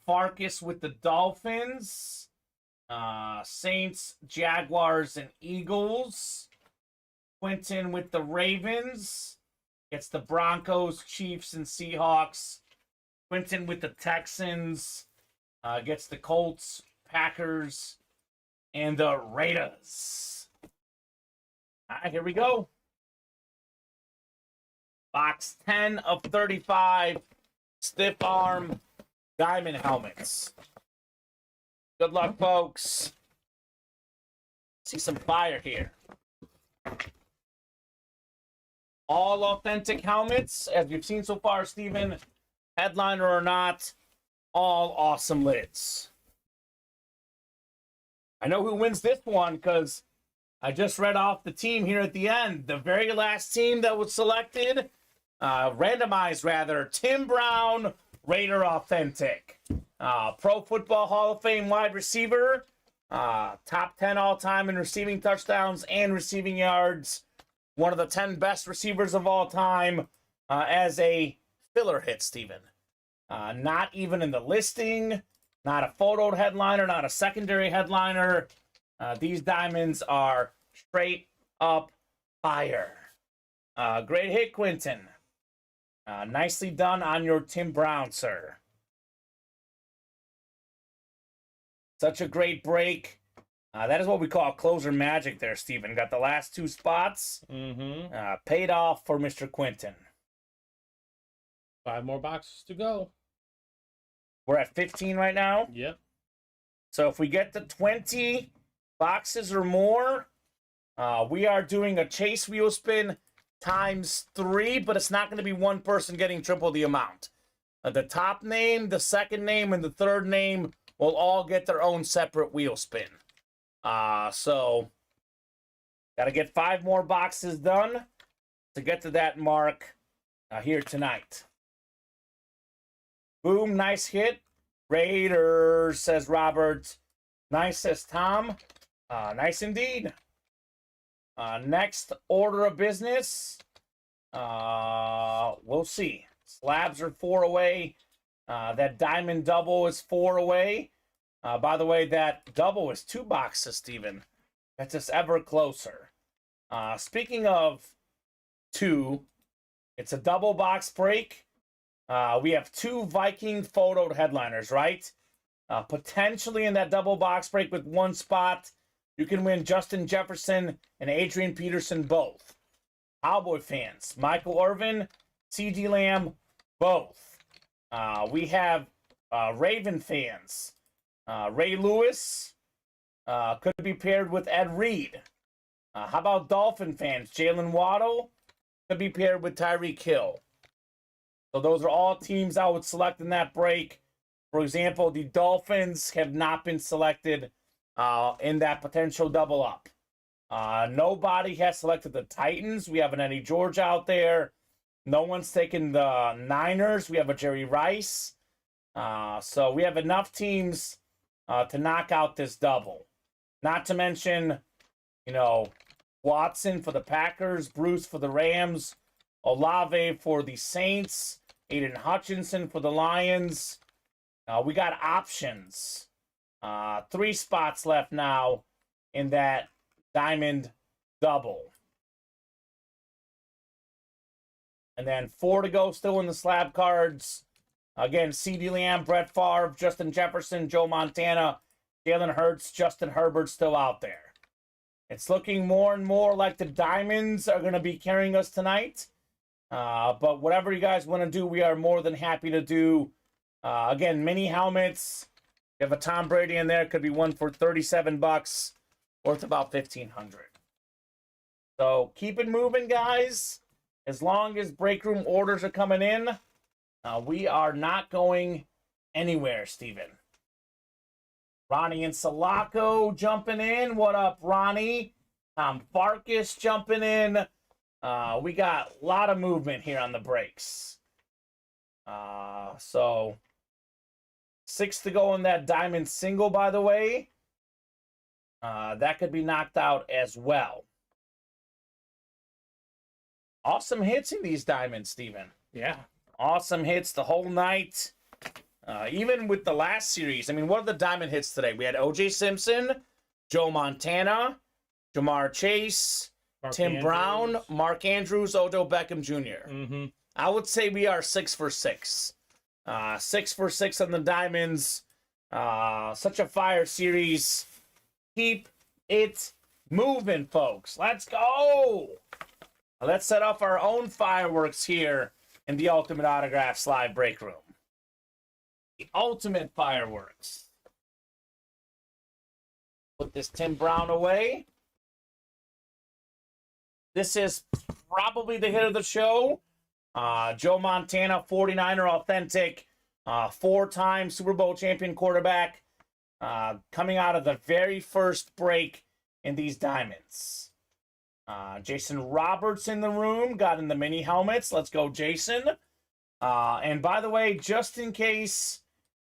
[SPEAKER 2] Farkas with the Dolphins. Saints, Jaguars, and Eagles. Quentin with the Ravens. Gets the Broncos, Chiefs, and Seahawks. Quentin with the Texans. Gets the Colts, Packers, and the Raiders. All right, here we go. Box 10 of 35 stiff arm diamond helmets. Good luck, folks. See some fire here. All authentic helmets, as you've seen so far, Steven, headliner or not, all awesome lids. I know who wins this one because I just read off the team here at the end. The very last team that was selected, randomized rather, Tim Brown, Raider Authentic. Pro Football Hall of Fame wide receiver, top 10 all-time in receiving touchdowns and receiving yards. One of the 10 best receivers of all time as a filler hit, Steven. Not even in the listing, not a photoed headliner, not a secondary headliner. These diamonds are straight up fire. Great hit, Quentin. Nicely done on your Tim Brown, sir. Such a great break. That is what we call closer magic there, Steven. Got the last two spots. Paid off for Mr. Quentin.
[SPEAKER 3] 5 more boxes to go.
[SPEAKER 2] We're at 15 right now.
[SPEAKER 3] Yep.
[SPEAKER 2] So if we get to 20 boxes or more, we are doing a chase wheel spin times 3, but it's not going to be one person getting triple the amount. The top name, the second name, and the third name will all get their own separate wheel spin. So got to get 5 more boxes done to get to that mark here tonight. Boom, nice hit. Raiders, says Robert. Nice, says Tom. Nice indeed. Next order of business. We'll see. Slabs are 4 away. That diamond double is 4 away. By the way, that double is 2 boxes, Steven. That's just ever closer. Speaking of 2, it's a double box break. We have 2 Viking photoed headliners, right? Potentially in that double box break with 1 spot, you can win Justin Jefferson and Adrian Peterson both. Cowboy fans, Michael Irvin, C.D. Lamb, both. We have Raven fans. Ray Lewis could be paired with Ed Reed. How about Dolphin fans? Jalen Waddle could be paired with Tyreek Hill. So those are all teams I would select in that break. For example, the Dolphins have not been selected in that potential double up. Nobody has selected the Titans. We have an Eddie George out there. No one's taken the Niners. We have a Jerry Rice. So we have enough teams to knock out this double. Not to mention, Watson for the Packers, Bruce for the Rams, Olave for the Saints, Aiden Hutchinson for the Lions. We got options. 3 spots left now in that diamond double. And then 4 to go still in the slab cards. Again, CeeDee Lamb, Brett Favre, Justin Jefferson, Joe Montana, Jalen Hurts, Justin Herbert still out there. It's looking more and more like the diamonds are going to be carrying us tonight. But whatever you guys want to do, we are more than happy to do. Again, mini helmets. You have a Tom Brady in there. Could be one for $37, worth about $1,500. So keep it moving, guys. As long as break room orders are coming in, we are not going anywhere, Steven. Ronnie and Sulaco jumping in. What up, Ronnie? Tom Farkas jumping in. We got a lot of movement here on the breaks. So 6 to go in that diamond single, by the way. That could be knocked out as well. Awesome hits in these diamonds, Steven.
[SPEAKER 3] Yeah.
[SPEAKER 2] Awesome hits the whole night. Even with the last series. I mean, what are the diamond hits today? We had O.J. Simpson, Joe Montana, Jamar Chase, Tim Brown, Mark Andrews, Odell Beckham Jr.
[SPEAKER 3] Mm-hmm.
[SPEAKER 2] I would say we are 6 for 6. 6 for 6 on the diamonds. Such a fire series. Keep it moving, folks. Let's go. Let's set off our own fireworks here in the Ultimate Autographs live break room. The ultimate fireworks. Put this Tim Brown away. This is probably the hit of the show. Joe Montana, 49er authentic, 4-time Super Bowl champion quarterback, coming out of the very first break in these diamonds. Jason Roberts in the room, got in the mini helmets. Let's go, Jason. And by the way, just in case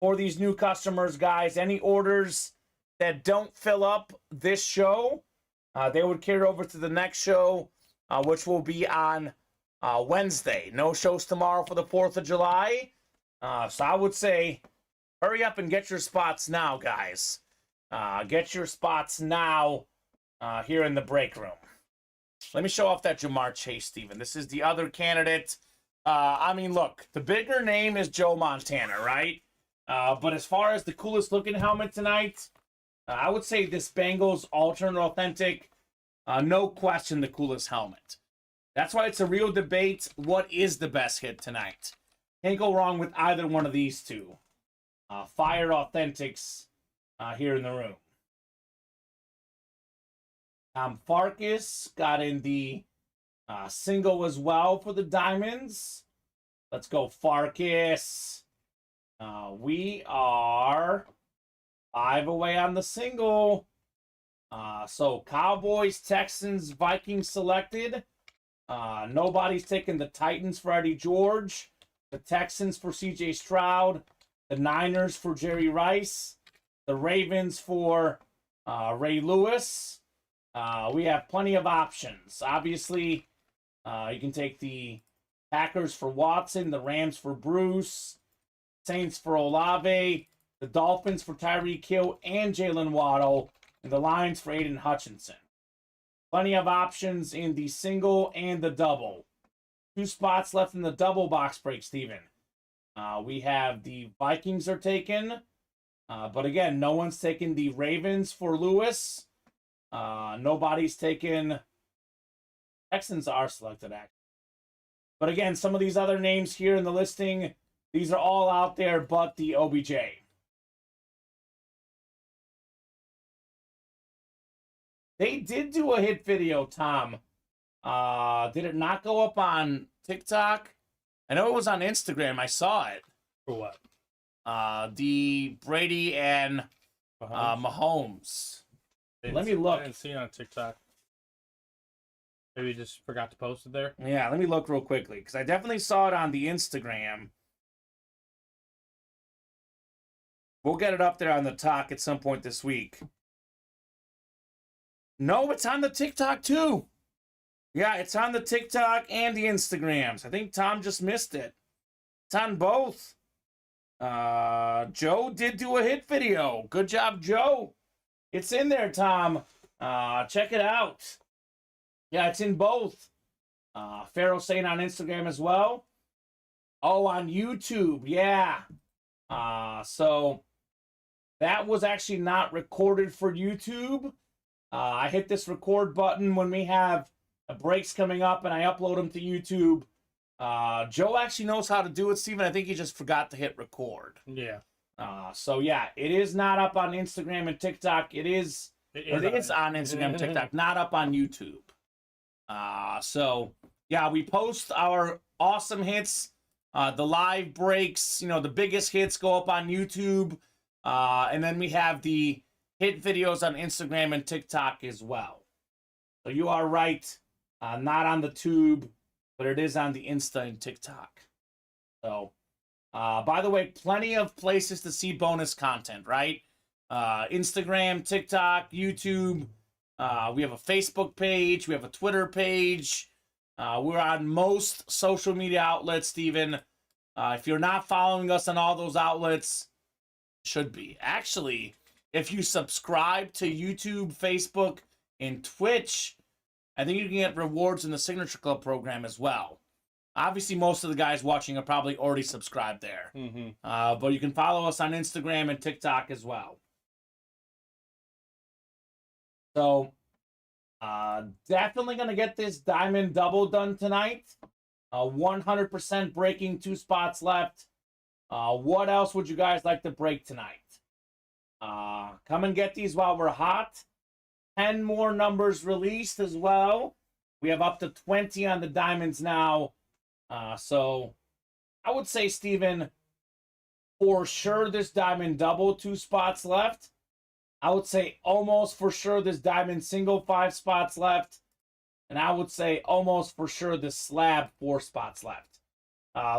[SPEAKER 2] for these new customers, guys, any orders that don't fill up this show, they would carry over to the next show, which will be on Wednesday. No shows tomorrow for the 4th of July. So I would say hurry up and get your spots now, guys. Get your spots now here in the break room. Let me show off that Jamar Chase, Steven. This is the other candidate. I mean, look, the bigger name is Joe Montana, right? But as far as the coolest looking helmet tonight, I would say this Bengals alternate authentic, no question the coolest helmet. That's why it's a real debate. What is the best hit tonight? Can't go wrong with either one of these two. Fire authentics here in the room. Farkas got in the single as well for the diamonds. Let's go, Farkas. We are 5 away on the single. So Cowboys, Texans, Vikings selected. Nobody's taking the Titans for Eddie George, the Texans for C.J. Stroud, the Niners for Jerry Rice, the Ravens for Ray Lewis. We have plenty of options. Obviously, you can take the Packers for Watson, the Rams for Bruce, Saints for Olave, the Dolphins for Tyreek Hill and Jalen Waddle, and the Lions for Aiden Hutchinson. Plenty of options in the single and the double. 2 spots left in the double box break, Steven. We have the Vikings are taken. But again, no one's taken the Ravens for Lewis. Nobody's taken... Texans are selected, actually. But again, some of these other names here in the listing, these are all out there but the OBJ. They did do a hit video, Tom. Did it not go up on TikTok? I know it was on Instagram. I saw it.
[SPEAKER 3] For what?
[SPEAKER 2] The Brady and Mahomes. Let me look.
[SPEAKER 3] I didn't see it on TikTok. Maybe you just forgot to post it there.
[SPEAKER 2] Yeah, let me look real quickly, because I definitely saw it on the Instagram. We'll get it up there on the talk at some point this week. No, it's on the TikTok too. Yeah, it's on the TikTok and the Instagrams. I think Tom just missed it. It's on both. Joe did do a hit video. Good job, Joe. It's in there, Tom. Check it out. Yeah, it's in both. Pharaoh saying on Instagram as well. Oh, on YouTube. Yeah. So that was actually not recorded for YouTube. I hit this record button when we have breaks coming up and I upload them to YouTube. Joe actually knows how to do it, Steven. I think he just forgot to hit record.
[SPEAKER 3] Yeah.
[SPEAKER 2] So yeah, it is not up on Instagram and TikTok. It is on Instagram and TikTok, not up on YouTube. So yeah, we post our awesome hits, the live breaks, you know, the biggest hits go up on YouTube. And then we have the hit videos on Instagram and TikTok as well. So you are right, not on the tube, but it is on the Insta and TikTok. So By the way, plenty of places to see bonus content, right? Instagram, TikTok, YouTube. We have a Facebook page. We have a Twitter page. We're on most social media outlets, Steven. If you're not following us on all those outlets, should be. Actually, if you subscribe to YouTube, Facebook, and Twitch, I think you can get rewards in the Signature Club program as well. Obviously, most of the guys watching are probably already subscribed there. But you can follow us on Instagram and TikTok as well. So, definitely going to get this diamond double done tonight. 100% breaking, 2 spots left. What else would you guys like to break tonight? Come and get these while we're hot. 10 more numbers released as well. We have up to 20 on the diamonds now. So I would say, Steven, for sure this diamond double, 2 spots left. I would say almost for sure this diamond single, 5 spots left. And I would say almost for sure this slab, 4 spots left.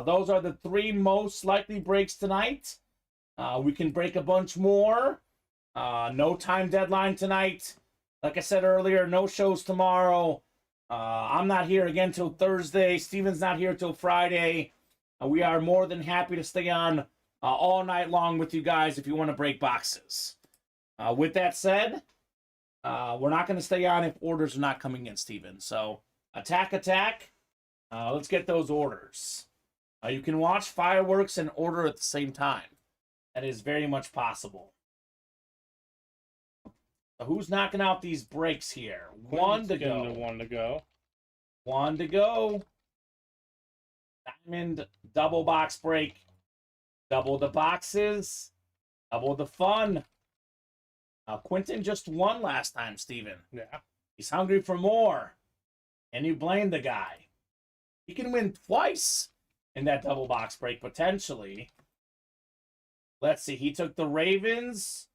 [SPEAKER 2] Those are the 3 most likely breaks tonight. We can break a bunch more. No time deadline tonight. Like I said earlier, no shows tomorrow. I'm not here again till Thursday. Steven's not here till Friday. We are more than happy to stay on all night long with you guys if you want to break boxes. With that said, we're not going to stay on if orders are not coming in, Steven. So, attack. Let's get those orders. You can watch fireworks and order at the same time. That is very much possible. So who's knocking out these breaks here? One to go. One to go. Diamond double box break. Double the boxes. Double the fun. Quentin just won last time, Steven.
[SPEAKER 3] Yeah.
[SPEAKER 2] He's hungry for more. And you blame the guy. He can win twice in that double box break, potentially. Let's see. He took the Ravens.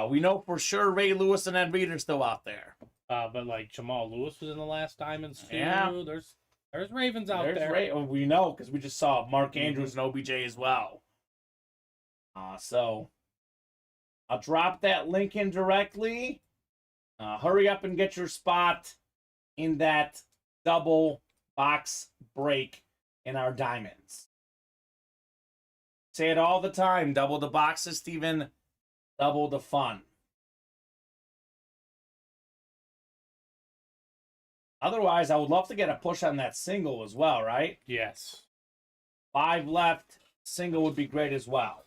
[SPEAKER 2] We know for sure Ray Lewis and Ed Reed are still out there.
[SPEAKER 3] But like Jamal Lewis was in the last Diamonds too.
[SPEAKER 2] Yeah.
[SPEAKER 3] There's Ravens out there.
[SPEAKER 2] We know because we just saw Mark Andrews and OBJ as well. So I'll drop that link in directly. Hurry up and get your spot in that double box break in our diamonds. Say it all the time. Double the boxes, Steven. Double the fun. Otherwise, I would love to get a push on that single as well, right?
[SPEAKER 3] Yes.
[SPEAKER 2] 5 left. Single would be great as well.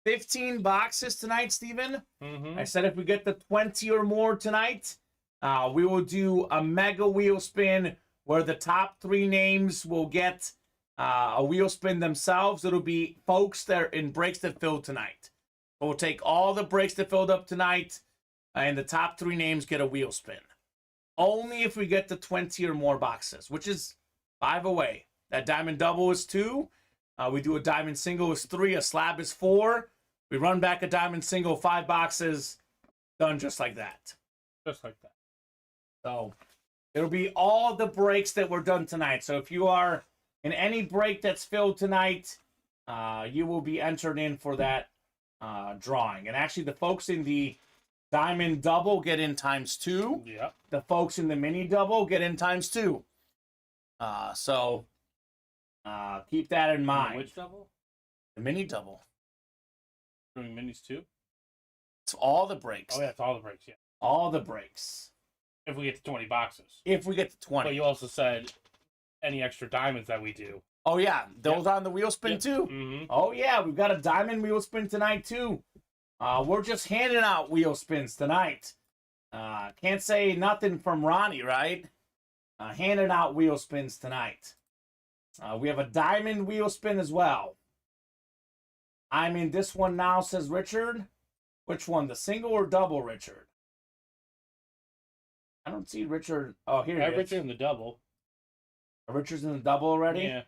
[SPEAKER 2] 15 boxes tonight, Steven. I said if we get the 20 or more tonight, we will do a mega wheel spin where the top 3 names will get a wheel spin themselves. It'll be folks that are in breaks that filled tonight. We'll take all the breaks that filled up tonight, and the top 3 names get a wheel spin. Only if we get the 20 or more boxes, which is 5 away. That diamond double is 2. We do a diamond single is 3. A slab is 4. We run back a diamond single, 5 boxes. Done just like that.
[SPEAKER 3] Just like that.
[SPEAKER 2] So it'll be all the breaks that were done tonight. So if you are in any break that's filled tonight, you will be entered in for that drawing. And actually, the folks in the diamond double get in ×2.
[SPEAKER 3] Yeah.
[SPEAKER 2] The folks in the mini double get in ×2. So keep that in mind.
[SPEAKER 3] Which double?
[SPEAKER 2] The mini double.
[SPEAKER 3] Doing minis too?
[SPEAKER 2] It's all the breaks.
[SPEAKER 3] Oh, yeah, it's all the breaks, yeah.
[SPEAKER 2] All the breaks.
[SPEAKER 3] If we get to 20 boxes.
[SPEAKER 2] If we get to 20.
[SPEAKER 3] But you also said any extra diamonds that we do.
[SPEAKER 2] Oh, yeah. Those on the wheel spin, too. Oh, yeah. We've got a diamond wheel spin tonight, too. We're just handing out wheel spins tonight. Can't say nothing from Ronnie, right? Handing out wheel spins tonight. We have a diamond wheel spin as well. I'm in this one now, says Richard. Which one? The single or double, Richard? I don't see Richard. Oh, here he is.
[SPEAKER 3] Richard in the double.
[SPEAKER 2] Richard's in the double already?
[SPEAKER 3] Yeah.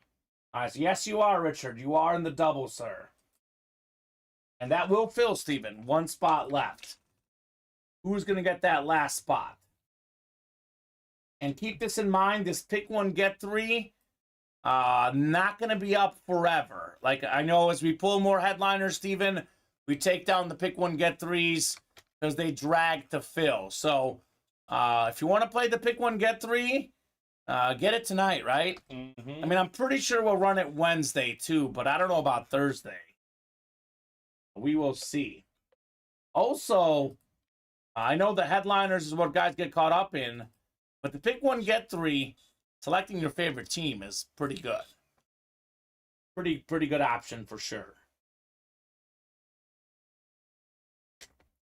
[SPEAKER 2] All right, so yes, you are, Richard. You are in the double, sir. And that will fill, Steven. 1 spot left. Who's going to get that last spot? And keep this in mind, this pick 1, get 3. Not going to be up forever. Like, I know as we pull more headliners, Steven, we take down the pick one, get threes because they drag to fill. So, if you want to play the pick one, get three, get it tonight, right?
[SPEAKER 3] Mm-hmm.
[SPEAKER 2] I mean, I'm pretty sure we'll run it Wednesday too, but I don't know about Thursday. We will see. Also, I know the headliners is what guys get caught up in, but the pick one, get three, selecting your favorite team is pretty good. Pretty good option for sure.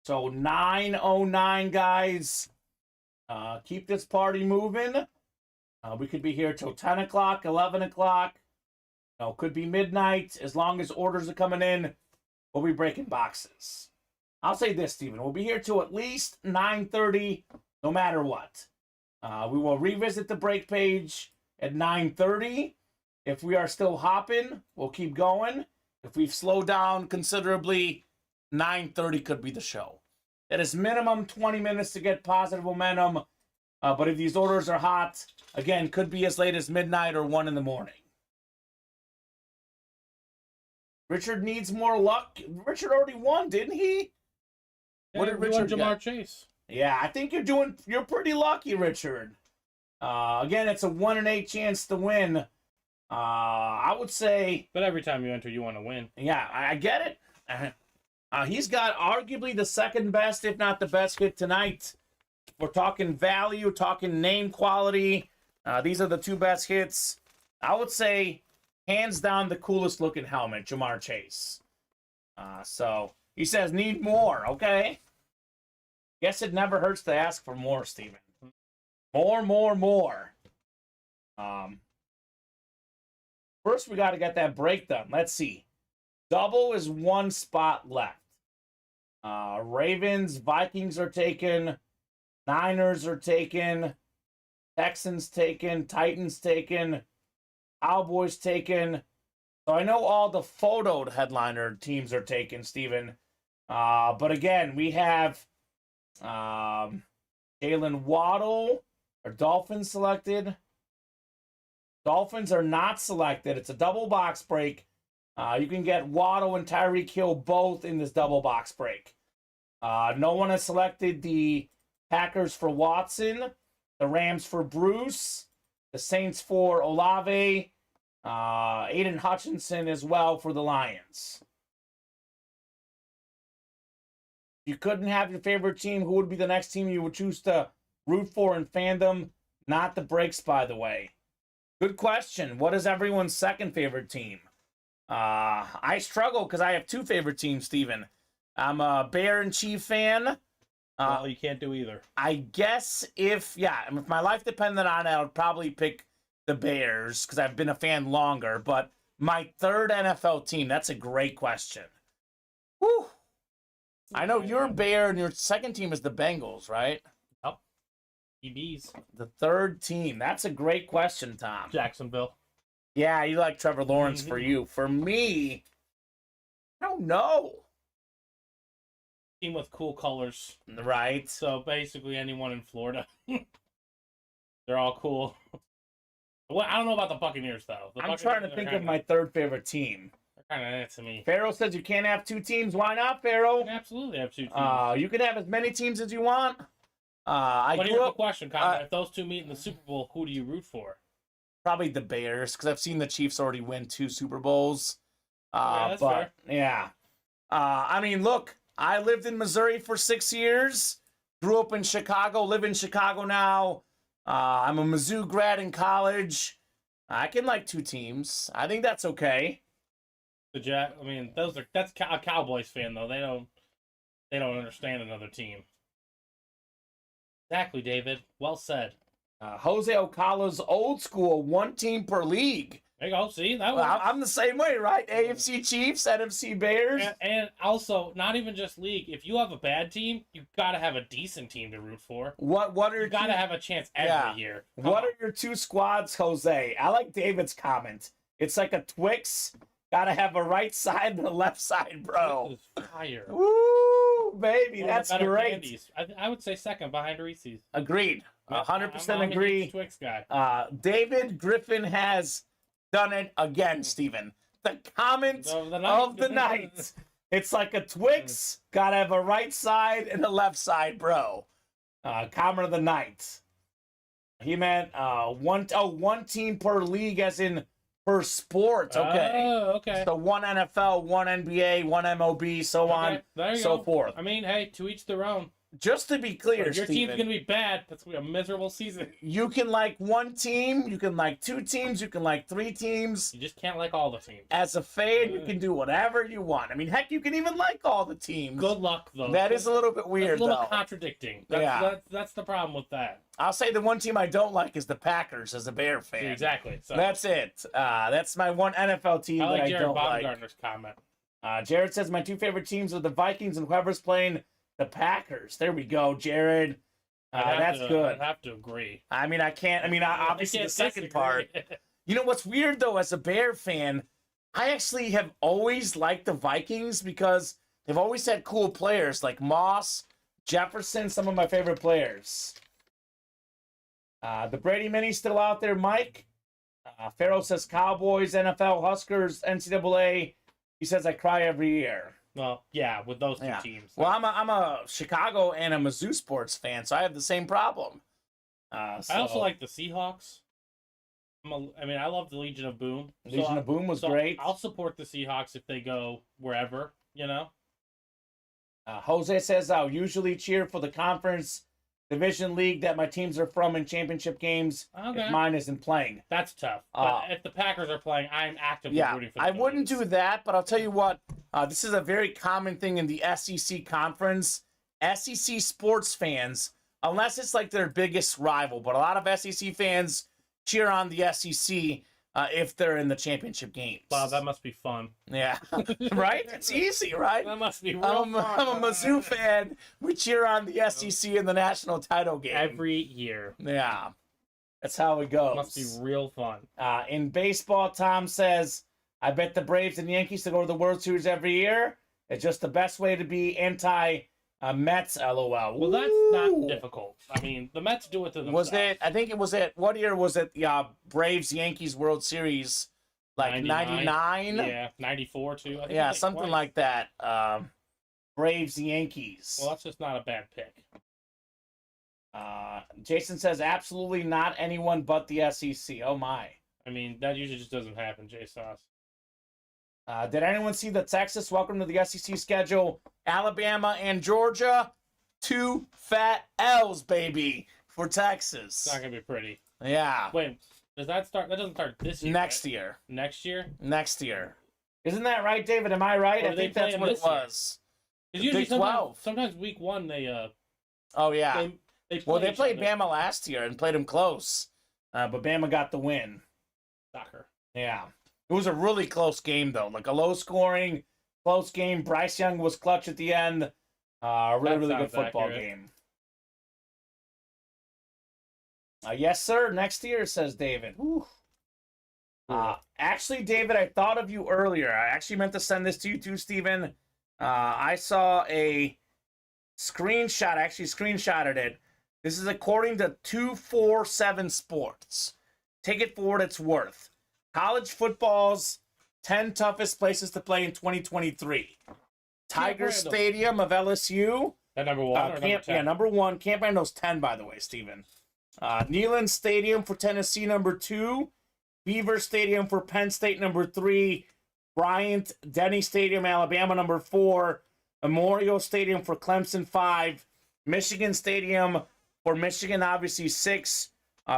[SPEAKER 2] So 9:09, guys. Keep this party moving. We could be here till 10 o'clock, 11 o'clock. Could be midnight. As long as orders are coming in, we'll be breaking boxes. I'll say this, Steven. We'll be here till at least 9:30, no matter what. We will revisit the break page at 9:30. If we are still hopping, we'll keep going. If we've slowed down considerably, 9:30 could be the show. That is minimum 20 minutes to get positive momentum. But if these orders are hot, again, could be as late as midnight or 1 in the morning. Richard needs more luck. Richard already won, didn't he?
[SPEAKER 3] Yeah,
[SPEAKER 2] What did Richard
[SPEAKER 3] Jamar
[SPEAKER 2] get?
[SPEAKER 3] Chase.
[SPEAKER 2] Yeah, I think you're pretty lucky, Richard. Again, it's a 1 in 8 chance to win. I would say,
[SPEAKER 3] But every time you enter, you want to win.
[SPEAKER 2] yeah, I get it. He's got arguably the second best, if not the best hit tonight. We're talking value, talking name quality. These are the two best hits. I would say, hands down, the coolest looking helmet, Jamar Chase. So he says, need more. Okay. Guess it never hurts to ask for more, Steven. More. First, we got to get that break done. Let's see. Double is 1 spot left. Ravens, Vikings are taken. Niners are taken. Texans taken. Titans taken. Cowboys taken. So I know all the photoed headliner teams are taken, Steven. But again, we have Jalen Waddle. Are Dolphins selected? Dolphins are not selected. It's a double box break. You can get Waddle and Tyreek Hill both in this double box break. No one has selected the Packers for Watson, the Rams for Bruce, the Saints for Olave, Aiden Hutchinson as well for the Lions. If you couldn't have your favorite team, who would be the next team you would choose to root for in fandom? Not the breaks, by the way. Good question. What is everyone's second favorite team? I struggle because I have 2 favorite teams, Steven. I'm a Bear and Chief fan.
[SPEAKER 3] Well, you can't do either.
[SPEAKER 2] I guess if my life depended on it, I would probably pick the Bears because I've been a fan longer. But my third NFL team, that's a great question. Whew. I know you're a Bear and your second team is the Bengals, right?
[SPEAKER 3] Yep. EBs.
[SPEAKER 2] The third team. That's a great question, Tom.
[SPEAKER 3] Jacksonville.
[SPEAKER 2] Yeah, you like Trevor Lawrence for you. For me, I don't know.
[SPEAKER 3] Team with cool colors.
[SPEAKER 2] Right.
[SPEAKER 3] So basically anyone in Florida. They're all cool. Well, I don't know about the Buccaneers, though.
[SPEAKER 2] I'm trying to think of my third favorite team.
[SPEAKER 3] They're kind of it to me.
[SPEAKER 2] Pharaoh says you can't have 2 teams. Why not, Pharaoh?
[SPEAKER 3] You can absolutely have 2 teams.
[SPEAKER 2] You can have as many teams as you want.
[SPEAKER 3] But here's the question, Colin. If those 2 meet in the Super Bowl, who do you root for?
[SPEAKER 2] Probably the Bears, because I've seen the Chiefs already win 2 Super Bowls.
[SPEAKER 3] Yeah, that's fair.
[SPEAKER 2] Yeah. I mean, look, I lived in Missouri for 6 years, grew up in Chicago, live in Chicago now. I'm a Mizzou grad in college. I can like 2 teams. I think that's okay.
[SPEAKER 3] That's a Cowboys fan though. They don't understand another team. Exactly, David. Well said.
[SPEAKER 2] Jose Ocala's old school, 1 team per league.
[SPEAKER 3] There you go. See, that
[SPEAKER 2] Well, I'm the same way, right? AFC Chiefs, NFC Bears.
[SPEAKER 3] and also, not even just league. If you have a bad team, you got to have a decent team to root for.
[SPEAKER 2] What are your
[SPEAKER 3] You got to have a chance every year.
[SPEAKER 2] What are your 2 squads, Jose? I like David's comment. It's like a Twix. Got to have a right side and a left side, bro.
[SPEAKER 3] This is fire.
[SPEAKER 2] Woo, baby,
[SPEAKER 3] One of
[SPEAKER 2] that's
[SPEAKER 3] the better
[SPEAKER 2] great.
[SPEAKER 3] candies. I would say second behind Reese's.
[SPEAKER 2] Agreed. 100%
[SPEAKER 3] I'm a
[SPEAKER 2] agree.
[SPEAKER 3] huge Twix guy.
[SPEAKER 2] David Griffin has done it again, Steven. The comment
[SPEAKER 3] Of the night.
[SPEAKER 2] of the night. It's like a Twix. Gotta have a right side and a left side, bro. Comment of the night. He meant one team per league, as in per sport. Okay.
[SPEAKER 3] Oh, okay.
[SPEAKER 2] So one NFL, one NBA, one MLB, so on,
[SPEAKER 3] There you
[SPEAKER 2] so
[SPEAKER 3] go.
[SPEAKER 2] forth.
[SPEAKER 3] I mean, hey, to each their own.
[SPEAKER 2] Just to be clear,
[SPEAKER 3] If your
[SPEAKER 2] Steven,
[SPEAKER 3] team's gonna be bad, that's gonna be a miserable season.
[SPEAKER 2] you can like one team, you can like two teams, you can like three teams.
[SPEAKER 3] You just can't like all the teams.
[SPEAKER 2] As a fan, you can do whatever you want. I mean, heck, you can even like all the teams.
[SPEAKER 3] Good luck, though.
[SPEAKER 2] That is a little bit weird,
[SPEAKER 3] That's a little
[SPEAKER 2] though.
[SPEAKER 3] contradicting.
[SPEAKER 2] Yeah.
[SPEAKER 3] That's the problem with that.
[SPEAKER 2] I'll say the one team I don't like is the Packers as a Bear fan.
[SPEAKER 3] Exactly. So
[SPEAKER 2] That's it. That's my one NFL team
[SPEAKER 3] I
[SPEAKER 2] that
[SPEAKER 3] like
[SPEAKER 2] I
[SPEAKER 3] Jared
[SPEAKER 2] don't like.
[SPEAKER 3] Baumgartner's comment.
[SPEAKER 2] Jared says my two favorite teams are the Vikings and whoever's playing the Packers. There we go, Jared. That's good.
[SPEAKER 3] I'd have to agree.
[SPEAKER 2] I mean, I can't. I mean, obviously
[SPEAKER 3] I
[SPEAKER 2] the
[SPEAKER 3] can't
[SPEAKER 2] second
[SPEAKER 3] disagree.
[SPEAKER 2] part. You know what's weird though, as a Bear fan, I actually have always liked the Vikings because they've always had cool players like Moss, Jefferson, some of my favorite players. The Brady Mini's still out there, Mike. Farrell says Cowboys, NFL, Huskers, NCAA. He says I cry every year.
[SPEAKER 3] Well, yeah, with those two teams.
[SPEAKER 2] Well, I'm a Chicago and a Mizzou sports fan, so I have the same problem.
[SPEAKER 3] I also like the Seahawks. I love the Legion of Boom.
[SPEAKER 2] Legion of Boom was great.
[SPEAKER 3] I'll support the Seahawks if they go wherever, you know?
[SPEAKER 2] Jose says I'll usually cheer for the conference division league that my teams are from in championship games if mine isn't playing.
[SPEAKER 3] That's tough. But if the Packers are playing, I'm actively rooting for them.
[SPEAKER 2] I wouldn't do that, but I'll tell you what, this is a very common thing in the SEC conference. SEC sports fans, unless it's like their biggest rival, but a lot of SEC fans cheer on the SEC if they're in the championship games.
[SPEAKER 3] Wow, that must be fun.
[SPEAKER 2] Yeah, right? It's easy, right?
[SPEAKER 3] That must be real
[SPEAKER 2] I'm a
[SPEAKER 3] fun.
[SPEAKER 2] Mizzou fan. We cheer on the SEC in the national title game.
[SPEAKER 3] Every year.
[SPEAKER 2] Yeah, that's how it goes.
[SPEAKER 3] Must be real fun.
[SPEAKER 2] In baseball, Tom says, I bet the Braves and Yankees to go to the World Series every year. It's just the best way to be anti-Mets, LOL.
[SPEAKER 3] Well, that's not difficult. I mean, the Mets do it to themselves.
[SPEAKER 2] I think it was what year was it? The Braves-Yankees World Series? Like 99?
[SPEAKER 3] Yeah, 94 too. I think
[SPEAKER 2] Yeah, something like that. Braves-Yankees.
[SPEAKER 3] Well, that's just not a bad pick.
[SPEAKER 2] Jason says, absolutely not anyone but the SEC. Oh, my.
[SPEAKER 3] I mean, that usually just doesn't happen, J-Sauce.
[SPEAKER 2] Did anyone see the Texas welcome to the SEC schedule? Alabama and Georgia, 2 fat L's, baby, for Texas.
[SPEAKER 3] It's not going to be pretty.
[SPEAKER 2] Yeah.
[SPEAKER 3] Wait, does that start? That doesn't start this year.
[SPEAKER 2] Next
[SPEAKER 3] right?
[SPEAKER 2] year.
[SPEAKER 3] Next year?
[SPEAKER 2] Next year. Isn't that right, David? Am I right?
[SPEAKER 3] Or
[SPEAKER 2] I think that's what it was.
[SPEAKER 3] Because usually
[SPEAKER 2] Big 12.
[SPEAKER 3] sometimes week one they
[SPEAKER 2] Oh, yeah.
[SPEAKER 3] they play
[SPEAKER 2] Well, they
[SPEAKER 3] each
[SPEAKER 2] played
[SPEAKER 3] other.
[SPEAKER 2] Bama last year and played them close. But Bama got the win.
[SPEAKER 3] Soccer.
[SPEAKER 2] Yeah. It was a really close game, though. Like a low-scoring, close game. Bryce Young was clutch at the end. Really good football game. Yes, sir. Next year, says David. Whew. Actually, David, I thought of you earlier. I actually meant to send this to you too, Steven. I saw a screenshot. I actually screenshotted it. This is according to 247 Sports. Take it for what it's worth. College football's 10 toughest places to play in 2023. Tiger Stadium of LSU.
[SPEAKER 3] That number one or number 10?
[SPEAKER 2] Yeah, number one. Camp Rando's 10, by the way, Steven. Neyland Stadium for Tennessee, number 2. Beaver Stadium for Penn State, number 3. Bryant Denny Stadium, Alabama, number 4. Memorial Stadium for Clemson, 5. Michigan Stadium for Michigan, obviously, 6.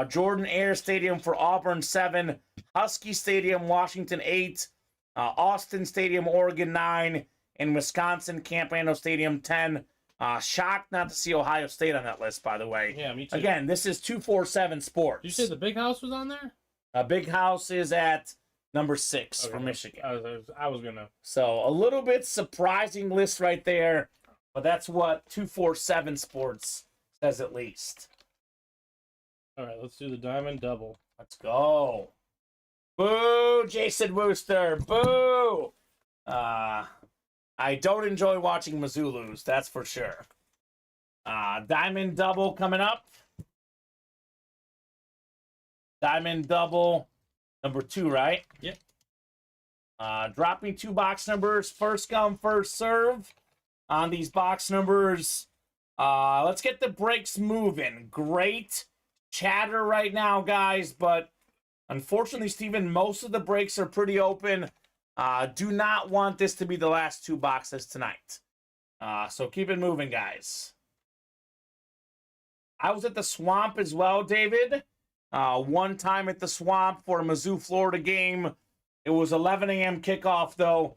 [SPEAKER 2] Jordan Air Stadium for Auburn, 7. Husky Stadium, Washington, 8. Austin Stadium, Oregon, 9. And Wisconsin, Camp Randall Stadium, 10. Shocked not to see Ohio State on that list, by the way.
[SPEAKER 3] Yeah, me too.
[SPEAKER 2] Again, this is 247 Sports.
[SPEAKER 3] Did you say the Big House was on there?
[SPEAKER 2] Big House is at number 6 for Michigan.
[SPEAKER 3] I was going to.
[SPEAKER 2] So a little bit surprising list right there, but that's what 247 Sports says at least.
[SPEAKER 3] All right, let's do the Diamond Double.
[SPEAKER 2] Let's go. Boo, Jason Wooster. Boo. I don't enjoy watching Mizzou lose, that's for sure. Diamond Double coming up. Diamond Double. Number 2, right?
[SPEAKER 3] Yep.
[SPEAKER 2] Dropping 2 box numbers. First come, first serve on these box numbers. Let's get the breaks moving. Great chatter right now, guys, but unfortunately, Steven, most of the breaks are pretty open. Do not want this to be the last 2 boxes tonight. So keep it moving, guys. I was at the Swamp as well, David. One time at the Swamp for a Mizzou, Florida game. It was 11 a.m. kickoff, though.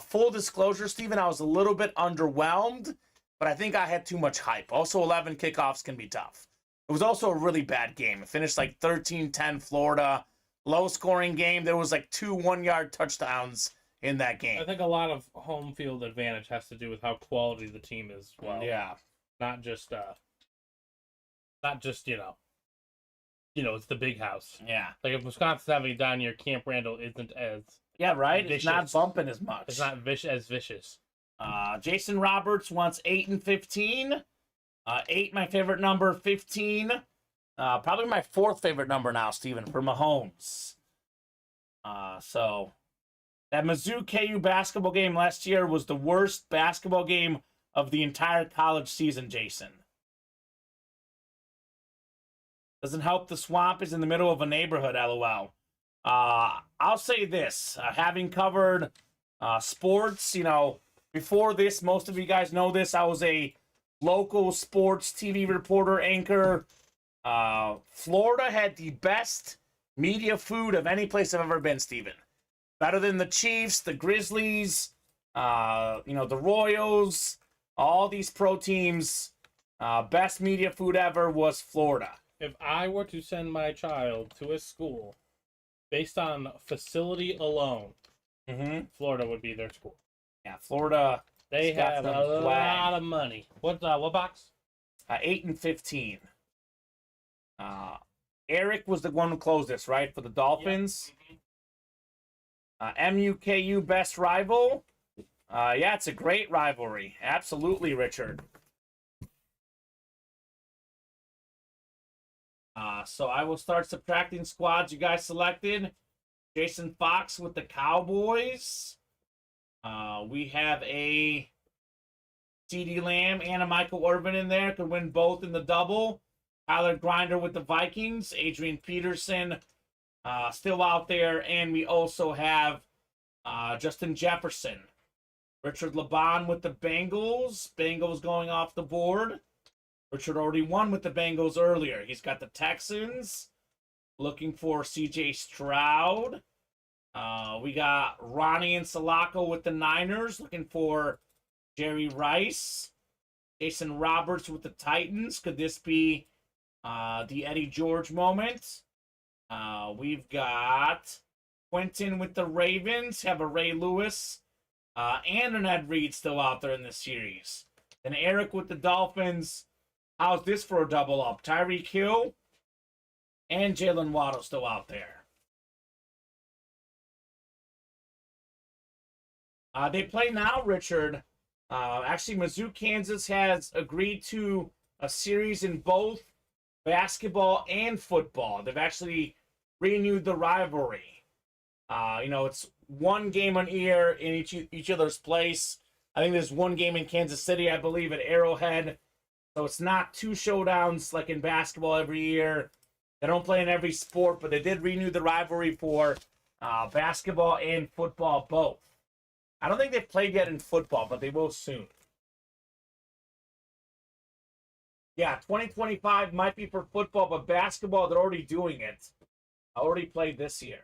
[SPEAKER 2] Full disclosure, Steven, I was a little bit underwhelmed, but I think I had too much hype. Also, 11 kickoffs can be tough. It was also a really bad game. It finished like 13-10 Florida. Low-scoring game. There was like 2 one-yard touchdowns in that game.
[SPEAKER 3] I think a lot of home field advantage has to do with how quality the team is. Well,
[SPEAKER 2] yeah,
[SPEAKER 3] not just it's the big house.
[SPEAKER 2] yeah,
[SPEAKER 3] Like if Wisconsin's having a down year, Camp Randall isn't as
[SPEAKER 2] yeah. Right.
[SPEAKER 3] vicious.
[SPEAKER 2] It's not bumping as much.
[SPEAKER 3] It's not as vicious.
[SPEAKER 2] Jason Roberts wants 8 and 15. 8, my favorite number. 15. Probably my 4th favorite number now, Steven, for Mahomes. So that Mizzou KU basketball game last year was the worst basketball game of the entire college season, Jason. Doesn't help the Swamp is in the middle of a neighborhood, LOL. I'll say this, having covered sports, before this, most of you guys know this, I was a local sports TV reporter, anchor. Florida had the best media food of any place I've ever been, Steven. Better than the Chiefs, the Grizzlies, the Royals, all these pro teams. Best media food ever was Florida.
[SPEAKER 3] If I were to send my child to a school based on facility alone, Florida would be their school.
[SPEAKER 2] Yeah, Florida.
[SPEAKER 3] They have a lot of money. What box?
[SPEAKER 2] 8 and 15. Eric was the one who closed this, right, for the Dolphins. Yep. MUKU best rival. Yeah, it's a great rivalry. Absolutely, Richard. So I will start subtracting squads you guys selected. Jason Fox with the Cowboys. We have a CeeDee Lamb and a Michael Irvin in there. Could win both in the double. Tyler Grinder with the Vikings. Adrian Peterson still out there. And we also have Justin Jefferson. Richard Laban with the Bengals. Bengals going off the board. Richard already won with the Bengals earlier. He's got the Texans. Looking for C.J. Stroud. We got Ronnie and Salako with the Niners. Looking for Jerry Rice. Jason Roberts with the Titans. Could this be the Eddie George moment? We've got Quentin with the Ravens. Have a Ray Lewis. And an Ed Reed still out there in this series. Then Eric with the Dolphins. How's this for a double up? Tyreek Hill and Jalen Waddle still out there. They play now, Richard. Actually, Mizzou, Kansas has agreed to a series in both basketball and football. They've actually renewed the rivalry. It's one game on year in each other's place. I think there's one game in Kansas City, I believe, at Arrowhead. So it's not 2 showdowns like in basketball every year. They don't play in every sport, but they did renew the rivalry for basketball and football both. I don't think they've played yet in football, but they will soon. Yeah, 2025 might be for football, but basketball, they're already doing it. I already played this year.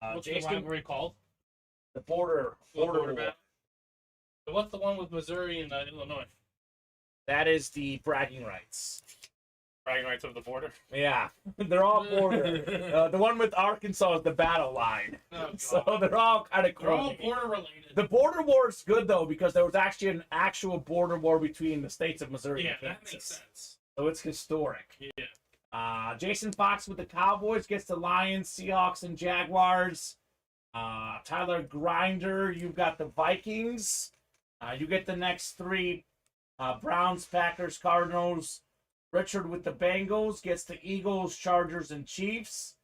[SPEAKER 3] What's
[SPEAKER 2] Jason,
[SPEAKER 3] the rivalry called?
[SPEAKER 2] The border
[SPEAKER 3] battle. So what's the one with Missouri and Illinois?
[SPEAKER 2] That is the bragging rights.
[SPEAKER 3] Bragging rights over the border?
[SPEAKER 2] Yeah, they're all border. The one with Arkansas is the battle line.
[SPEAKER 3] Oh,
[SPEAKER 2] so they're all kind of
[SPEAKER 3] They're all border related.
[SPEAKER 2] The border war is good, though, because there was actually an actual border war between the states of Missouri and Kansas.
[SPEAKER 3] That makes sense.
[SPEAKER 2] So it's historic.
[SPEAKER 3] Yeah.
[SPEAKER 2] Jason Fox with the Cowboys gets the Lions, Seahawks, and Jaguars. Tyler Grinder, you've got the Vikings. You get the next 3. Browns, Packers, Cardinals. Richard with the Bengals gets the Eagles, Chargers, and Chiefs.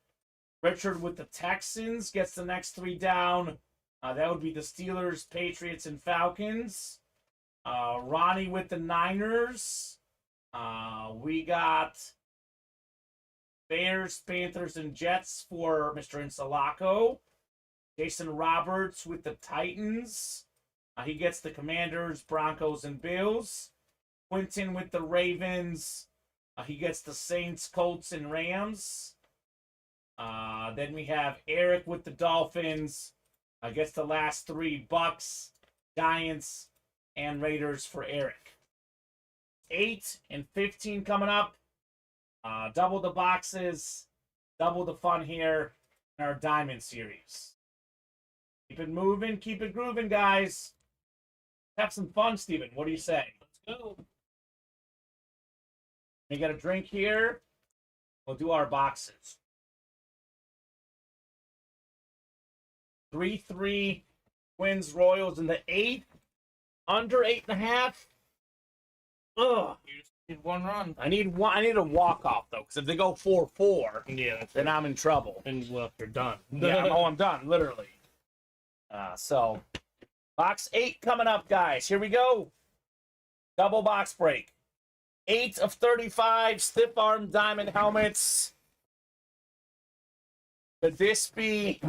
[SPEAKER 2] Richard with the Texans gets the next 3 down. That would be the Steelers, Patriots, and Falcons. Ronnie with the Niners. We got Bears, Panthers, and Jets for Mr. Insalaco. Jason Roberts with the Titans. He gets the Commanders, Broncos, and Bills. Quentin with the Ravens. He gets the Saints, Colts, and Rams. Then we have Eric with the Dolphins. Gets the last 3, Bucks, Giants, and Raiders for Eric. 8 and 15 coming up. Double the boxes, double the fun here in our Diamond Series. Keep it moving, keep it grooving, guys. Have some fun, Steven. What do you say?
[SPEAKER 3] Let's go.
[SPEAKER 2] We got a drink here. We'll do our boxes. 3-3 wins Royals in the 8th. Under 8.5. Ugh.
[SPEAKER 3] You just need 1 run.
[SPEAKER 2] I need a walk-off, though, because if they go 4-4,
[SPEAKER 3] Yeah,
[SPEAKER 2] then I'm in trouble.
[SPEAKER 3] and well, you're done.
[SPEAKER 2] Yeah, I'm done, literally. So, box 8 coming up, guys. Here we go. Double box break. 8 of 35 stiff arm diamond helmets. Could this be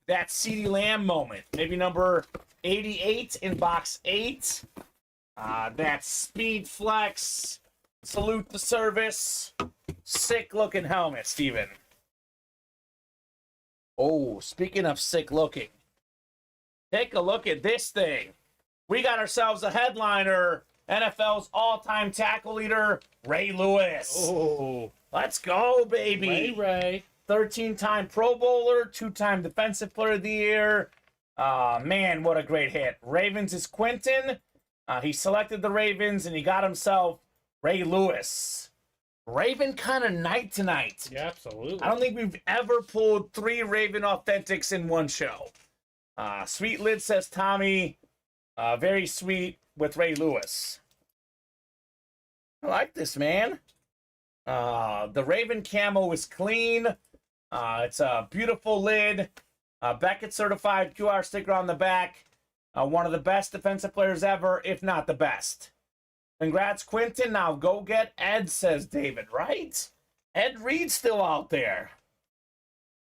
[SPEAKER 2] that CeeDee Lamb moment? Maybe number 88 in box 8. That Speed Flex. Salute the service. Sick looking helmet, Steven. Oh, speaking of sick looking. Take a look at this thing. We got ourselves a headliner. NFL's all-time tackle leader, Ray Lewis.
[SPEAKER 3] Oh,
[SPEAKER 2] Let's go, baby.
[SPEAKER 3] Ray.
[SPEAKER 2] 13-time Pro Bowler, 2-time Defensive Player of the Year. Man, what a great hit. Ravens is Quentin. He selected the Ravens, and he got himself Ray Lewis. Raven kind of night tonight.
[SPEAKER 3] Yeah, absolutely.
[SPEAKER 2] I don't think we've ever pulled 3 Raven Authentics in one show. Sweet Lid says Tommy. Very sweet with Ray Lewis. I like this, man. The Raven camo is clean. It's a beautiful lid. Beckett certified QR sticker on the back. One of the best defensive players ever, if not the best. Congrats, Quentin. Now go get Ed, says David, right? Ed Reed's still out there.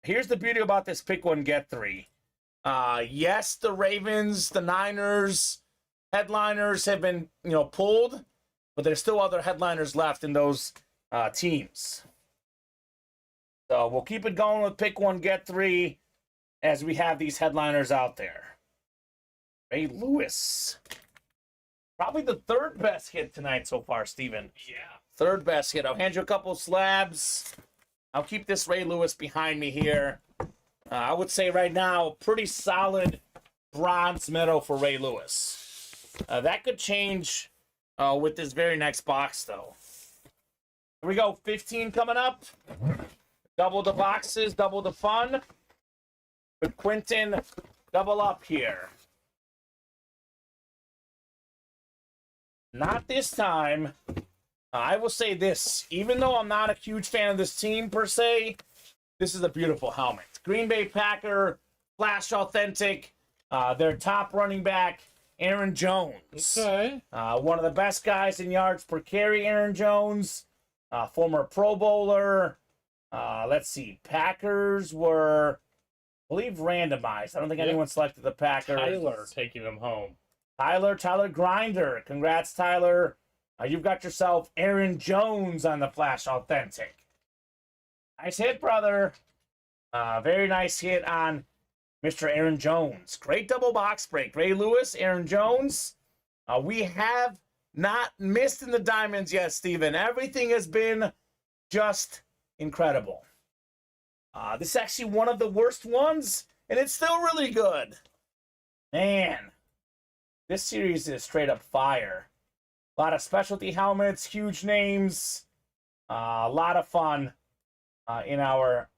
[SPEAKER 2] Here's the beauty about this pick 1, get 3. Yes, the Ravens, the Niners, headliners have been, pulled, but there's still other headliners left in those teams. So we'll keep it going with pick 1, get 3 as we have these headliners out there. Ray Lewis. Probably the 3rd best hit tonight so far, Steven.
[SPEAKER 3] Yeah.
[SPEAKER 2] 3rd best hit. I'll hand you a couple slabs. I'll keep this Ray Lewis behind me here. I would say right now, pretty solid bronze medal for Ray Lewis. That could change with this very next box, though. Here we go, 15 coming up. Double the boxes, double the fun. With Quentin, double up here. Not this time. I will say this, even though I'm not a huge fan of this team per se, this is a beautiful helmet. Green Bay Packer, Flash Authentic, their top running back, Aaron Jones.
[SPEAKER 3] Okay.
[SPEAKER 2] One of the best guys in yards per carry, Aaron Jones. Former Pro Bowler. Let's see, Packers were, I believe, randomized. I don't think anyone selected the Packers.
[SPEAKER 3] Tyler taking them home.
[SPEAKER 2] Tyler Grinder. Congrats, Tyler. You've got yourself Aaron Jones on the Flash Authentic. Nice hit, brother. Very nice hit on Mr. Aaron Jones. Great double box break. Ray Lewis, Aaron Jones. We have not missed in the diamonds yet, Steven. Everything has been just incredible. This is actually one of the worst ones, and it's still really good. Man, this series is straight up fire. A lot of specialty helmets, huge names, a lot of fun in our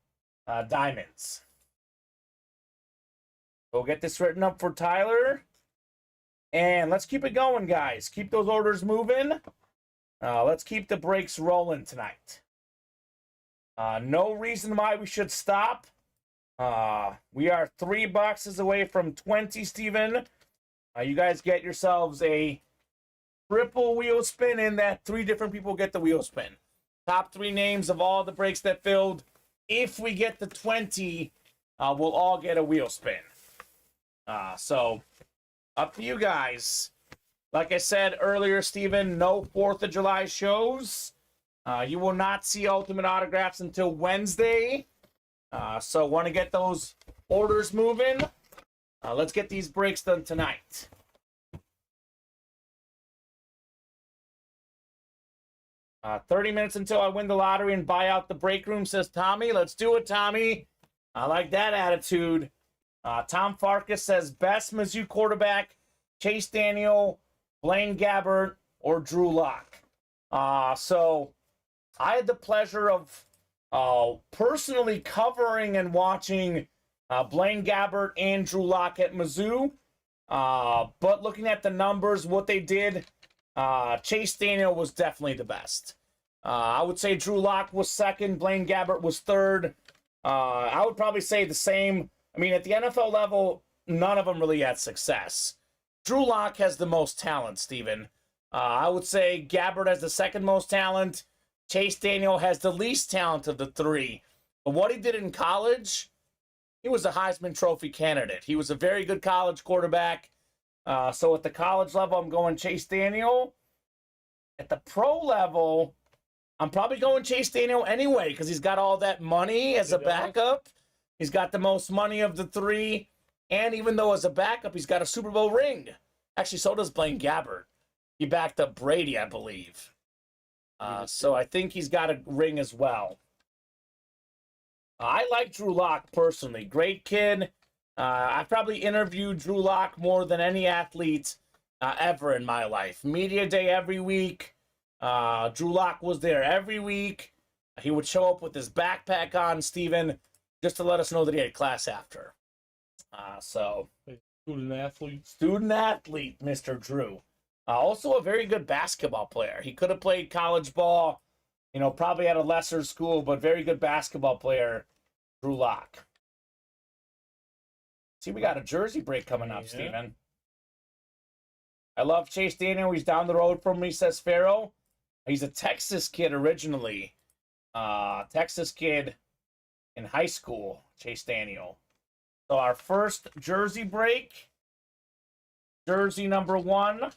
[SPEAKER 2] diamonds. We'll get this written up for Tyler. And let's keep it going, guys. Keep those orders moving. Let's keep the breaks rolling tonight. No reason why we should stop. We are 3 boxes away from 20, Steven. You guys get yourselves a triple wheel spin in that 3 different people get the wheel spin. Top 3 names of all the breaks that filled. If we get the 20, we'll all get a wheel spin. So, up to you guys. Like I said earlier, Steven, no 4th of July shows. You will not see Ultimate Autographs until Wednesday. So, want to get those orders moving. Let's get these breaks done tonight. 30 minutes until I win the lottery and buy out the break room, says Tommy. Let's do it, Tommy. I like that attitude. Tom Farkas says, best Mizzou quarterback, Chase Daniel, Blaine Gabbert, or Drew Lock. So I had the pleasure of personally covering and watching Blaine Gabbert and Drew Lock at Mizzou. But looking at the numbers, what they did, Chase Daniel was definitely the best. I would say Drew Lock was second, Blaine Gabbert was third. I would probably say the same. I mean, at the NFL level, none of them really had success. Drew Lock has the most talent, Steven. I would say Gabbert has the second most talent. Chase Daniel has the least talent of the 3. But what he did in college, he was a Heisman Trophy candidate. He was a very good college quarterback. So at the college level, I'm going Chase Daniel. At the pro level, I'm probably going Chase Daniel anyway because he's got all that money as a backup. He's got the most money of the 3. And even though as a backup, he's got a Super Bowl ring. Actually, so does Blaine Gabbert. He backed up Brady, I believe. So I think he's got a ring as well. I like Drew Lock personally. Great kid. I've probably interviewed Drew Lock more than any athlete ever in my life. Media day every week. Drew Lock was there every week. He would show up with his backpack on, Steven, just to let us know that he had class after.
[SPEAKER 3] Student
[SPEAKER 2] athlete, Mr. Drew. Also a very good basketball player. He could have played college ball, probably at a lesser school, but very good basketball player, Drew Lock. See, we got a jersey break coming up, Steven. I love Chase Daniel. He's down the road from me, says Farrell. He's a Texas kid originally. Texas kid in high school, Chase Daniel. So our first jersey break, jersey number 1.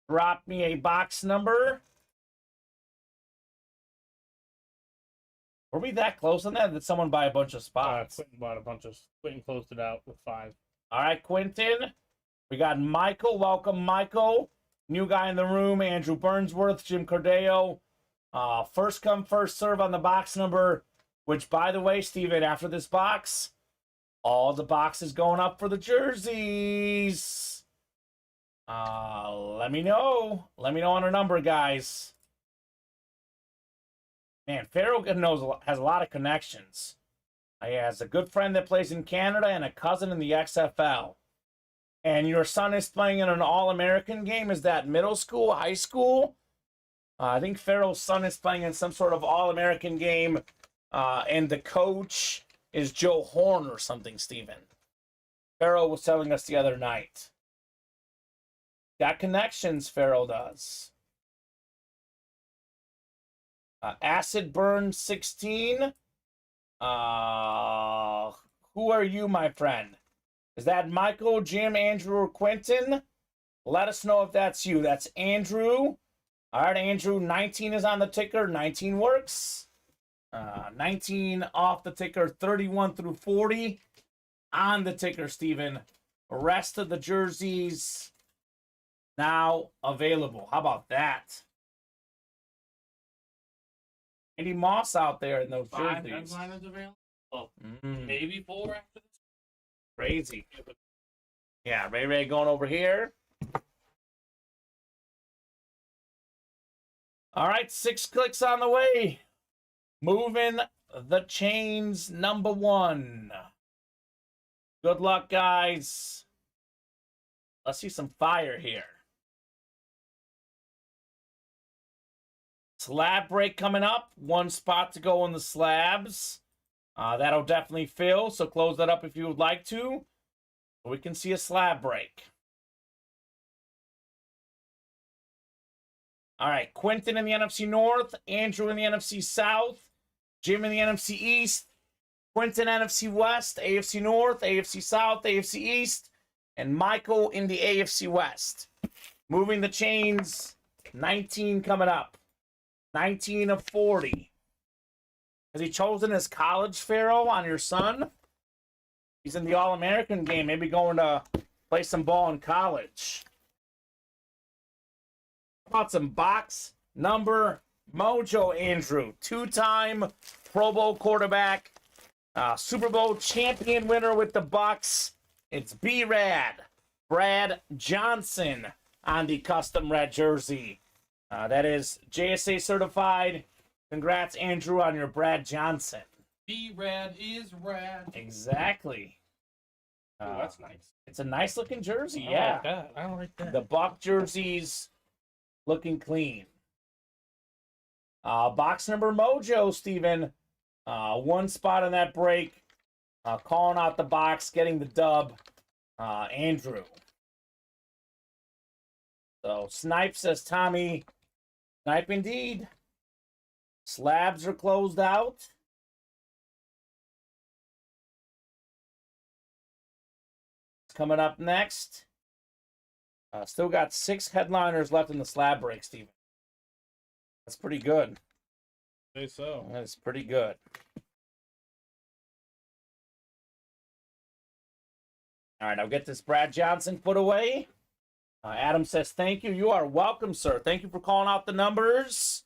[SPEAKER 2] Drop me a box number. Were we that close on that? Did someone buy a bunch of spots?
[SPEAKER 3] Quentin closed it out with 5.
[SPEAKER 2] All right, Quentin. We got Michael. Welcome, Michael. New guy in the room, Andrew Burnsworth, Jim Cordeo. First come, first serve on the box number, which, by the way, Steven, after this box, all the boxes going up for the jerseys. Let me know. Let me know on a number, guys. Man, Farrell has a lot of connections. He has a good friend that plays in Canada and a cousin in the XFL. And your son is playing in an All-American game. Is that middle school, high school? I think Farrell's son is playing in some sort of All-American game. And the coach is Joe Horn or something, Steven. Farrell was telling us the other night. Got connections, Farrell does. Acid Burn 16. Who are you, my friend? Is that Michael, Jim, Andrew, or Quentin? Let us know if that's you. That's Andrew. All right, Andrew, 19 is on the ticker. 19 works. 19 off the ticker. 31 through 40 on the ticker, Steven. Rest of the jerseys now available. How about that? Andy Moss out there in those jerseys.
[SPEAKER 3] 5 is available. Maybe 4 after this.
[SPEAKER 2] Crazy. Yeah, Ray going over here. All right, 6 clicks on the way. Moving the chains, number 1. Good luck, guys. Let's see some fire here. Slab break coming up. 1 spot to go on the slabs. That'll definitely fill, so close that up if you would like to. We can see a slab break. All right, Quentin in the NFC North, Andrew in the NFC South, Jim in the NFC East, Quentin NFC West, AFC North, AFC South, AFC East, and Michael in the AFC West. Moving the chains, 19 coming up. 19 of 40. Has he chosen his college, Pharaoh, on your son? He's in the All-American game, maybe going to play some ball in college. How about some box number mojo, Andrew? Two-time Pro Bowl quarterback, Super Bowl champion winner with the Bucs. It's B-Rad, Brad Johnson on the custom red jersey. That is JSA certified. Congrats, Andrew, on your Brad Johnson.
[SPEAKER 4] B-Rad is rad.
[SPEAKER 2] Exactly.
[SPEAKER 3] Oh, that's nice.
[SPEAKER 2] It's a nice looking jersey,
[SPEAKER 3] I
[SPEAKER 2] yeah.
[SPEAKER 3] like that. I like that.
[SPEAKER 2] The Buck jerseys looking clean. Box number mojo, Steven. One spot on that break. Calling out the box, getting the dub. Andrew. So, Snipe says Tommy. Snipe indeed. Slabs are closed out. Coming up next. Still got 6 headliners left in the slab break, Steven. That's pretty good.
[SPEAKER 3] Say so.
[SPEAKER 2] That's pretty good. All right, I'll get this Brad Johnson put away. Adam says, thank you. You are welcome, sir. Thank you for calling out the numbers.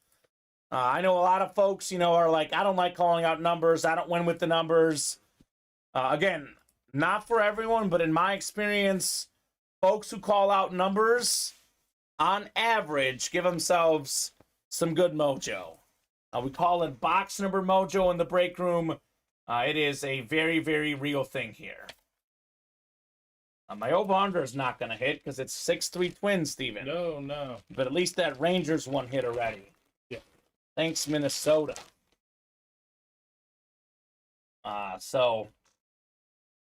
[SPEAKER 2] I know a lot of folks, are like, I don't like calling out numbers. I don't win with the numbers. Again, not for everyone, but in my experience, folks who call out numbers, on average, give themselves some good mojo. We call it box number mojo in the break room. It is a very, very real thing here. My over-under is not going to hit because it's 6-3 Twins, Steven.
[SPEAKER 3] No.
[SPEAKER 2] But at least that Rangers one hit already.
[SPEAKER 3] Yeah.
[SPEAKER 2] Thanks, Minnesota. So,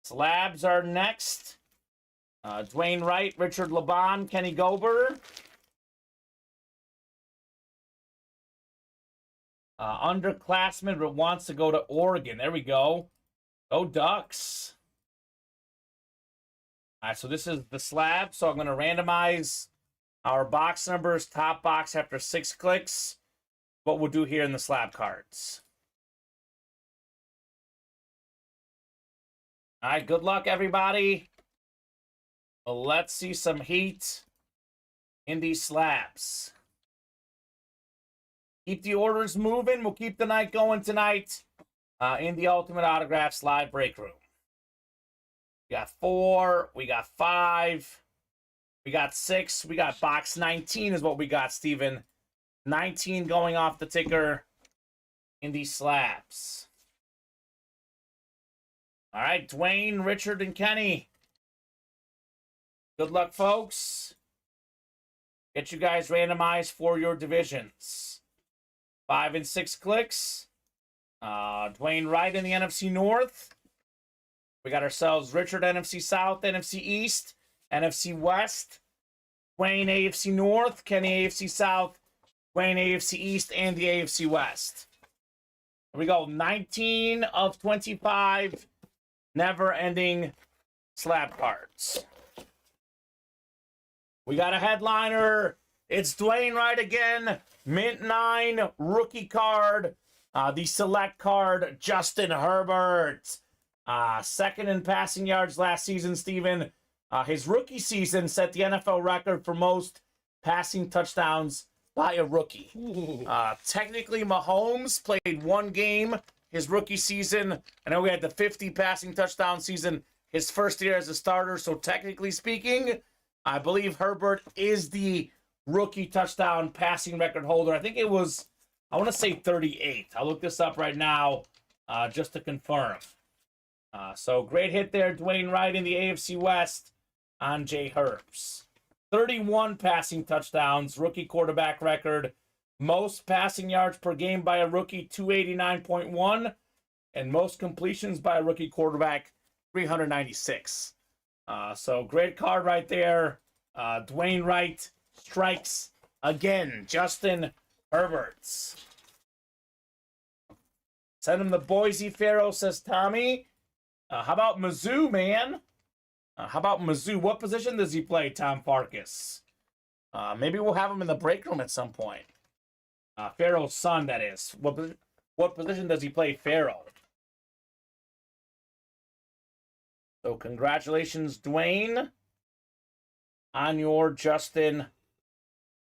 [SPEAKER 2] slabs are next. Dwayne Wright, Richard Laban, Kenny Gober. Underclassman, but wants to go to Oregon. There we go. Go Ducks. All right, so this is the slab. So I'm going to randomize our box numbers, top box after 6 clicks. What we'll do here in the slab cards. All right, good luck, everybody. Well, let's see some heat in these slabs. Keep the orders moving. We'll keep the night going tonight in the Ultimate Autographs live break room. We got 4, we got 5, we got 6, we got box 19 is what we got, Steven. 19 going off the ticker in these slabs. All right, Dwayne, Richard, and Kenny. Good luck, folks. Get you guys randomized for your divisions. 5 and 6 clicks. Dwayne Wright in the NFC North. We got ourselves Richard NFC South, NFC East, NFC West, Dwayne AFC North, Kenny AFC South, Dwayne AFC East, and the AFC West. Here we go. 19 of 25 never-ending slab cards. We got a headliner. It's Dwayne Wright again. Mint 9 rookie card. The select card, Justin Herbert. Second in passing yards last season, Steven. His rookie season set the NFL record for most passing touchdowns by a rookie. Technically, Mahomes played 1 game his rookie season. I know we had the 50 passing touchdown season his first year as a starter. So technically speaking, I believe Herbert is the rookie touchdown passing record holder. I think it was, I want to say 38. I'll look this up right now just to confirm. So great hit there, Dwayne Wright in the AFC West on Jay Herbs. 31 passing touchdowns, rookie quarterback record. Most passing yards per game by a rookie, 289.1. and most completions by a rookie quarterback, 396. So great card right there. Dwayne Wright strikes again. Justin Herberts. Send him the Boise Pharaoh, says Tommy. How about Mizzou, man? How about Mizzou? What position does he play, Tom Farkas? Maybe we'll have him in the break room at some point. Pharaoh's son, that is. What position does he play, Pharaoh? So congratulations, Dwayne, on your Justin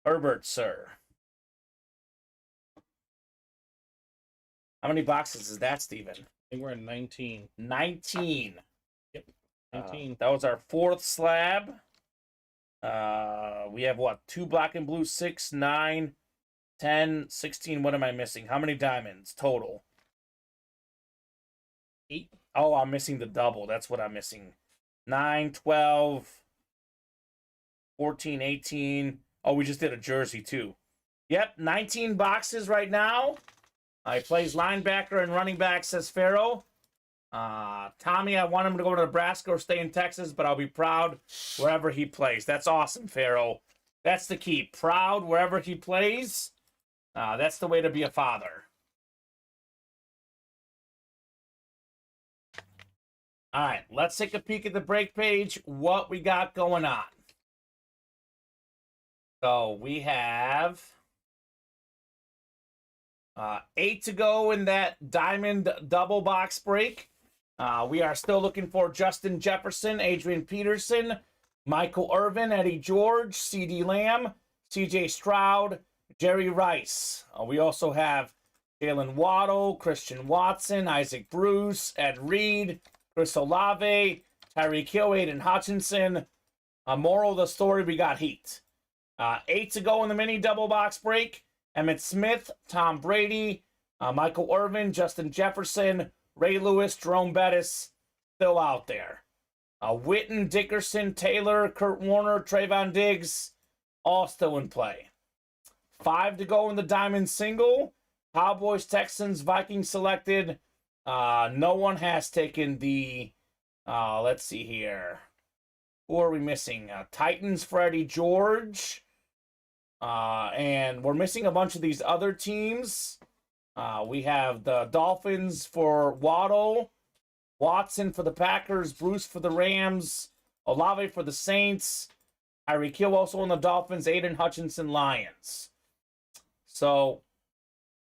[SPEAKER 2] Herbert, sir. How many boxes is that, Steven?
[SPEAKER 3] I think we're at 19.
[SPEAKER 2] 19.
[SPEAKER 3] Yep, 19.
[SPEAKER 2] That was our fourth slab. We have what? 2 black and blue, 6, 9, 10, 16. What am I missing? How many diamonds total?
[SPEAKER 3] 8.
[SPEAKER 2] Oh, I'm missing the double. That's what I'm missing. 9, 12, 14, 18. Oh, we just did a jersey too. Yep, 19 boxes right now. He plays linebacker and running back, says Pharaoh. Tommy, I want him to go to Nebraska or stay in Texas, but I'll be proud wherever he plays. That's awesome, Pharaoh. That's the key. Proud wherever he plays. That's the way to be a father. All right, let's take a peek at the break page, what we got going on. So we have 8 to go in that diamond double box break. We are still looking for Justin Jefferson, Adrian Peterson, Michael Irvin, Eddie George, C.D. Lamb, C.J. Stroud, Jerry Rice. We also have Jalen Waddle, Christian Watson, Isaac Bruce, Ed Reed, Chris Olave, Tyreek Hill, Aiden Hutchinson. Moral of the story, we got heat. 8 to go in the mini double box break. Emmitt Smith, Tom Brady, Michael Irvin, Justin Jefferson, Ray Lewis, Jerome Bettis, still out there. Witten, Dickerson, Taylor, Kurt Warner, Trayvon Diggs, all still in play. 5 to go in the diamond single. Cowboys, Texans, Vikings selected. No one has taken the, let's see here. Who are we missing? Titans, Freddie George. And we're missing a bunch of these other teams. We have the Dolphins for Waddle, Watson for the Packers, Bruce for the Rams, Olave for the Saints, Tyreek Hill also on the Dolphins, Aiden Hutchinson, Lions. So,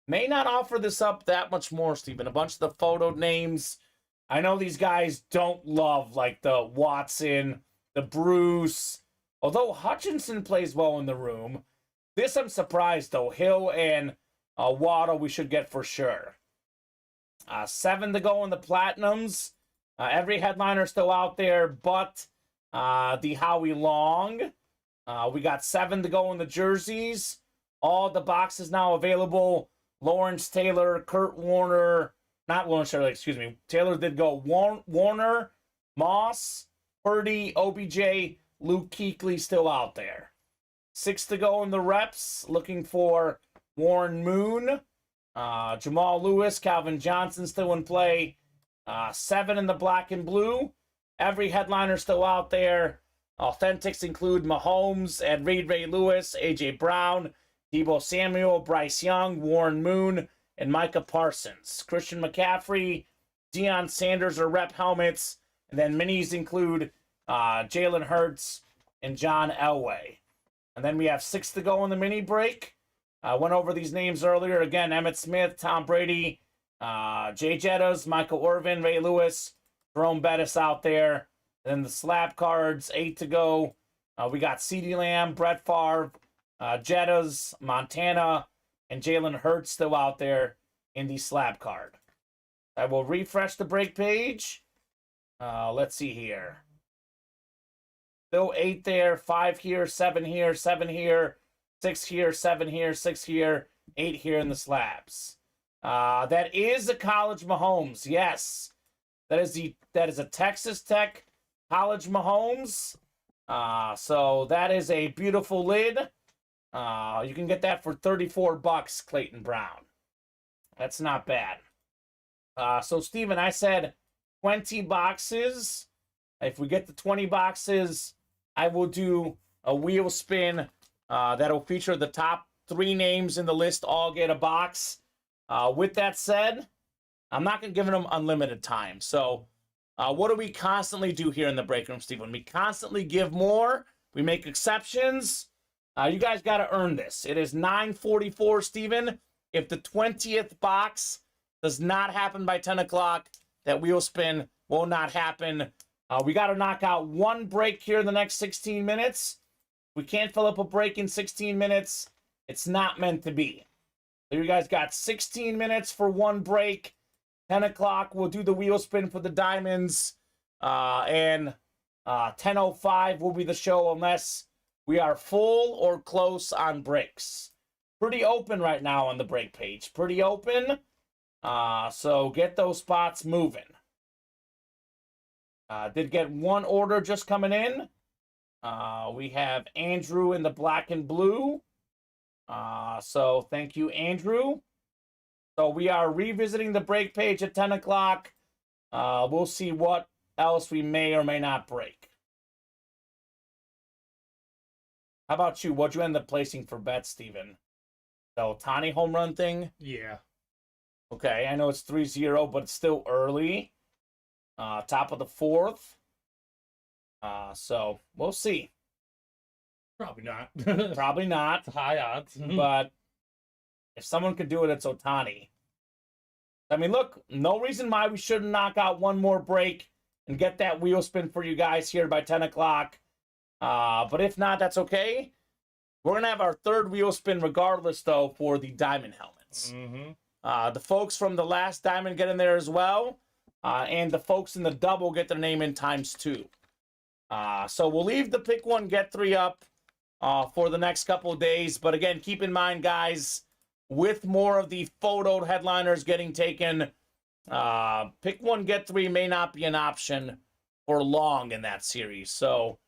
[SPEAKER 2] may not offer this up that much more, Stephen. A bunch of the photo names. I know these guys don't love, like, the Watson, the Bruce. Although Hutchinson plays well in the room. This I'm surprised, though. Hill and Waddle we should get for sure. 7 to go in the Platinums. Every headliner still out there, but the Howie Long. We got 7 to go in the jerseys. All the boxes now available. Lawrence Taylor, Kurt Warner. Not Lawrence Taylor, excuse me. Taylor did go. Warner, Moss, Purdy, OBJ, Luke Kuechly still out there. 6 to go in the reps. Looking for Warren Moon, Jamal Lewis, Calvin Johnson still in play. 7 in the black and blue. Every headliner still out there. Authentics include Mahomes, Ed Reed, Ray Lewis, A.J. Brown, Deebo Samuel, Bryce Young, Warren Moon, and Micah Parsons. Christian McCaffrey, Deion Sanders are rep helmets. And then minis include Jalen Hurts and John Elway. And then we have 6 to go in the mini break. I went over these names earlier. Again, Emmitt Smith, Tom Brady, Jay Jettas, Michael Irvin, Ray Lewis, Jerome Bettis out there. And then the slab cards, 8 to go. We got CeeDee Lamb, Brett Favre, Jettas, Montana, and Jalen Hurts still out there in the slab card. I will refresh the break page. Let's see here. Still 8 there, 5 here, 7 here, 7 here, 6 here, 7 here, 6 here, 8 here in the slabs. That is a college Mahomes, yes. That is a Texas Tech college Mahomes. So that is a beautiful lid. You can get that for $34, Clayton Brown. That's not bad. So, Steven, I said 20 boxes. If we get to 20 boxes, I will do a wheel spin that'll feature the top 3 names in the list all get a box. With that said, I'm not going to give them unlimited time. So, what do we constantly do here in the break room, Steven? We constantly give more. We make exceptions. You guys got to earn this. It is 9:44, Steven. If the 20th box does not happen by 10 o'clock, that wheel spin will not happen. We got to knock out 1 break here in the next 16 minutes. We can't fill up a break in 16 minutes. It's not meant to be. So you guys got 16 minutes for 1 break. 10 o'clock, we'll do the wheel spin for the diamonds. And 10:05 will be the show unless we are full or close on breaks. Pretty open right now on the break page. Pretty open. So get those spots moving. Did get 1 order just coming in. We have Andrew in the black and blue. So thank you, Andrew. So we are revisiting the break page at 10 o'clock. We'll see what else we may or may not break. How about you? What'd you end up placing for bets, Steven? The Ohtani home run thing?
[SPEAKER 3] Yeah.
[SPEAKER 2] Okay, I know it's 3-0, but it's still early. Top of the 4th. So we'll see.
[SPEAKER 3] Probably not.
[SPEAKER 2] Probably not.
[SPEAKER 3] It's high odds.
[SPEAKER 2] But if someone could do it, it's Ohtani. I mean, look, no reason why we shouldn't knock out 1 more break and get that wheel spin for you guys here by 10 o'clock. But if not, that's okay. We're going to have our 3rd wheel spin regardless, though, for the diamond helmets. The folks from the last diamond get in there as well. And the folks in the double get their name in ×2. So we'll leave the pick 1, get 3 up for the next couple of days. But again, keep in mind, guys, with more of the photoed headliners getting taken, pick 1, get 3 may not be an option for long in that series. So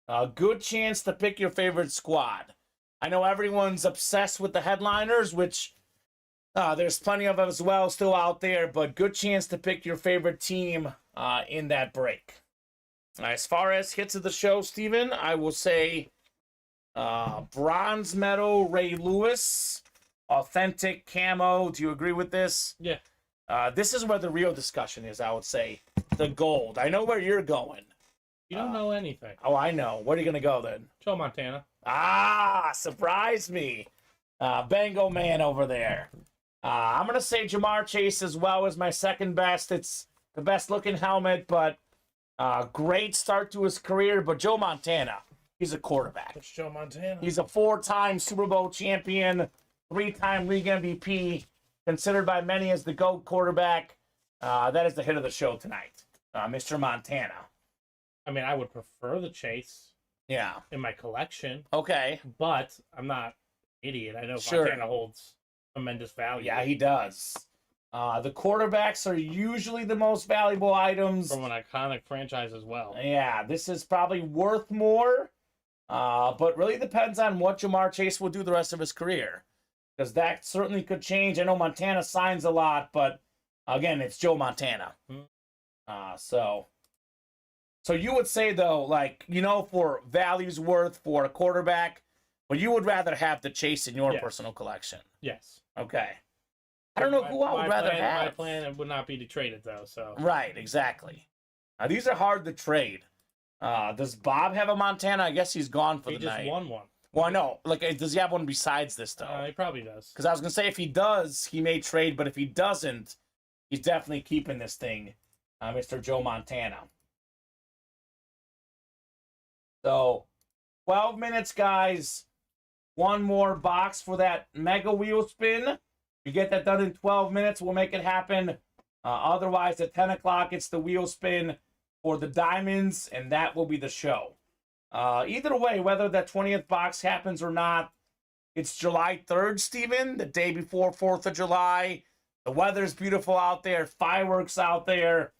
[SPEAKER 2] a good chance to pick your favorite squad. I know everyone's obsessed with the headliners, which there's plenty of as well still out there, but good chance to pick your favorite team in that break. As far as hits of the show, Steven, I will say bronze medal Ray Lewis, authentic camo. Do you agree with this?
[SPEAKER 3] Yeah.
[SPEAKER 2] This is where the real discussion is, I would say. The gold. I know where you're going.
[SPEAKER 3] You don't know anything.
[SPEAKER 2] Oh, I know. Where are you going to go then?
[SPEAKER 3] Joe Montana.
[SPEAKER 2] Ah, surprise me. Bango man over there. I'm going to say Jamar Chase as well as my second best. It's the best looking helmet, but great start to his career. But Joe Montana, he's a quarterback.
[SPEAKER 3] It's Joe Montana.
[SPEAKER 2] He's a 4-time Super Bowl champion, 3-time league MVP, considered by many as the GOAT quarterback. That is the hit of the show tonight, Mr. Montana.
[SPEAKER 3] I mean, I would prefer the Chase
[SPEAKER 2] Yeah.
[SPEAKER 3] in my collection,
[SPEAKER 2] Okay.
[SPEAKER 3] but I'm not an idiot. I know
[SPEAKER 2] Sure.
[SPEAKER 3] Montana holds tremendous value.
[SPEAKER 2] Yeah, he does. The quarterbacks are usually the most valuable items.
[SPEAKER 3] From an iconic franchise as well.
[SPEAKER 2] Yeah, this is probably worth more, but really depends on what Jamar Chase will do the rest of his career, because that certainly could change. I know Montana signs a lot, but again, it's Joe Montana. So you would say, though, like, you know, for value's worth for a quarterback, but you would rather have the Chase in your
[SPEAKER 3] Yes.
[SPEAKER 2] personal collection.
[SPEAKER 3] Yes.
[SPEAKER 2] Okay. I don't know who I would rather have.
[SPEAKER 3] My plan would not be to trade it, though, so.
[SPEAKER 2] Right, exactly. These are hard to trade. Does Bob have a Montana? I guess he's gone for
[SPEAKER 3] He
[SPEAKER 2] the
[SPEAKER 3] just
[SPEAKER 2] night.
[SPEAKER 3] won one.
[SPEAKER 2] Well, I know. Like, does he have one besides this, though?
[SPEAKER 3] He probably does.
[SPEAKER 2] Because I was going to say, if he does, he may trade, but if he doesn't, he's definitely keeping this thing, Mr. Joe Montana. So, 12 minutes, guys. One more box for that mega wheel spin. You get that done in 12 minutes, we'll make it happen. Otherwise, at 10 o'clock, it's the wheel spin for the diamonds, and that will be the show. Either way, whether that 20th box happens or not, it's July 3rd, Steven, the day before 4th of July. The weather's beautiful out there, fireworks out there.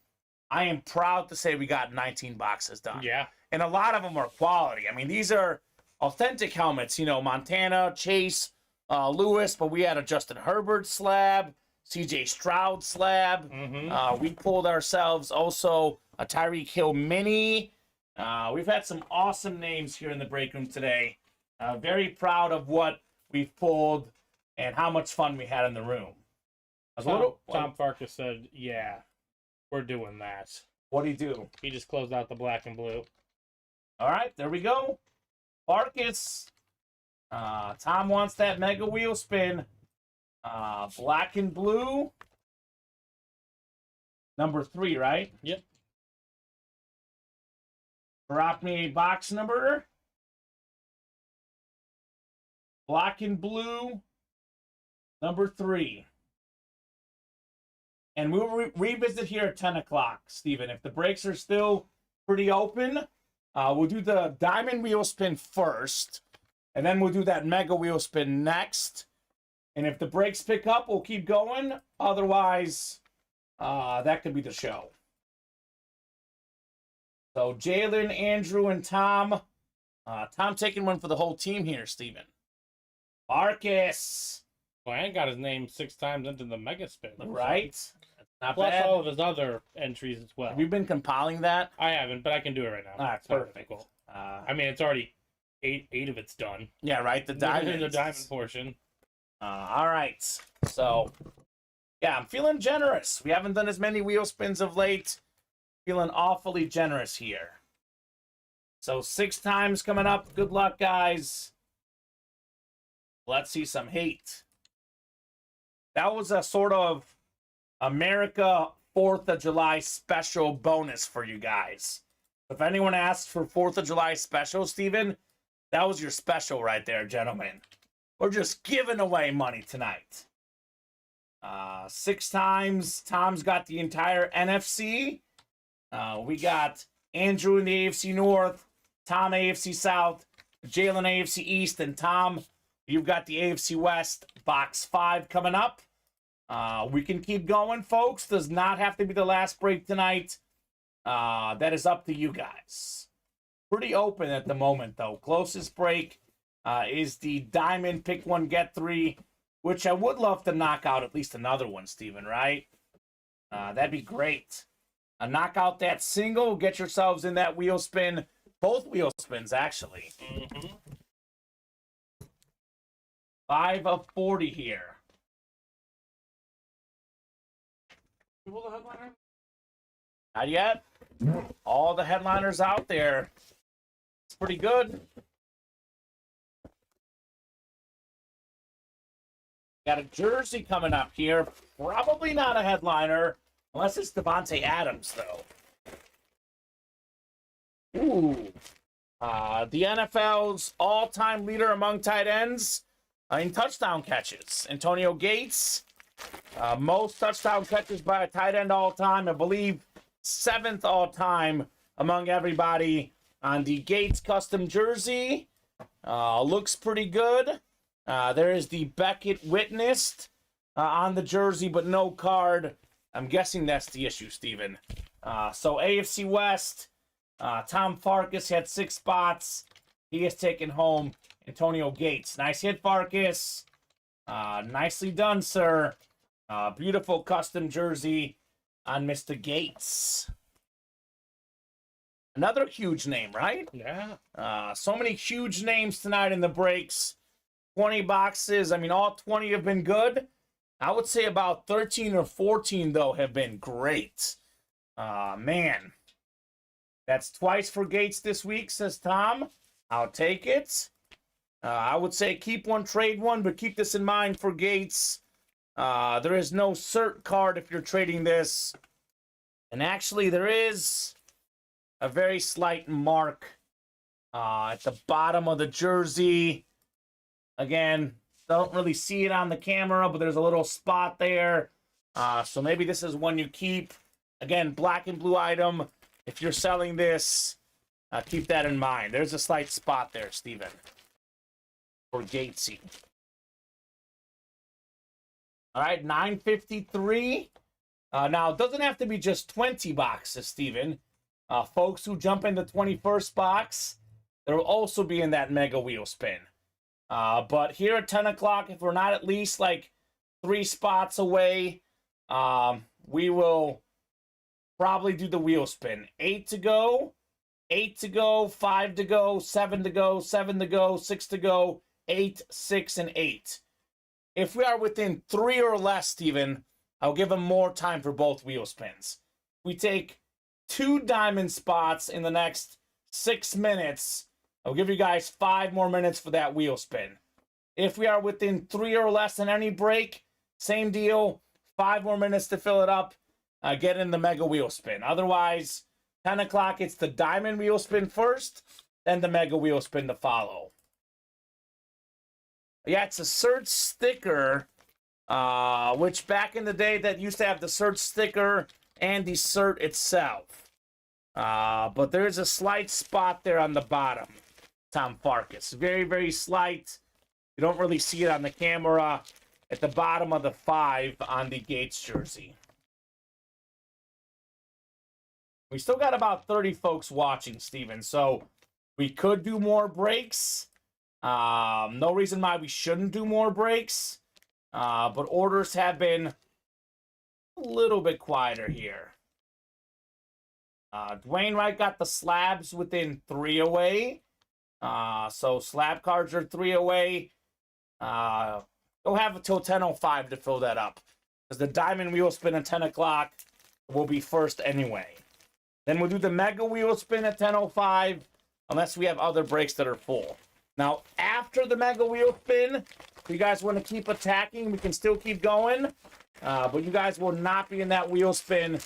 [SPEAKER 2] I am proud to say we got 19 boxes done.
[SPEAKER 3] Yeah.
[SPEAKER 2] And a lot of them are quality. I mean, these are authentic helmets, you know, Montana, Chase, Lewis, but we had a Justin Herbert slab, CJ Stroud slab. We pulled ourselves also a Tyreek Hill mini. We've had some awesome names here in the break room today. Very proud of what we've pulled and how much fun we had in the room.
[SPEAKER 3] Tom Farkas said, yeah, we're doing that.
[SPEAKER 2] What do you do?
[SPEAKER 3] He just closed out the black and blue.
[SPEAKER 2] All right, there we go. Farkas. Tom wants that mega wheel spin. Black and blue. Number 3, right?
[SPEAKER 3] Yep.
[SPEAKER 2] Drop me a box number. Black and blue. Number 3. And we'll revisit here at 10 o'clock, Steven. If the breaks are still pretty open, we'll do the diamond wheel spin first. And then we'll do that mega wheel spin next. And if the breaks pick up, we'll keep going. Otherwise, that could be the show. So Jalen, Andrew, and Tom. Tom taking one for the whole team here, Steven. Farkas.
[SPEAKER 3] Bland got his name 6 times into the mega spin.
[SPEAKER 2] Right? Not
[SPEAKER 3] Plus
[SPEAKER 2] bad.
[SPEAKER 3] all of his other entries as well.
[SPEAKER 2] Have you been compiling that?
[SPEAKER 3] I haven't, but I can do it right now.
[SPEAKER 2] All right,
[SPEAKER 3] It's not
[SPEAKER 2] perfect.
[SPEAKER 3] difficult. I mean, it's already eight of it's done.
[SPEAKER 2] Yeah, right. The diamond.
[SPEAKER 3] The diamond portion.
[SPEAKER 2] All right. So, yeah, I'm feeling generous. We haven't done as many wheel spins of late. Feeling awfully generous here. So 6 times coming up. Good luck, guys. Let's see some hate. That was a sort of America 4th of July special bonus for you guys. If anyone asks for 4th of July special, Steven, that was your special right there, gentlemen. We're just giving away money tonight. 6 times. Tom's got the entire NFC. We got Andrew in the AFC North, Tom AFC South, Jalen AFC East, and Tom, you've got the AFC West. Box 5 coming up. We can keep going, folks. Does not have to be the last break tonight. That is up to you guys. Pretty open at the moment, though. Closest break is the Diamond Pick 1, Get 3, which I would love to knock out at least another one, Steven, right? That'd be great. Knock out that single, get yourselves in that wheel spin. Both wheel spins, actually. 5 of 40 here. Not yet. All the headliners out there. It's pretty good. Got a jersey coming up here. Probably not a headliner. Unless it's Devontae Adams, though. Ooh. The NFL's all-time leader among tight ends in touchdown catches. Antonio Gates. Most touchdown catches by a tight end all-time. I believe 7th all-time among everybody on the Gates custom jersey. Looks pretty good. There is the Beckett witnessed on the jersey, but no card. I'm guessing that's the issue, Steven. So AFC West, Tom Farkas had 6 spots. He has taken home Antonio Gates. Nice hit, Farkas. Nicely done, sir. Beautiful custom jersey on Mr. Gates. Another huge name, right?
[SPEAKER 3] Yeah.
[SPEAKER 2] So many huge names tonight in the breaks. 20 boxes. I mean, all 20 have been good. I would say about 13 or 14, though, have been great. Man. That's twice for Gates this week, says Tom. I'll take it. I would say keep one, trade one, but keep this in mind for Gates. There is no cert card if you're trading this. And actually, there is a very slight mark at the bottom of the jersey. Again, don't really see it on the camera, but there's a little spot there. So maybe this is one you keep. Again, black and blue item. If you're selling this, keep that in mind. There's a slight spot there, Steven. For Gatesy. All right, 953. Now, it doesn't have to be just 20 boxes, Steven. Folks who jump in the 21st box, there will also be in that mega wheel spin. But here at 10 o'clock, if we're not at least like 3 spots away. We will probably do the wheel spin. 8 to go, 8 to go, 5 to go, 7 to go, 7 to go, 6 to go, 8, 6, and 8. If we are within 3 or less, Steven, I'll give them more time for both wheel spins. We take 2 diamond spots in the next 6 minutes. I'll give you guys 5 more minutes for that wheel spin. If we are within 3 or less in any break, same deal, 5 more minutes to fill it up, get in the mega wheel spin. Otherwise, 10 o'clock, it's the diamond wheel spin first, then the mega wheel spin to follow. Yeah, it's a search sticker, which back in the day that used to have the search sticker and the cert itself. But there's a slight spot there on the bottom, Tom Farkas. Very, very slight. You don't really see it on the camera at the bottom of the 5 on the Gates jersey. We still got about 30 folks watching, Steven, so we could do more breaks. No reason why we shouldn't do more breaks. But orders have been a little bit quieter here. Dwayne Wright got the slabs within 3 away. So slab cards are 3 away. Go have until 10:05 to fill that up. Because the diamond wheel spin at 10 o'clock will be first anyway. Then we'll do the mega wheel spin at 10:05, unless we have other breaks that are full. Now, after the mega wheel spin, if you guys want to keep attacking, we can still keep going. But you guys will not be in that wheel spin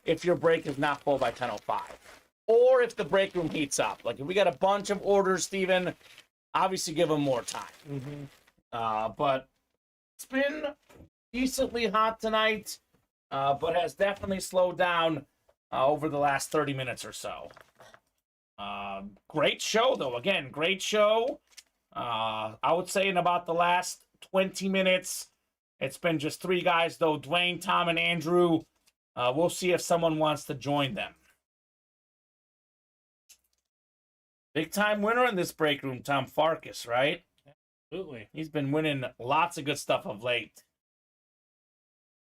[SPEAKER 2] if your break is not full by 10:05. Or if the break room heats up. Like, if we got a bunch of orders, Steven, obviously give them more time. But it's been decently hot tonight, but has definitely slowed down over the last 30 minutes or so. Great show, though. Again, great show. I would say in about the last 20 minutes, it's been just 3 guys, though. Dwayne, Tom, and Andrew. We'll see if someone wants to join them. Big-time winner in this break room, Tom Farkas, right?
[SPEAKER 3] Absolutely.
[SPEAKER 2] He's been winning lots of good stuff of late.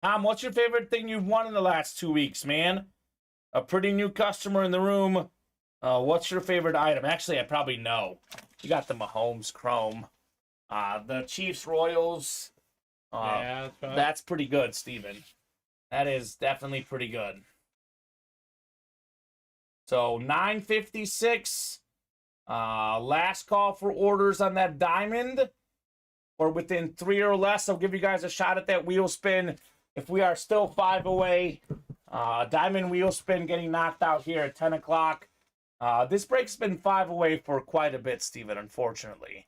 [SPEAKER 2] Tom, what's your favorite thing you've won in the last 2 weeks, man? A pretty new customer in the room. What's your favorite item? Actually, I probably know. You got the Mahomes Chrome. The Chiefs Royals.
[SPEAKER 3] Yeah, that's right.
[SPEAKER 2] That's pretty good, Steven. That is definitely pretty good. So, 9:56. Last call for orders on that diamond. Or within 3 or less, I'll give you guys a shot at that wheel spin. If we are still 5 away, diamond wheel spin getting knocked out here at 10 o'clock. This break's been 5 away for quite a bit, Steven, unfortunately.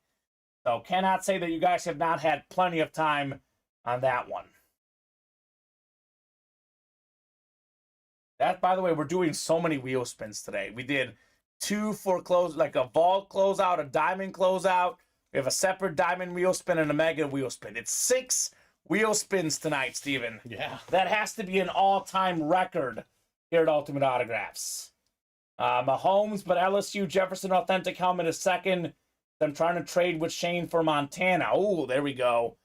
[SPEAKER 2] So cannot say that you guys have not had plenty of time on that one. That, by the way, we're doing so many wheel spins today. We did 2 for close, like a vault closeout, a diamond closeout. We have a separate diamond wheel spin and a mega wheel spin. It's 6 wheel spins tonight, Steven.
[SPEAKER 3] Yeah.
[SPEAKER 2] That has to be an all-time record here at Ultimate Autographs. Mahomes, but LSU Jefferson Authentic Helmet is second. I'm trying to trade with Shane for Montana. Oh, there we go.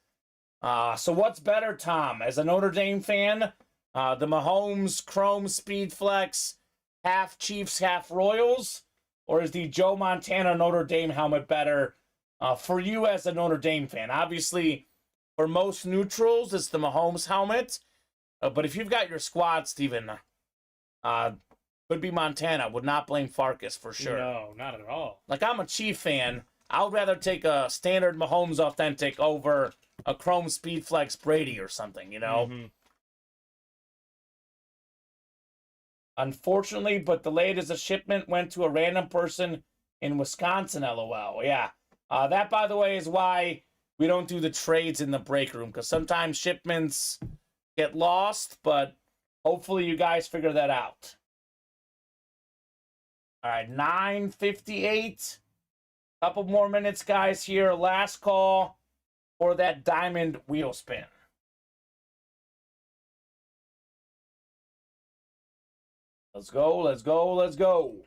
[SPEAKER 2] So what's better, Tom? As a Notre Dame fan, the Mahomes Chrome Speed Flex, half Chiefs, half Royals? Or is the Joe Montana Notre Dame helmet better for you as a Notre Dame fan? Obviously, for most neutrals, it's the Mahomes helmet. But if you've got your squad, Steven, could be Montana. Would not blame Farkas for sure.
[SPEAKER 3] No, not at all.
[SPEAKER 2] Like, I'm a Chief fan. I would rather take a standard Mahomes Authentic over a Chrome Speedflex Brady or something, you know?
[SPEAKER 3] Mm-hmm.
[SPEAKER 2] Unfortunately, but delayed as a shipment went to a random person in Wisconsin, LOL. Yeah. That, by the way, is why we don't do the trades in the break room, because sometimes shipments get lost, but hopefully you guys figure that out. All right, 9:58. Couple more minutes, guys, here. Last call for that diamond wheel spin. Let's go, let's go, let's go.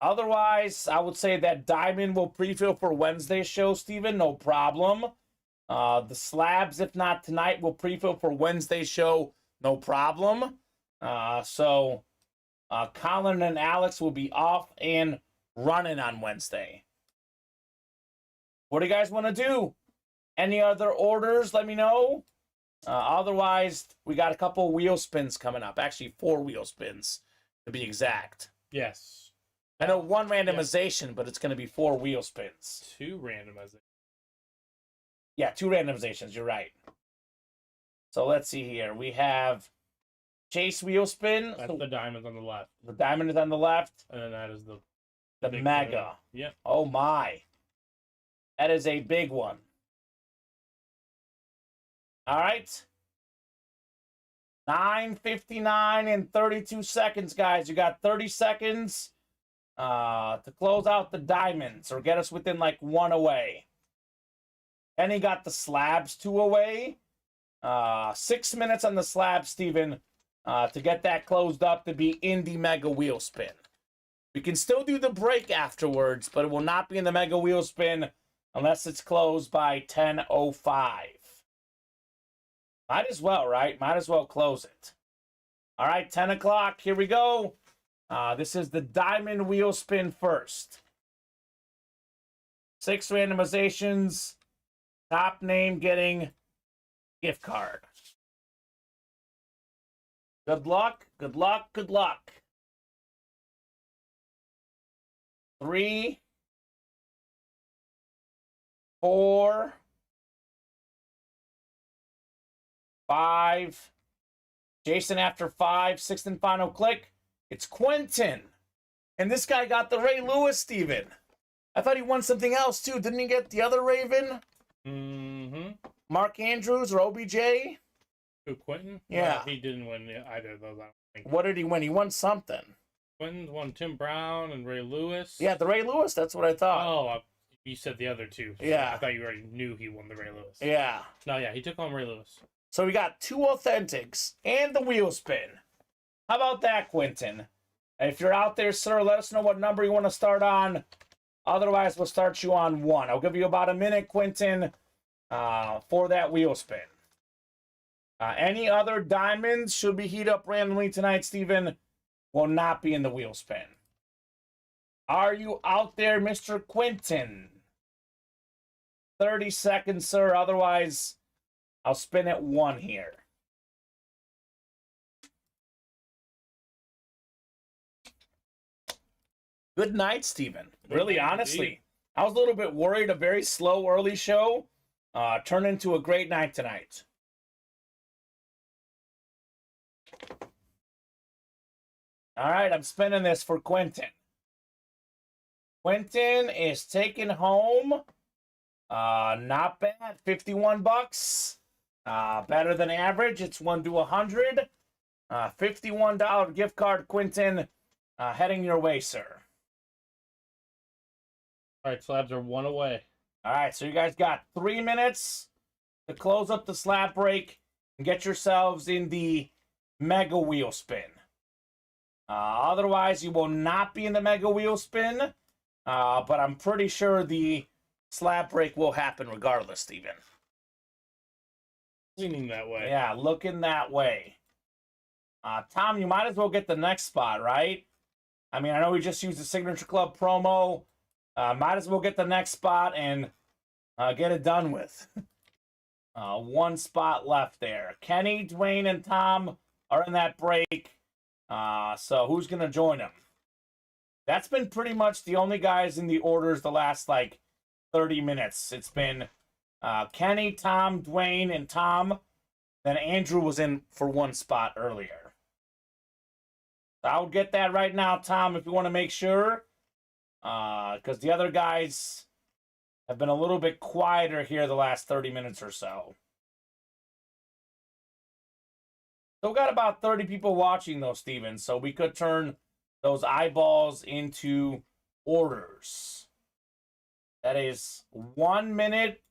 [SPEAKER 2] Otherwise, I would say that diamond will pre-fill for Wednesday's show, Steven. No problem. The slabs, if not tonight, will pre-fill for Wednesday's show. No problem. So Colin and Alex will be off and running on Wednesday. What do you guys want to do? Any other orders? Let me know. Otherwise, we got a couple wheel spins coming up. Actually, 4 wheel spins to be exact.
[SPEAKER 3] Yes.
[SPEAKER 2] I know 1 randomization, but it's going to be 4 wheel spins.
[SPEAKER 3] 2 randomizations.
[SPEAKER 2] Yeah, 2 randomizations. You're right. So let's see here. We have Chase wheel spin.
[SPEAKER 3] That's the diamonds on the left.
[SPEAKER 2] The diamond is on the left.
[SPEAKER 3] And then that is the
[SPEAKER 2] The mega.
[SPEAKER 3] Yep.
[SPEAKER 2] Oh my. That is a big one. All right. 9:59 and 32 seconds, guys. You got 30 seconds to close out the diamonds or get us within like 1 away. Kenny got the slabs 2 away. 6 minutes on the slab, Steven, to get that closed up to be in the mega wheel spin. We can still do the break afterwards, but it will not be in the mega wheel spin unless it's closed by 10:05. Might as well, right? Might as well close it. All right, 10 o'clock. Here we go. This is the diamond wheel spin first. 6 randomizations. Top name getting gift card. Good luck, good luck, good luck. 3, 4, 5. Jason after 5, 6th and final click. It's Quentin. And this guy got the Ray Lewis, Steven. I thought he won something else too. Didn't he get the other Raven?
[SPEAKER 3] Mm-hmm.
[SPEAKER 2] Mark Andrews or OBJ?
[SPEAKER 3] Who, Quentin?
[SPEAKER 2] Yeah.
[SPEAKER 3] No, he didn't win either of those, I don't think.
[SPEAKER 2] What did he win? He won something.
[SPEAKER 3] Quentin won Tim Brown and Ray Lewis.
[SPEAKER 2] Yeah, the Ray Lewis. That's what I thought.
[SPEAKER 3] Oh, you said the other 2. So
[SPEAKER 2] Yeah.
[SPEAKER 3] I thought you already knew he won the Ray Lewis.
[SPEAKER 2] Yeah.
[SPEAKER 3] No, yeah, he took home Ray Lewis.
[SPEAKER 2] So we got 2 authentics and the wheel spin. How about that, Quentin? If you're out there, sir, let us know what number you want to start on. Otherwise, we'll start you on 1. I'll give you about a minute, Quentin, for that wheel spin. Any other diamonds should be heat up randomly tonight, Steven, will not be in the wheel spin. Are you out there, Mr. Quentin? 30 seconds, sir. Otherwise, I'll spin at 1 here. Good night, Steven. Really,
[SPEAKER 3] night,
[SPEAKER 2] honestly.
[SPEAKER 3] indeed.
[SPEAKER 2] I was a little bit worried. A very slow early show turned into a great night tonight. All right, I'm spinning this for Quentin. Quentin is taking home, not bad, 51 bucks. Better than average. It's 1 to 100. $51 gift card, Quentin, heading your way, sir.
[SPEAKER 3] All right, slabs are 1 away.
[SPEAKER 2] All right, so you guys got 3 minutes to close up the slab break and get yourselves in the mega wheel spin. Otherwise, you will not be in the mega wheel spin, but I'm pretty sure the slab break will happen regardless, Steven.
[SPEAKER 3] Leaning that way.
[SPEAKER 2] Yeah, looking that way. Tom, you might as well get the next spot, right? I mean, I know we just used the Signature Club promo. Might as well get the next spot and get it done with. 1 spot left there. Kenny, Dwayne, and Tom are in that break. So who's going to join them? That's been pretty much the only guys in the orders the last, 30 minutes. It's been Kenny, Tom, Dwayne, and Tom. Then Andrew was in for 1 spot earlier. So I would get that right now, Tom, if you want to make sure. Because the other guys have been a little bit quieter here the last 30 minutes or so. So we got about 30 people watching, though, Steven. So we could turn those eyeballs into orders. That is 1 minute,